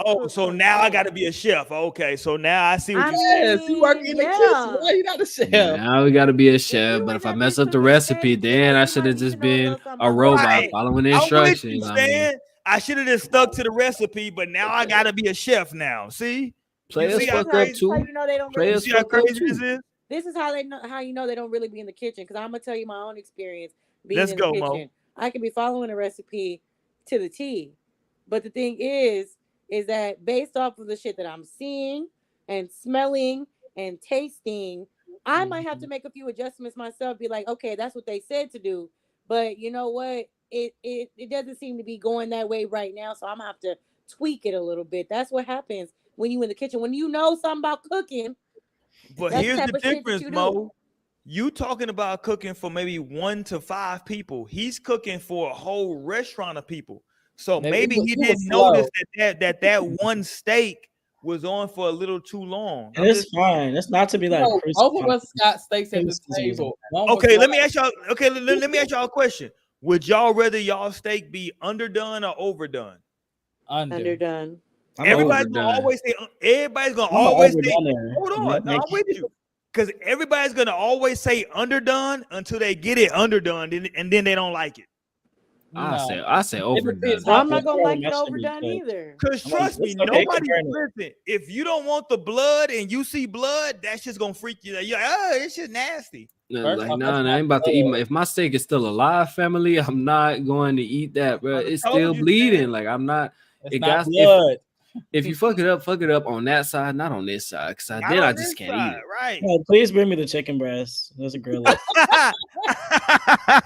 Oh, cook so comes now I in. got to be a chef. Okay, so now I see what I you Yes, you work in the yeah. kitchen. Why you not a chef? Now we gotta be a chef, you but in if I that mess bitch up the cooking recipe, steaks, then yeah, I you should might have need just to know a been little something a about robot Right. following the I'm with you, instructions. I mean, Stan. I should have just stuck to the recipe, but now I gotta be a chef now. See? players see how fuck up crazy- How too. you know they don't You really Players see how fuck up crazy this too. is? This is how you know they don't really be in the kitchen. Because I'm gonna tell you my own experience being Let's in go, the Mo. kitchen. I can be following a recipe to the T, but the thing is that based off of the shit that I'm seeing and smelling and tasting, I might have to make a few adjustments myself. Be like, okay, that's what they said to do, but you know what? It doesn't seem to be going that way right now, so I'm gonna have to tweak it a little bit. That's what happens when you in the kitchen. When you know something about cooking. But That's the here's type the of shit that difference, you do. Mo. You talking about cooking for maybe 1 to 5 people. He's cooking for a whole restaurant of people. So maybe he it was didn't slow. notice that one steak was on for a little too long. And it's fine. It's not to be like No, both of crucified. us got steaks at the Criticisms table. One was Okay, let me black. ask y'all. Okay, let me ask y'all a question. Would y'all rather y'all steak be underdone or overdone? Underdone. I'm Everybody's overdone. gonna always say. Everybody's gonna I'm always say. overdone. Hold on, no, I'm with you. Because everybody's gonna always say underdone until they get it underdone, and then they don't like it. I say overdone. So I'm not gonna like it That should be overdone good. either. Because I'm like, trust me, it's okay, nobody compare it. listen. If you don't want the blood and you see blood, that's just gonna freak you. You're like, oh, it's just nasty. First Like, off, nah, that's I ain't about to not eat. blood. If my steak is still alive, family, I'm not going to eat that, bro. I It's told still you, bleeding. man. Like I'm not. It's It not got blood. if you fuck it up on that side, not on this side, because Not then on I this just can't side, eat it. right? Yeah, please bring me the chicken breast. There's a grill. It.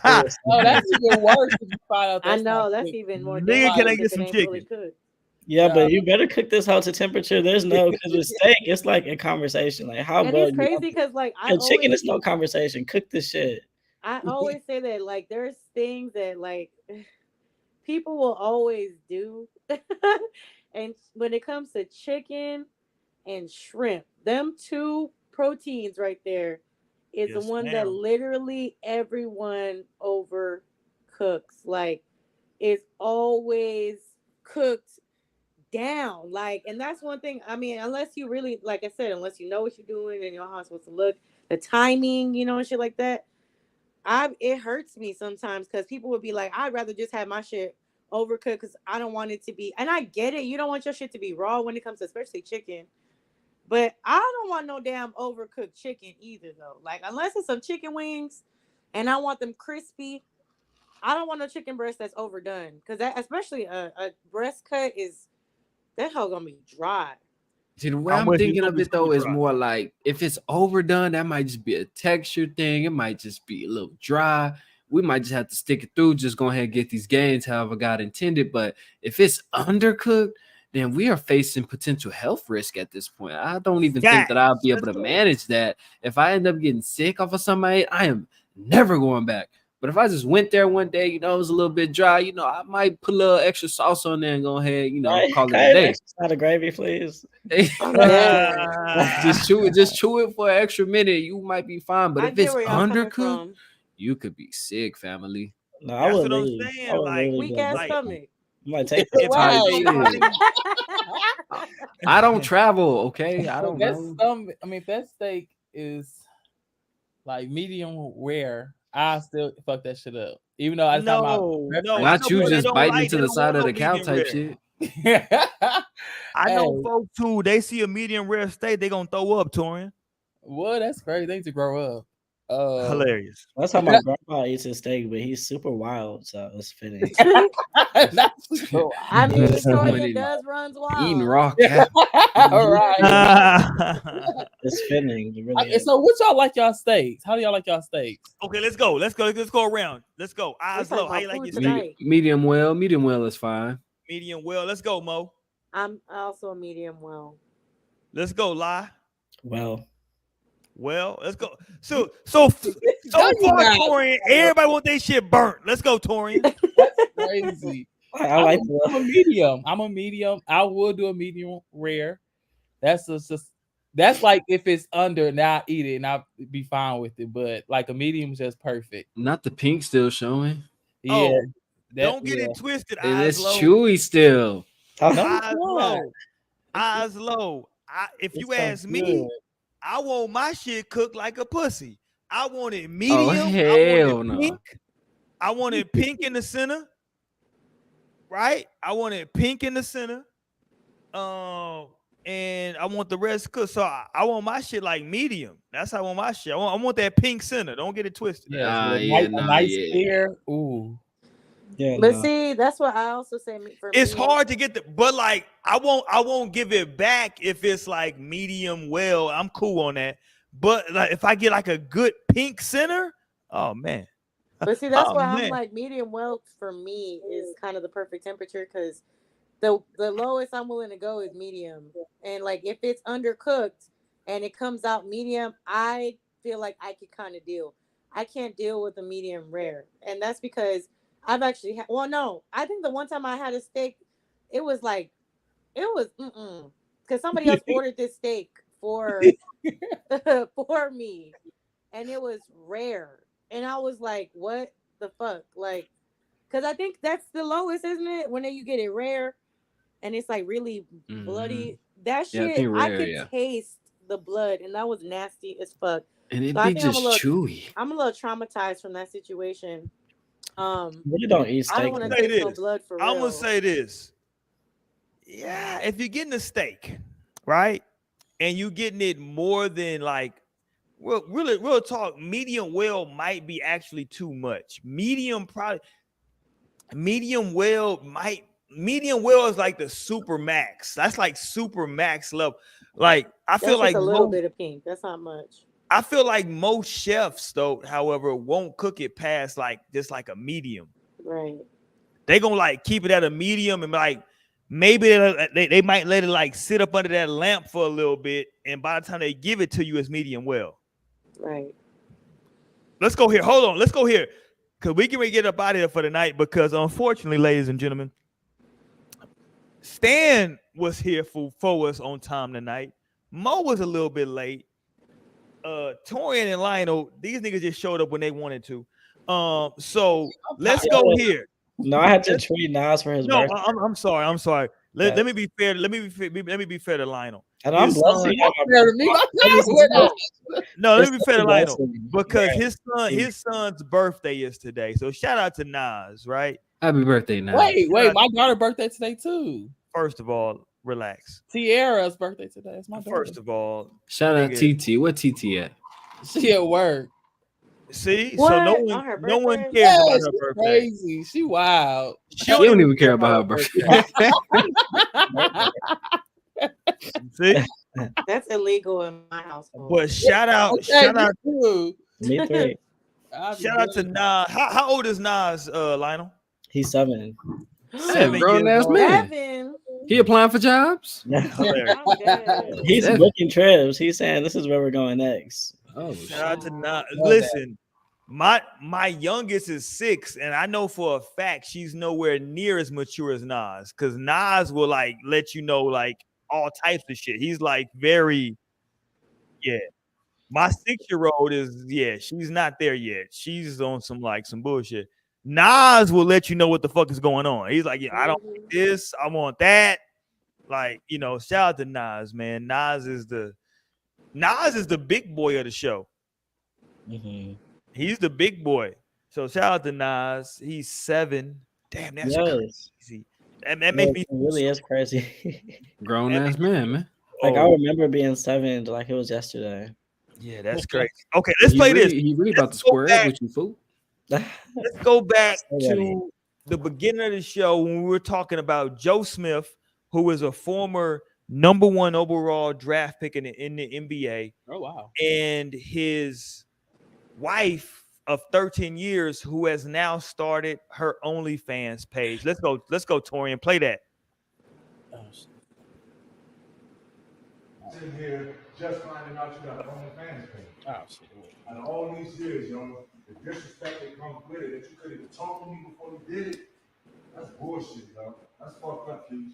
Oh, that's even worse if you find out I that's know not that's chicken. even more Nigga, can I dangerous get if some it ain't fully chicken? cooked. Yeah, Yeah. but you better cook this hoe to temperature. There's no because with steak, it's like a conversation. Like how And well it's you crazy want it. because like And chicken is no conversation. Cook this shit. I always say that like there's things that like people will always do. And when it comes to chicken and shrimp, them two proteins right there is the Yes, one that ma'am. literally everyone overcooks. Like it's always cooked down. Like, and that's one thing. I mean, unless you really, like I said, unless you know what you're doing and you know how it's supposed to look, the timing, and shit like that. it hurts me sometimes because people would be like, I'd rather just have my shit overcooked because I don't want it to be. And I get it, you don't want your shit to be raw when it comes to especially chicken. But I don't want no damn overcooked chicken either, though. Like, unless it's some chicken wings and I want them crispy, I don't want no chicken breast that's overdone. Because that, especially a breast cut, is that hoe gonna be dry. See, the way I'm thinking of it though is more like if it's overdone, that might just be a texture thing. It might just be a little dry. We might just have to stick it through, just go ahead and get these gains however God intended. But if it's undercooked, then we are facing potential health risk at this point. I don't even think that I'll be able to manage that. If I end up getting sick off of somebody, I am never going back. But if I just went there one day, it was a little bit dry, I might put a little extra sauce on there and go ahead, call it a day. Not a gravy, please. Just chew it for an extra minute. You might be fine. But if it's undercooked, you could be sick, family. No, I would leave. Like, weak ass stomach. You might take I don't travel, okay? I don't know. If that steak is like medium rare, I still fuck that shit up. Even though not you just biting into the side of the cow type shit. I know folks too, they see a medium rare steak, they gonna throw up, Torian. Well, that's crazy. They need to grow up. Hilarious. That's how my grandpa eats his steak, but he's super wild, so it's fitting. I mean, Torian does runs wild. Eating raw cat. All right. It's fitting. It really so what y'all like y'all steaks? How do y'all like y'all steaks? Okay, let's go around. Let's go. Eyes low. How you like your steak? Medium well is fine. Medium well. Let's go, Mo. I'm also a medium well. Let's go, Lie. Well, let's go. So far, Torian, everybody want their shit burnt. Let's go, Torian. That's crazy. I'm a medium. I will do a medium rare. That's like if it's under, now I eat it and I'll be fine with it. But like a medium is just perfect. Not the pink still showing. Yeah. Don't get it twisted. It's chewy still. Eyes low. If you ask me, I want my shit cooked like a pussy. I want it medium. Oh, hell no. Pink. I want it pink in the center. Right? I want it pink in the center. And I want the rest cooked. So I want my shit like medium. That's how I want my shit. I want that pink center. Don't get it twisted. Nice clear. Ooh. Yeah, but see, that's what I also say. It's hard to get but like I won't give it back if it's like medium well. I'm cool on that. But like if I get like a good pink center, oh man. But see, that's why I'm like medium well for me is kind of the perfect temperature because the lowest I'm willing to go is medium. And like if it's undercooked and it comes out medium, I feel like I could kind of deal. I can't deal with a medium rare, and that's because I've actually I think the one time I had a steak, it was because somebody else ordered this steak for me, and it was rare, and I was like, what the fuck, like, because I think that's the lowest, isn't it? When you get it rare, and it's like really bloody. That shit, I could taste the blood, and that was nasty as fuck. And it'd be just chewy. I'm a little traumatized from that situation. You don't eat steak. I don't want to taste no blood for real. I'm gonna say this. Yeah, if you're getting a steak, right, and you getting it more than like, well, really, real talk, medium well might be actually too much. Medium well is like the super max. That's like super max level. Like I feel like a little bit of pink. That's not much. I feel like most chefs, though, however, won't cook it past like just like a medium. Right. They gonna like keep it at a medium and like maybe they might let it like sit up under that lamp for a little bit, and by the time they give it to you, it's medium well. Right. Let's go here. Hold on. Let's go here because we can get up out of here for the night. Because unfortunately, ladies and gentlemen, Stan was here for us on time tonight. Mo was a little bit late. Torian and Lionel, these niggas just showed up when they wanted to. So let's go here. No, I had to treat Nas for his birthday. I'm sorry. Let me be fair. Let me be fair to Lionel. And I'm His blessing son- No, let me be fair to Lionel because his son's birthday is today. So shout out to Nas, right? Happy birthday, now. Wait, my daughter's birthday today too. First of all, relax. Tiara's birthday today. It's my daughter. First of all, Shout out TT. Where TT at? She at work. See, What? so no one cares about her birthday. Crazy. She wild. She don't even care about her birthday. See, That's illegal in my household. but shout out too. Me three. shout out to Nas. How old is Nas, Lionel? He's 7. 7 grown years ass old. man. Seven. He applying for jobs? Hilarious. I'm dead. He's booking trips. He's saying this is where we're going next. Oh, Shout out to Nas. Listen, my youngest is 6, and I know for a fact she's nowhere near as mature as Nas, because Nas will like let you know like all types of shit. He's like very, yeah. My 6-year-old is, she's not there yet. She's on some bullshit. Nas will let you know what the fuck is going on. He's like, I don't want this, I want that. Like, shout out to Nas, man. Nas is the big boy of the show. Mm-hmm. He's the big boy. So shout out to Nas. He's 7. Damn, that's crazy. That makes me really is crazy. grown ass man. Like I remember being 7, like it was yesterday. Yeah, that's crazy. Okay, let's play this. You really about to square up with you, fool? Let's go back to the beginning of the show when we were talking about Joe Smith, who is a former #1 overall draft pick in the NBA. Oh wow! And his wife of 13 years, who has now started her OnlyFans page. Let's go, Torian. Play that. Sitting here just finding out you got an OnlyFans page. Oh shit! Out of all these years, yo, the disrespect that comes with it, that you couldn't even talk to me before you did it, that's bullshit, yo. That's fucked up, Keith.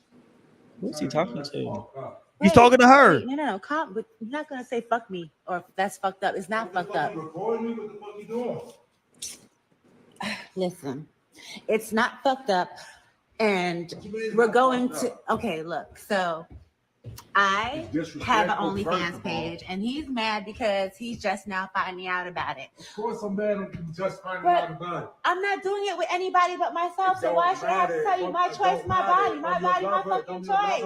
Who's he talking to? He's talking to her. No, calm. But you're not gonna say "fuck me" or "that's fucked up." It's not fucked up. Recording me? What the fuck you doing? Listen, it's not fucked up, and we're going to. Okay, look. So, I have an OnlyFans page, and he's mad because he's just now finding out about it. Of course, I'm mad at you just finding out about it. I'm not doing it with anybody but myself. So why should I have to tell you my choice, my body, my fucking choice?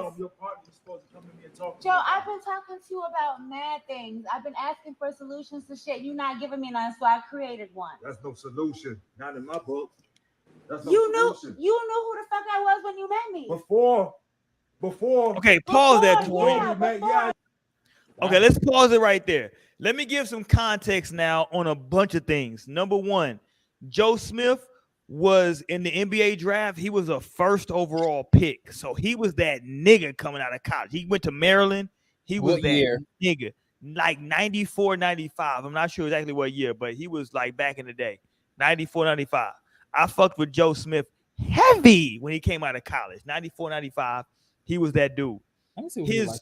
Joe, I've been talking to you about mad things. I've been asking for solutions to shit. You're not giving me none, so I created one. That's no solution. Not in my book. That's no You knew solution. who the fuck I was when you met me. Before. Okay, pause that, Before, Torian. yeah. Okay, let's pause it right there. Let me give some context now on a bunch of things. Number one, Joe Smith was in the NBA draft. He was a first overall pick. So he was that nigga coming out of college. He went to Maryland. He was What that year? nigga. Like 94, 95. I'm not sure exactly what year, but he was like back in the day. 94, 95. I fucked with Joe Smith heavy when he came out of college. 94, 95. He was that dude. Let me see what he's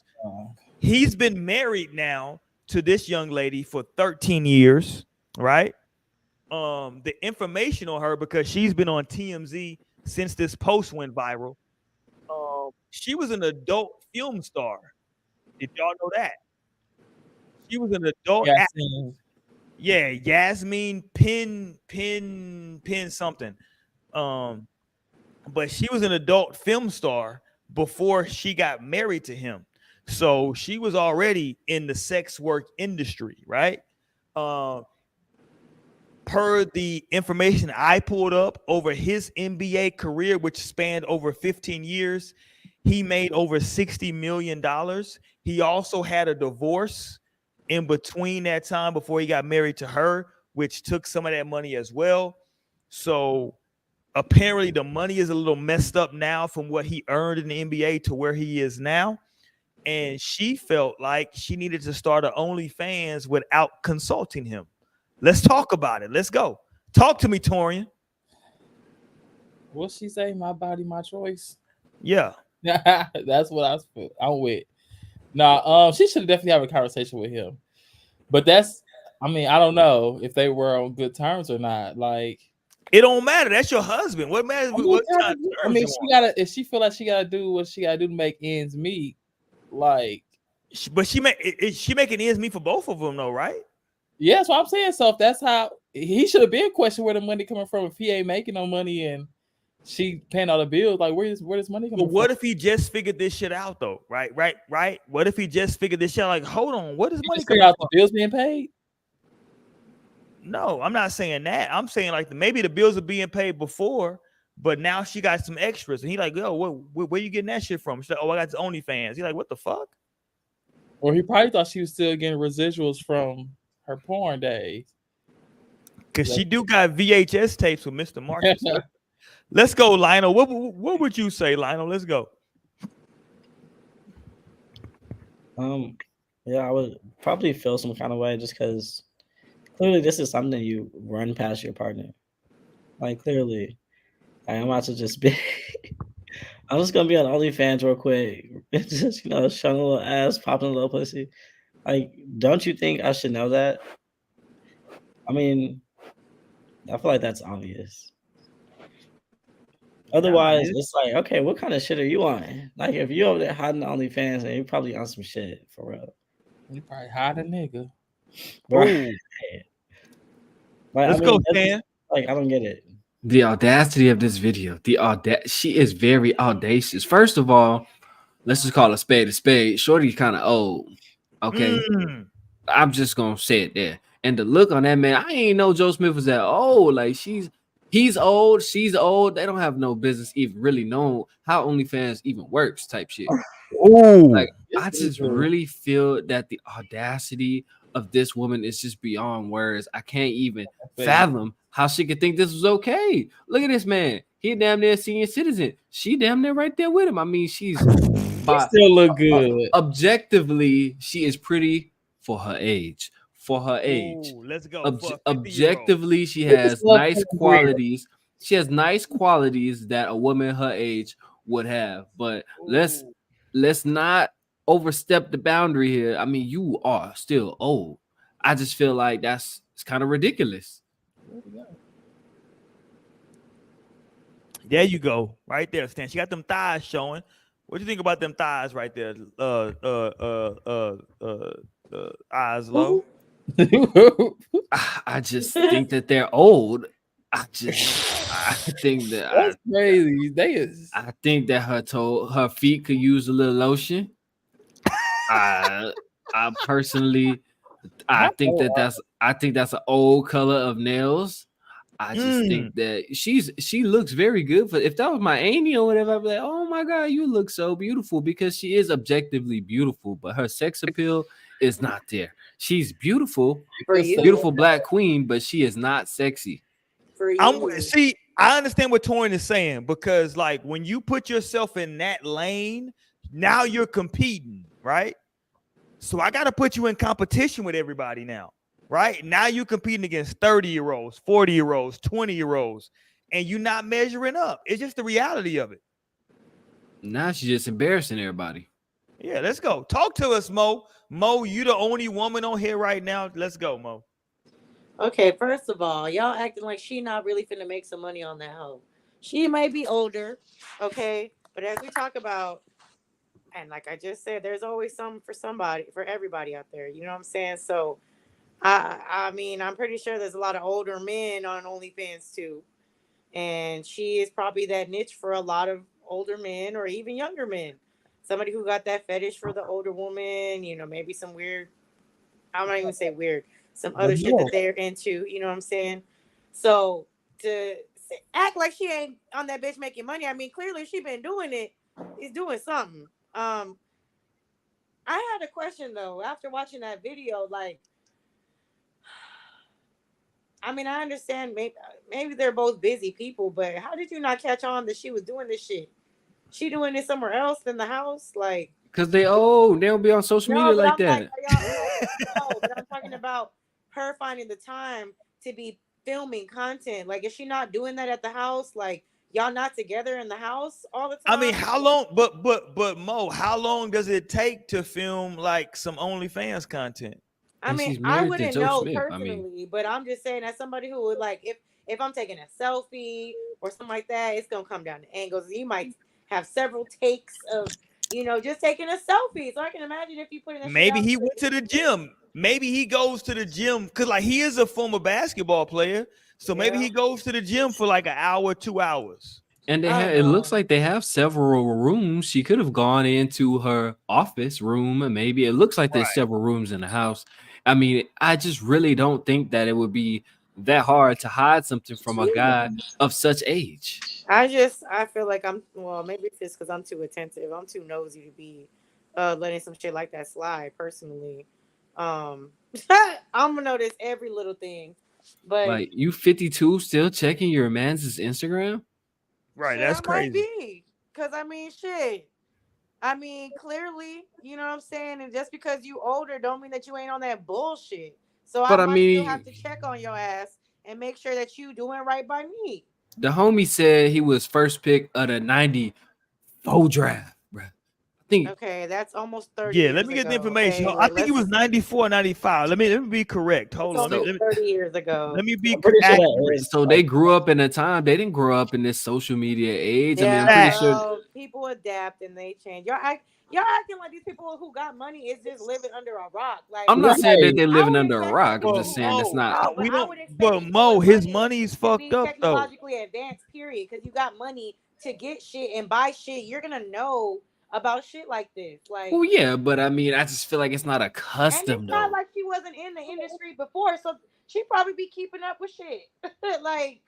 He's been married now to this young lady for 13 years, right? The information on her, because she's been on TMZ since this post went viral. She was an adult film star. Did y'all know that? She was an adult actor. Yeah, Yasmin Pin something. But she was an adult film star before she got married to him. So she was already in the sex work industry, right? Per the information I pulled up over his NBA career, which spanned over 15 years, he made over $60 million. He also had a divorce in between that time before he got married to her, which took some of that money as well. So apparently the money is a little messed up now from what he earned in the NBA to where he is now. And she felt like she needed to start an OnlyFans without consulting him. Let's talk about it. Let's go. Talk to me, Torian. What's she say? My body, my choice. Yeah. That's what I'm with. Nah, she should definitely have a conversation with him. But I don't know if they were on good terms or not. Like, It don't matter. That's your husband. What matters? What kind of I terms mean, you she want? gotta. If she feel like she gotta do what she gotta do to make ends meet, like. But she making ends meet for both of them, though, right? Yeah, that's what I'm saying. So if that's how he should have been questioned where the money coming from, if he ain't making no money and she paying all the bills, like where this money coming But what from? if he just figured this shit out though? Right. What if he just figured this shit out? Like, hold on, what is He money just coming figure out from? the bills being paid? No, I'm not saying that. I'm saying like maybe the bills are being paid before, but now she got some extras, and he like, yo, where you getting that shit from? She's like, oh, I got the OnlyFans. He like, what the fuck? Or he probably thought she was still getting residuals from her porn days. Cause she do got VHS tapes with Mr. Marcus. Let's go, Lionel. What would you say, Lionel? Let's go. Yeah, I would probably feel some kind of way just because clearly this is something you run past your partner. Like clearly, I'm about to just be. I'm just gonna be on OnlyFans real quick, just showing a little ass, popping a little pussy. Like, don't you think I should know that? I mean, I feel like that's obvious. Otherwise, it's like, okay, what kind of shit are you on? Like, if you over there hiding OnlyFans, and you're probably on some shit for real. You probably hide a nigga. Right. Like, Let's go, Stan. Like, I don't get it. The audacity of this video. She is very audacious. First of all, let's just call a spade a spade. Shorty's kind of old. Okay. I'm just gonna say it there. And the look on that man, I ain't know Joe Smith was that old. Like he's old, she's old. They don't have no business even really knowing how OnlyFans even works, type shit. Like I just really feel that the audacity of this woman is just beyond words. I can't even fathom how she could think this was okay. Look at this man. He damn near senior citizen. She damn near right there with him. I mean, she's still look good. Objectively, she is pretty for her age. For her age. Let's go. Objectively, she has nice qualities. She has nice qualities that a woman her age would have. But let's not overstep the boundary here. I mean, you are still old. I just feel like it's kind of ridiculous. There you go, right there, Stan. She got them thighs showing. What do you think about them thighs right there? Eyes low. I just think that they're old. I think that that's crazy. I think that her feet could use a little lotion. I personally, I think that's an old color of nails. I just think that she looks very good. If that was my Amy or whatever, I'd be like, oh my god, you look so beautiful, because she is objectively beautiful, but her sex appeal is not there. She's beautiful, beautiful black queen, but she is not sexy. I understand what Torrin is saying, because like when you put yourself in that lane, now you're competing, right? So I got to put you in competition with everybody now, right? Now you're competing against 30-year-olds, 40-year-olds, 20-year-olds, and you're not measuring up. It's just the reality of it. Now she's just embarrassing everybody. Yeah, let's go. Talk to us, Mo. Mo, you the only woman on here right now. Let's go, Mo. Okay, first of all, y'all acting like she not really finna make some money on that hoe. She might be older, okay? But as we talk about, and like I just said, there's always something for everybody out there. You know what I'm saying? So, I mean, I'm pretty sure there's a lot of older men on OnlyFans too. And she is probably that niche for a lot of older men or even younger men. Somebody who got that fetish for the older woman, maybe some weird, I'm not even say weird, some other shit that they're into, you know what I'm saying? So to act like she ain't on that bitch making money, I mean, clearly she been doing it. He's doing something. I had a question though, after watching that video, like, I mean, I understand maybe they're both busy people, but how did you not catch on that she was doing this shit? She doing it somewhere else than the house? Like, because they don't be on social media like that. But I'm talking about her finding the time to be filming content. Like, is she not doing that at the house? Like, y'all not together in the house all the time? I mean, how long? But Mo, how long does it take to film like some OnlyFans content? I And mean, she's I married to wouldn't Joe know Smith. I mean, personally, but I'm just saying as somebody who would like if I'm taking a selfie or something like that, it's gonna come down to angles. You might have several takes of just taking a selfie. So I can imagine if you putting that shit Maybe out. he went to the gym. Maybe he goes to the gym because like he is a former basketball player. So maybe Yeah. he goes to the gym for like an hour, 2 hours. and they I have. don't It looks know. like they have several rooms. She could have gone into her office room, and maybe it looks like there's Right. several rooms in the house. I mean, I just really don't think that it would be that hard to hide something from a guy of such age. I feel like maybe it's just because I'm too attentive. I'm too nosy to be letting some shit like that slide personally. I'm gonna notice every little thing. But Like you 52 still checking your man's Instagram? Right. shit, That's I might crazy. be. Cause I mean shit. I mean, clearly, you know what I'm saying? And just because you older don't mean that you ain't on that bullshit. So I But I might still have mean, to check on your ass and make sure that you doing right by me. the homie said he was first pick of the 94 draft, bro. I think Okay, that's almost 30 Yeah, let years me get the ago. information. Okay, I like think it was 94, 95. Let me be correct. it's Hold on. almost so. 30 years ago. Let me be I'm pretty sure accurate. that is. So they grew up in a time they didn't grow up in this social media age. I mean, Yeah, I'm pretty Fact. sure. well, people adapt and they change. Y'all acting like these people who got money is just living under a rock. Like I'm not saying that they're I living would under a expect that rock. I'm people Well, just who saying got that's Mo, not. no, but we I don't. would expect But people Mo, with his money money's to fucked be up though. technologically advanced. Period, because you got money to get shit and buy shit. You're gonna know about shit like this. Like, Well, yeah, but I mean, I just feel like it's not a and it's custom not though. like she wasn't in the industry before, so she probably be keeping up with shit. Like.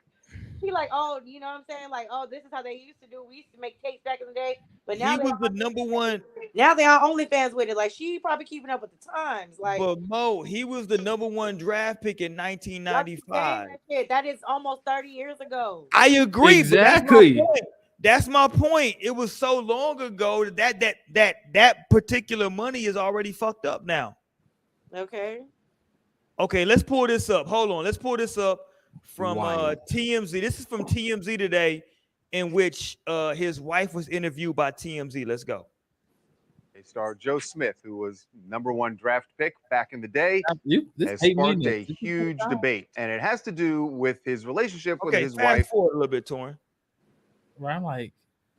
He like, oh, you know what I'm saying? Like, oh, this is how they used to do. We used to make tapes back in the day, but He now they was on the number one. now they on OnlyFans with it. Like, she probably keeping up with the times. Like, But Mo, he was the number one draft pick in y'all keep saying 1995. that shit. That is almost 30 years ago. I agree, but that's my Exactly. point. That's my point. It was so long ago that particular money is already fucked up now. Okay. Okay, let's pull this up. Hold on. Let's pull this up from Wild. TMZ. This is from TMZ today, in which his wife was interviewed by TMZ. Let's go. Star Joe Smith, who was #1 draft pick back in the day, This has 8 sparked a minutes. huge debate, and it has to do with his relationship with Okay, his fast wife. forward a little bit, Torrin. Where I'm like,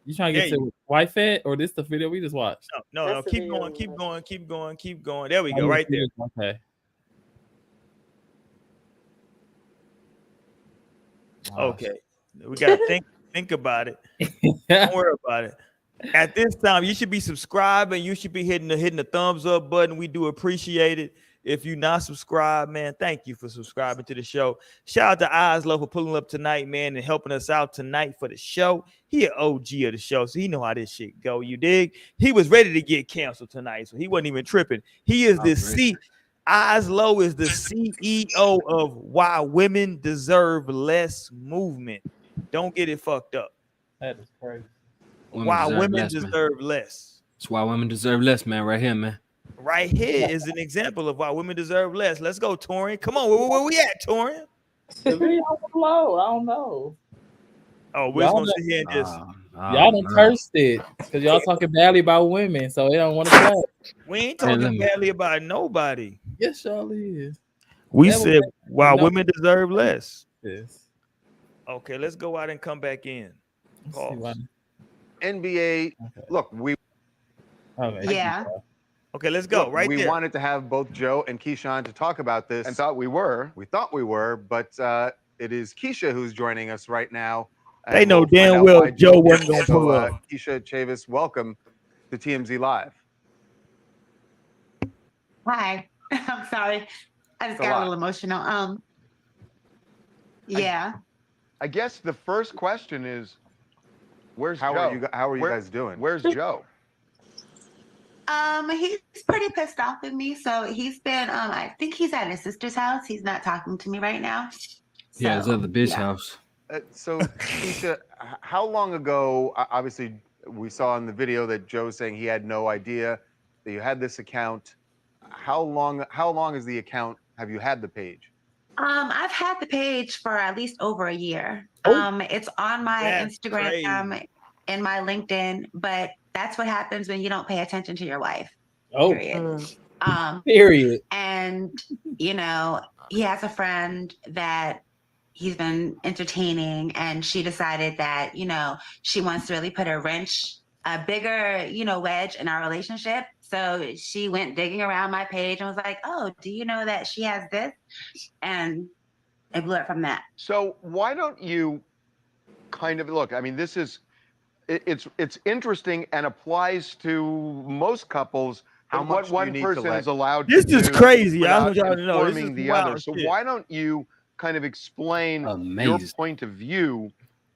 you trying to There get to white fat or this the video we just watched? No, That's the keep video going, we keep watched. going, keep going, keep going. There we Oh, go, yeah, right there. Okay. Wow. Okay, we gotta think about it. Don't worry about it. At this time, you should be subscribing. You should be hitting the thumbs up button. We do appreciate it. If you're not subscribed, man, thank you for subscribing to the show. Shout out to Eyes Love for pulling up tonight, man, and helping us out tonight for the show. He an OG of the show, so he know how this shit go. You dig? He was ready to get canceled tonight, so he wasn't even tripping. He is the Eyes Low is the CEO of Why Women Deserve Less movement. Don't get it fucked up. That is crazy. Why women deserve less. That's why women deserve less, man. Right here, man. Right here is an example of why women deserve less. Let's go, Torian. Come on, where we at, Torian? The video was low. I don't know. Oh, we're just gonna sit here and just y'all done cursed it because y'all talking badly about women, so they don't want to play. we ain't talking badly about nobody. Yes, y'all is. We That said why no. women deserve less. Yes. Okay, let's go out and come back in. Pause. NBA. Okay. Look, we. Okay. Yeah. Okay, let's go. Look, right we there. wanted to have both Joe and Keyshawn to talk about this. And thought we were. We thought we were, but it is Keisha who's joining us right now. They know damn well Joe wasn't going to pull up. Keisha Chavis, welcome to TMZ Live. Hi. I'm sorry. I just got a little emotional. Yeah. I guess the first question is, where's Joe? How are you guys doing? Where's Joe? He's pretty pissed off at me. So he's been, I think he's at his sister's house. He's not talking to me right now. Yeah, it's at the bitch house. So, Keisha, how long ago, obviously, we saw in the video that Joe's saying he had no idea that you had this account. How long is the account, have you had the page? I've had the page for at least over a year. It's on my Instagram and my LinkedIn, but that's what happens when you don't pay attention to your wife. Oh, period. Period. And, you know, he has a friend that he's been entertaining, and she decided that, you know, she wants to really put a bigger, you know, wedge in our relationship. So she went digging around my page and was like, oh, do you know that she has this? And it blew up from that. So why don't you kind of look? I mean, this is it's interesting and applies to most couples. How But much what do you one need to person let- is allowed This to is do crazy. I without want y'all to know. This is informing the wild other. So shit. why don't you kind of explain your Amazing. point of view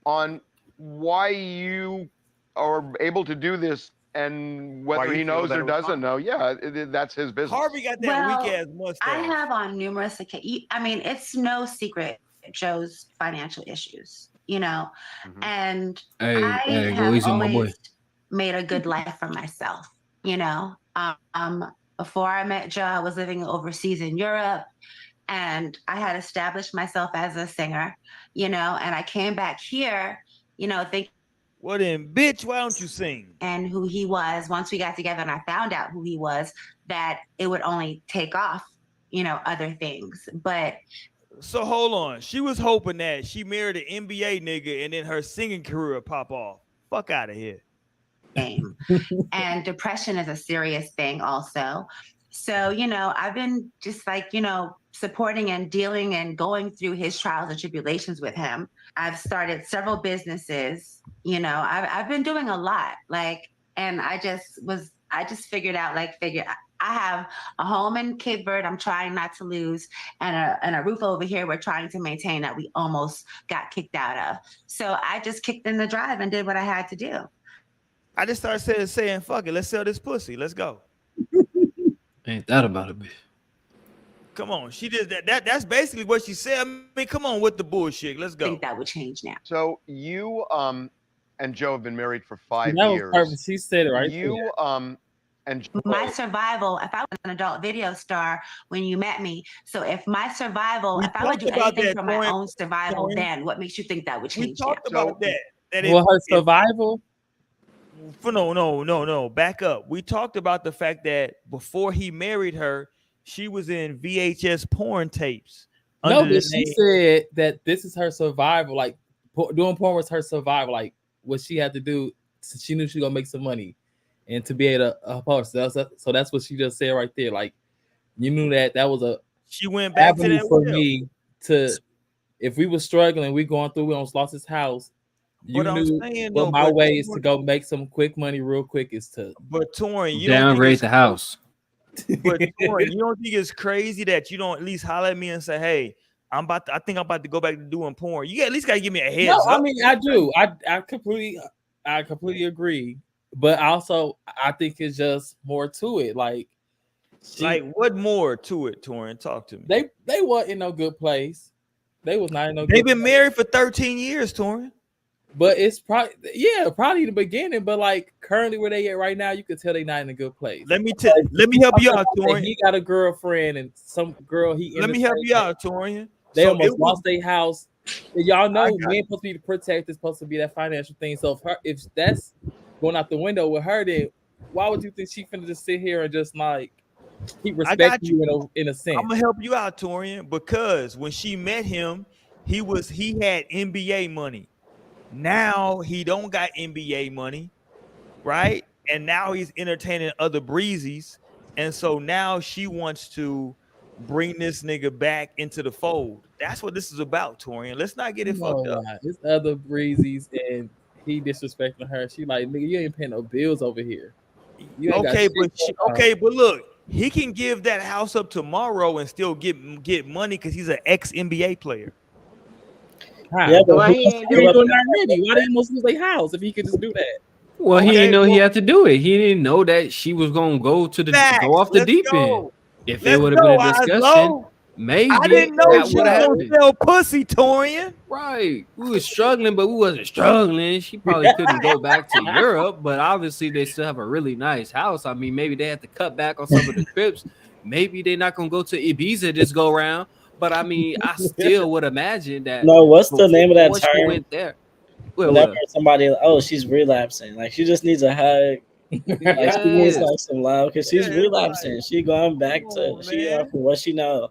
on why you are able to do this and Why whether you he feel knows that or it was doesn't fine? know? Yeah, that's his business. Harvey got that Well, weak ass mustache. I have on numerous occasions. I mean, it's no secret Joe's financial issues, you know, Mhm. and Hey, I go have easy on my boy. always made a good life for myself, you know. Before I met Joe, I was living overseas in Europe, and I had established myself as a singer, you know, and I came back here, you know, thinking Well then, bitch, why don't you sing? and who he was. Once we got together and I found out who he was, that it would only take off, you know, other things. But So hold on. She was hoping that she married an NBA nigga and then her singing career would pop off. Fuck out of here. and depression is a serious thing also. So, you know, I've been just like, you know, supporting and dealing and going through his trials and tribulations with him. I've started several businesses, you know, I've been doing a lot, like, and I just figured out, I have a home in Cape Verde I'm trying not to lose, and a roof over here we're trying to maintain that we almost got kicked out of. So I just kicked in the drive and did what I had to do. I just started saying, fuck it, let's sell this pussy. Let's go. Ain't that about it, bitch? Come on. She did that. That's basically what she said. I mean, come on with the bullshit. Let's I go. think that would change now. So you and Joe have been married for 5 That was years. perfect. She said it right You and Joe, My survival, if I was an adult video star when you met me, so if my survival, We if I would do talked about anything that, for my Torian. own survival, Torian. then what makes you think that would We change now? talked about that. Well, her survival. No. Back up. We talked about the fact that before he married her, she was in VHS porn tapes. No, under the but she name- said that this is her survival. Like doing porn was her survival. Like what she had to do. She knew she was gonna make some money, and to be able to post. So that's what she just said right there. Like you knew that was a She went back to avenue that for well. me to. If we were struggling, we going through. We almost lost his house. You But I'm knew saying, what though, my but way is to go make some quick money real quick is to. But Torian, you don't think Downgrade it's, the house. but Torian, you don't think it's crazy that you don't at least holler at me and say, "Hey, I think I'm about to go back to doing porn." You at least gotta give me a heads No, up. I mean I do. I completely agree. But also I think it's just more to it. Like what more to it, Torian? Talk to me. They weren't in no good place. They was not in no They've good been married for 13 years, Torian. But it's probably the beginning. But like currently where they at right now, you could tell they not in a good place. Let me help you out, Torian. He got a girlfriend and some girl he. Let me help you out, Torian. They So almost it was- lost their house. And y'all know I got men supposed to be the protector, supposed to be that financial thing. So if that's going out the window with her, then why would you think she finna just sit here and just like keep respecting you in a sense? I'm gonna help you out, Torian, because when she met him, he had NBA money. Now he don't got NBA money, right? And now he's entertaining other breezies, and so now she wants to bring this nigga back into the fold. That's what this is about, Torian. Let's not get it fucked up. It's other breezies and he disrespecting her. She like, nigga, you ain't paying no bills over here. You ain't got Okay, shit but look, he can give that house up tomorrow and still get money because he's an ex-NBA player. Yeah, but why who he can ain't give doing up that already? Why didn't most lose their house if he could just do that? Well, he Okay, didn't know he well- had to do it. He didn't know that she was gonna go off the Let's deep go. end. If Let's it would have been go, a discussion, Oslo. maybe I didn't know that she would was have gonna happened. sell pussy, Torian. Right. We were struggling, but we wasn't struggling. She probably couldn't go back to Europe, but obviously they still have a really nice house. I mean, maybe they had to cut back on some of the trips. Maybe they're not gonna go to Ibiza this go round. But I mean, I still would imagine that. No, what's the name of that before she term? went there. Well, Whenever somebody, she's relapsing. Like she just needs a hug. Like she needs like some love because she's Yeah, it's relapsing. like, she going back come to on, she man. for what she know.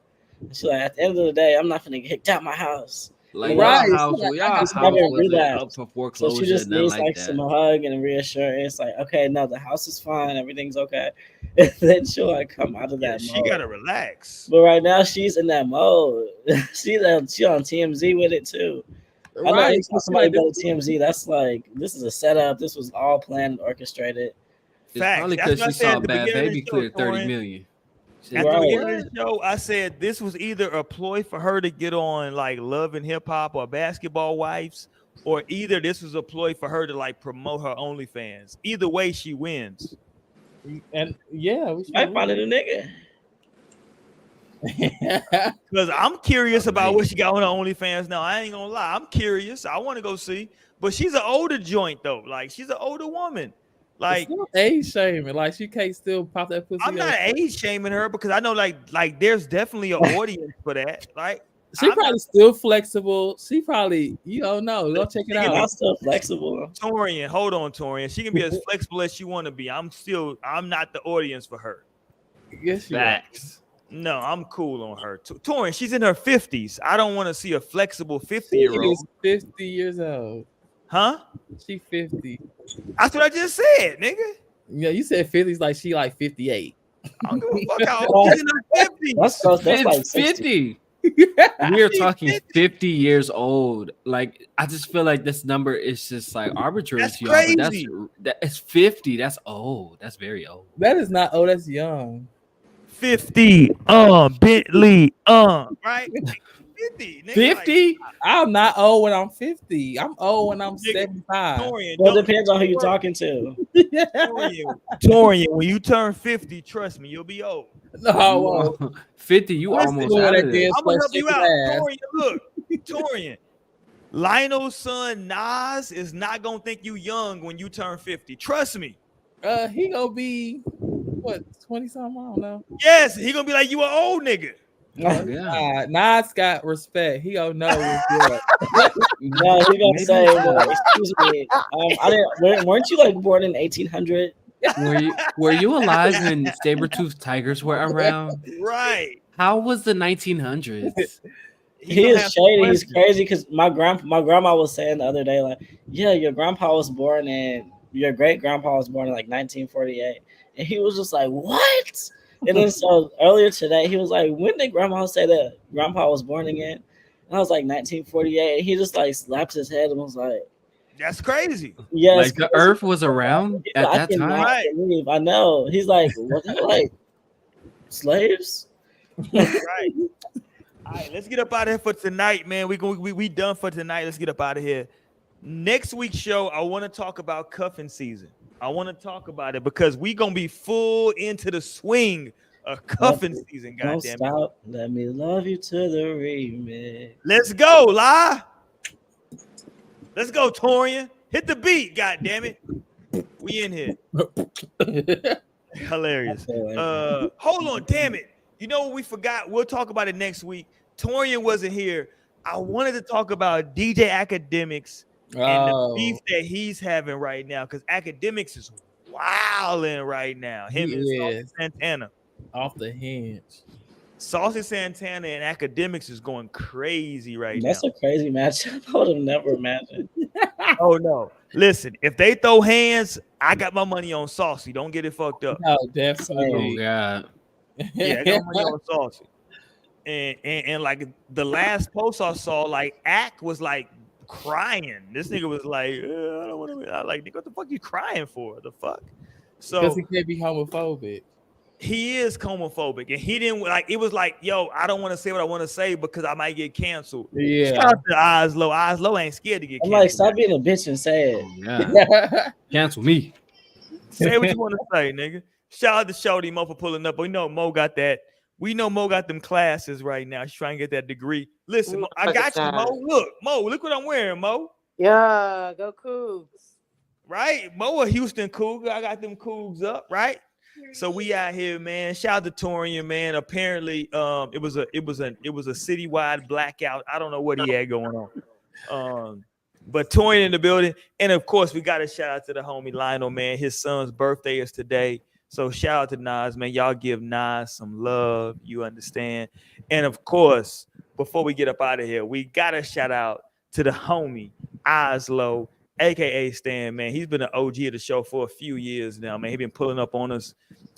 She like, at the end of the day, I'm not gonna get kicked out my house. Like Right. y'all house, Like, I y'all got She's house having wasn't relapse. up for So foreclosure, she just nothing needs like like that. some hug and reassurance, like, okay, no, the house is fine, everything's okay. And then she'll like come out of Yeah, that she mode. gotta relax. But right now she's in that mode. she on TMZ with it too. I know Right. anytime somebody go to TMZ, that's like this is a setup. This was all planned and orchestrated. It's Facts. probably That's because what I she said saw at the Bad beginning of Baby the show, clear 30 Torian. million. She said, At you the know beginning what? of the show, I said this was either a ploy for her to get on like Love and Hip Hop or Basketball Wives, or either this was a ploy for her to like promote her OnlyFans. Either way, she wins. And yeah, we Might find it a nigga. Because I'm curious about Amazing. what she got on her OnlyFans now. I ain't gonna lie, I'm curious. I want to go see, but she's an older joint though. Like she's an older woman. Like it's not age shaming. Like she can't still pop that pussy. I'm not age shaming her because I know like there's definitely an audience for that. Like She I'm probably not still flexible. She probably, you don't know. Go check it She can out. Not still flexible. Torian, hold on, Torian. She can be as flexible as she want to be. I'm not the audience for her. Yes, you are. Facts. No, I'm cool on her. Torian, she's in her 50s. I don't want to see a flexible She 50-year-old. is 50 years old. Huh? She 50. That's what I just said, nigga. Yeah, you said 50s like she like 58. I don't give a fuck how old she's in her 50s. That's close. That's like 60. 50. We are talking 50 years old. Like I just feel like this number is just like arbitrary That's to y'all. But crazy. it's 50. That's old. That's very old. That is not, oh, that's young. 50, Bentley, right? 50, nigga. 50? I'm not old when I'm 50. I'm old when I'm Nigga, 75. Torian, Well, it don't depends on who you're talking to. Torian, when you turn 50, trust me, you'll be old. No, I won't. 50, you Listen, almost doing out that of there. dance I'm gonna plus help you shaking out. ass. Torian, look, Torian. Lionel's son Nas is not gonna think you young when you turn 50. Trust me. He gonna be what 20 something? I don't know. Yes, he gonna be like you an old nigga. Yeah. Nas got respect. He gonna know what's good. No, he gonna Maybe say, so. well, "Excuse me, I didn't. Weren't you like born in 1800?" Were you alive when saber-toothed tigers were around? Right. How was the 1900s? He gonna is have some shady. He's questions. crazy because my grandma was saying the other day, like, yeah, your grandpa was born in your great grandpa was born in like 1948, and he was just like, what? And then so earlier today, he was like, when did grandma say that grandpa was born again? And I was like 1948. And he just like slapped his head and was like, That's crazy. yes, Like the Earth was around he's at like, that I cannot time. Right. believe. I know. He's like, what? They're like slaves? Right. All right, let's get up out of here for tonight, man. We done for tonight. Let's get up out of here. Next week's show, I want to talk about cuffing season. I want to talk about it because we gonna be full into the swing of cuffing season. Don't Goddamn it. stop. Let me love you to the remix. Let's go, La. Let's go, Torian. Hit the beat, goddamn it. We in here. Hilarious. Hold on, damn it. You know what we forgot? We'll talk about it next week. Torian wasn't here. I wanted to talk about DJ Academics and the beef that he's having right now because Academics is wilding right now. Him and Saucy Santana. Off the hinge. Saucy Santana and Academics is going crazy right That's now. a crazy matchup. I would have never imagined. Oh no. Listen, if they throw hands, I got my money on Saucy. Don't get it fucked up. No, definitely. Oh God. Yeah, I got money on Saucy. And like the last post I saw, like Ack was like crying. This nigga was like, I don't want to. I like, nigga, what the fuck you crying for? The fuck? So Because he can't be homophobic. he is homophobic, and he didn't like. It was like, yo, I don't want to say what I want to say because I might get canceled. Yeah. Shout out to Oslo. Oslo ain't scared to get I'm canceled. like, stop being a bitch and say it. Yeah. Cancel me. Say what you want to say, nigga. Shout out to Shorty Mo for pulling up. We know Mo got that. We know Mo got them classes right now. She's trying to get that degree. Listen, Mo, I got you, Mo. Look what I'm wearing, Mo. Yeah, go Cougs. Right? Mo a Houston Cougar. I got them Cougs up, right? So we out here, man. Shout out to Torian, man. Apparently, it was a citywide blackout. I don't know what he had going on. But Torian in the building. And of course, we got to shout out to the homie Lionel, man. His son's birthday is today. So shout out to Nas, man. Y'all give Nas some love. You understand? And of course, before we get up out of here, we got to shout out to the homie Oslo, aka Stan, man. He's been an OG of the show for a few years now, man. He been pulling up on us.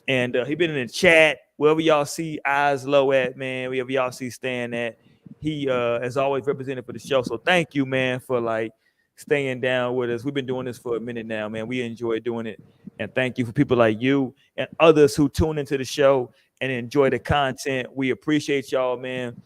And he been in the chat, wherever y'all see Oslo at, man, wherever y'all see Stan at. He has always represented for the show. So thank you, man, for like staying down with us. We've been doing this for a minute now, man. We enjoy doing it. And thank you for people like you and others who tune into the show and enjoy the content. We appreciate y'all, man.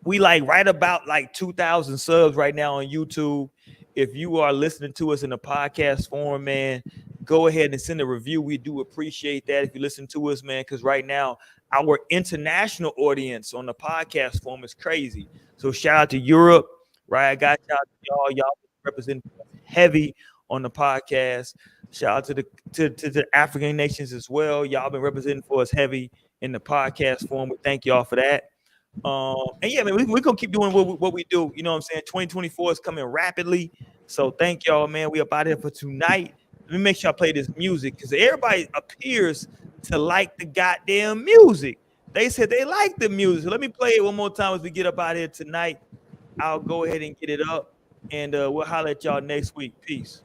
We like right about like 2,000 subs right now on YouTube. If you are listening to us in the podcast form, man, go ahead and send a review. We do appreciate that if you listen to us, man, because right now our international audience on the podcast form is crazy. So shout out to Europe, right? I got shout out to y'all. Y'all represent heavy on the podcast. Shout out to the African nations as well. Y'all been representing for us heavy in the podcast form. We thank y'all for that. And yeah, man, we're gonna keep doing what we do. You know what I'm saying? 2024 is coming rapidly. So thank y'all, man. We about here for tonight. Let me make sure I play this music because everybody appears to like the goddamn music. They said they like the music. So let me play it one more time as we get up out here tonight. I'll go ahead and get it up, and we'll holler at y'all next week. Peace.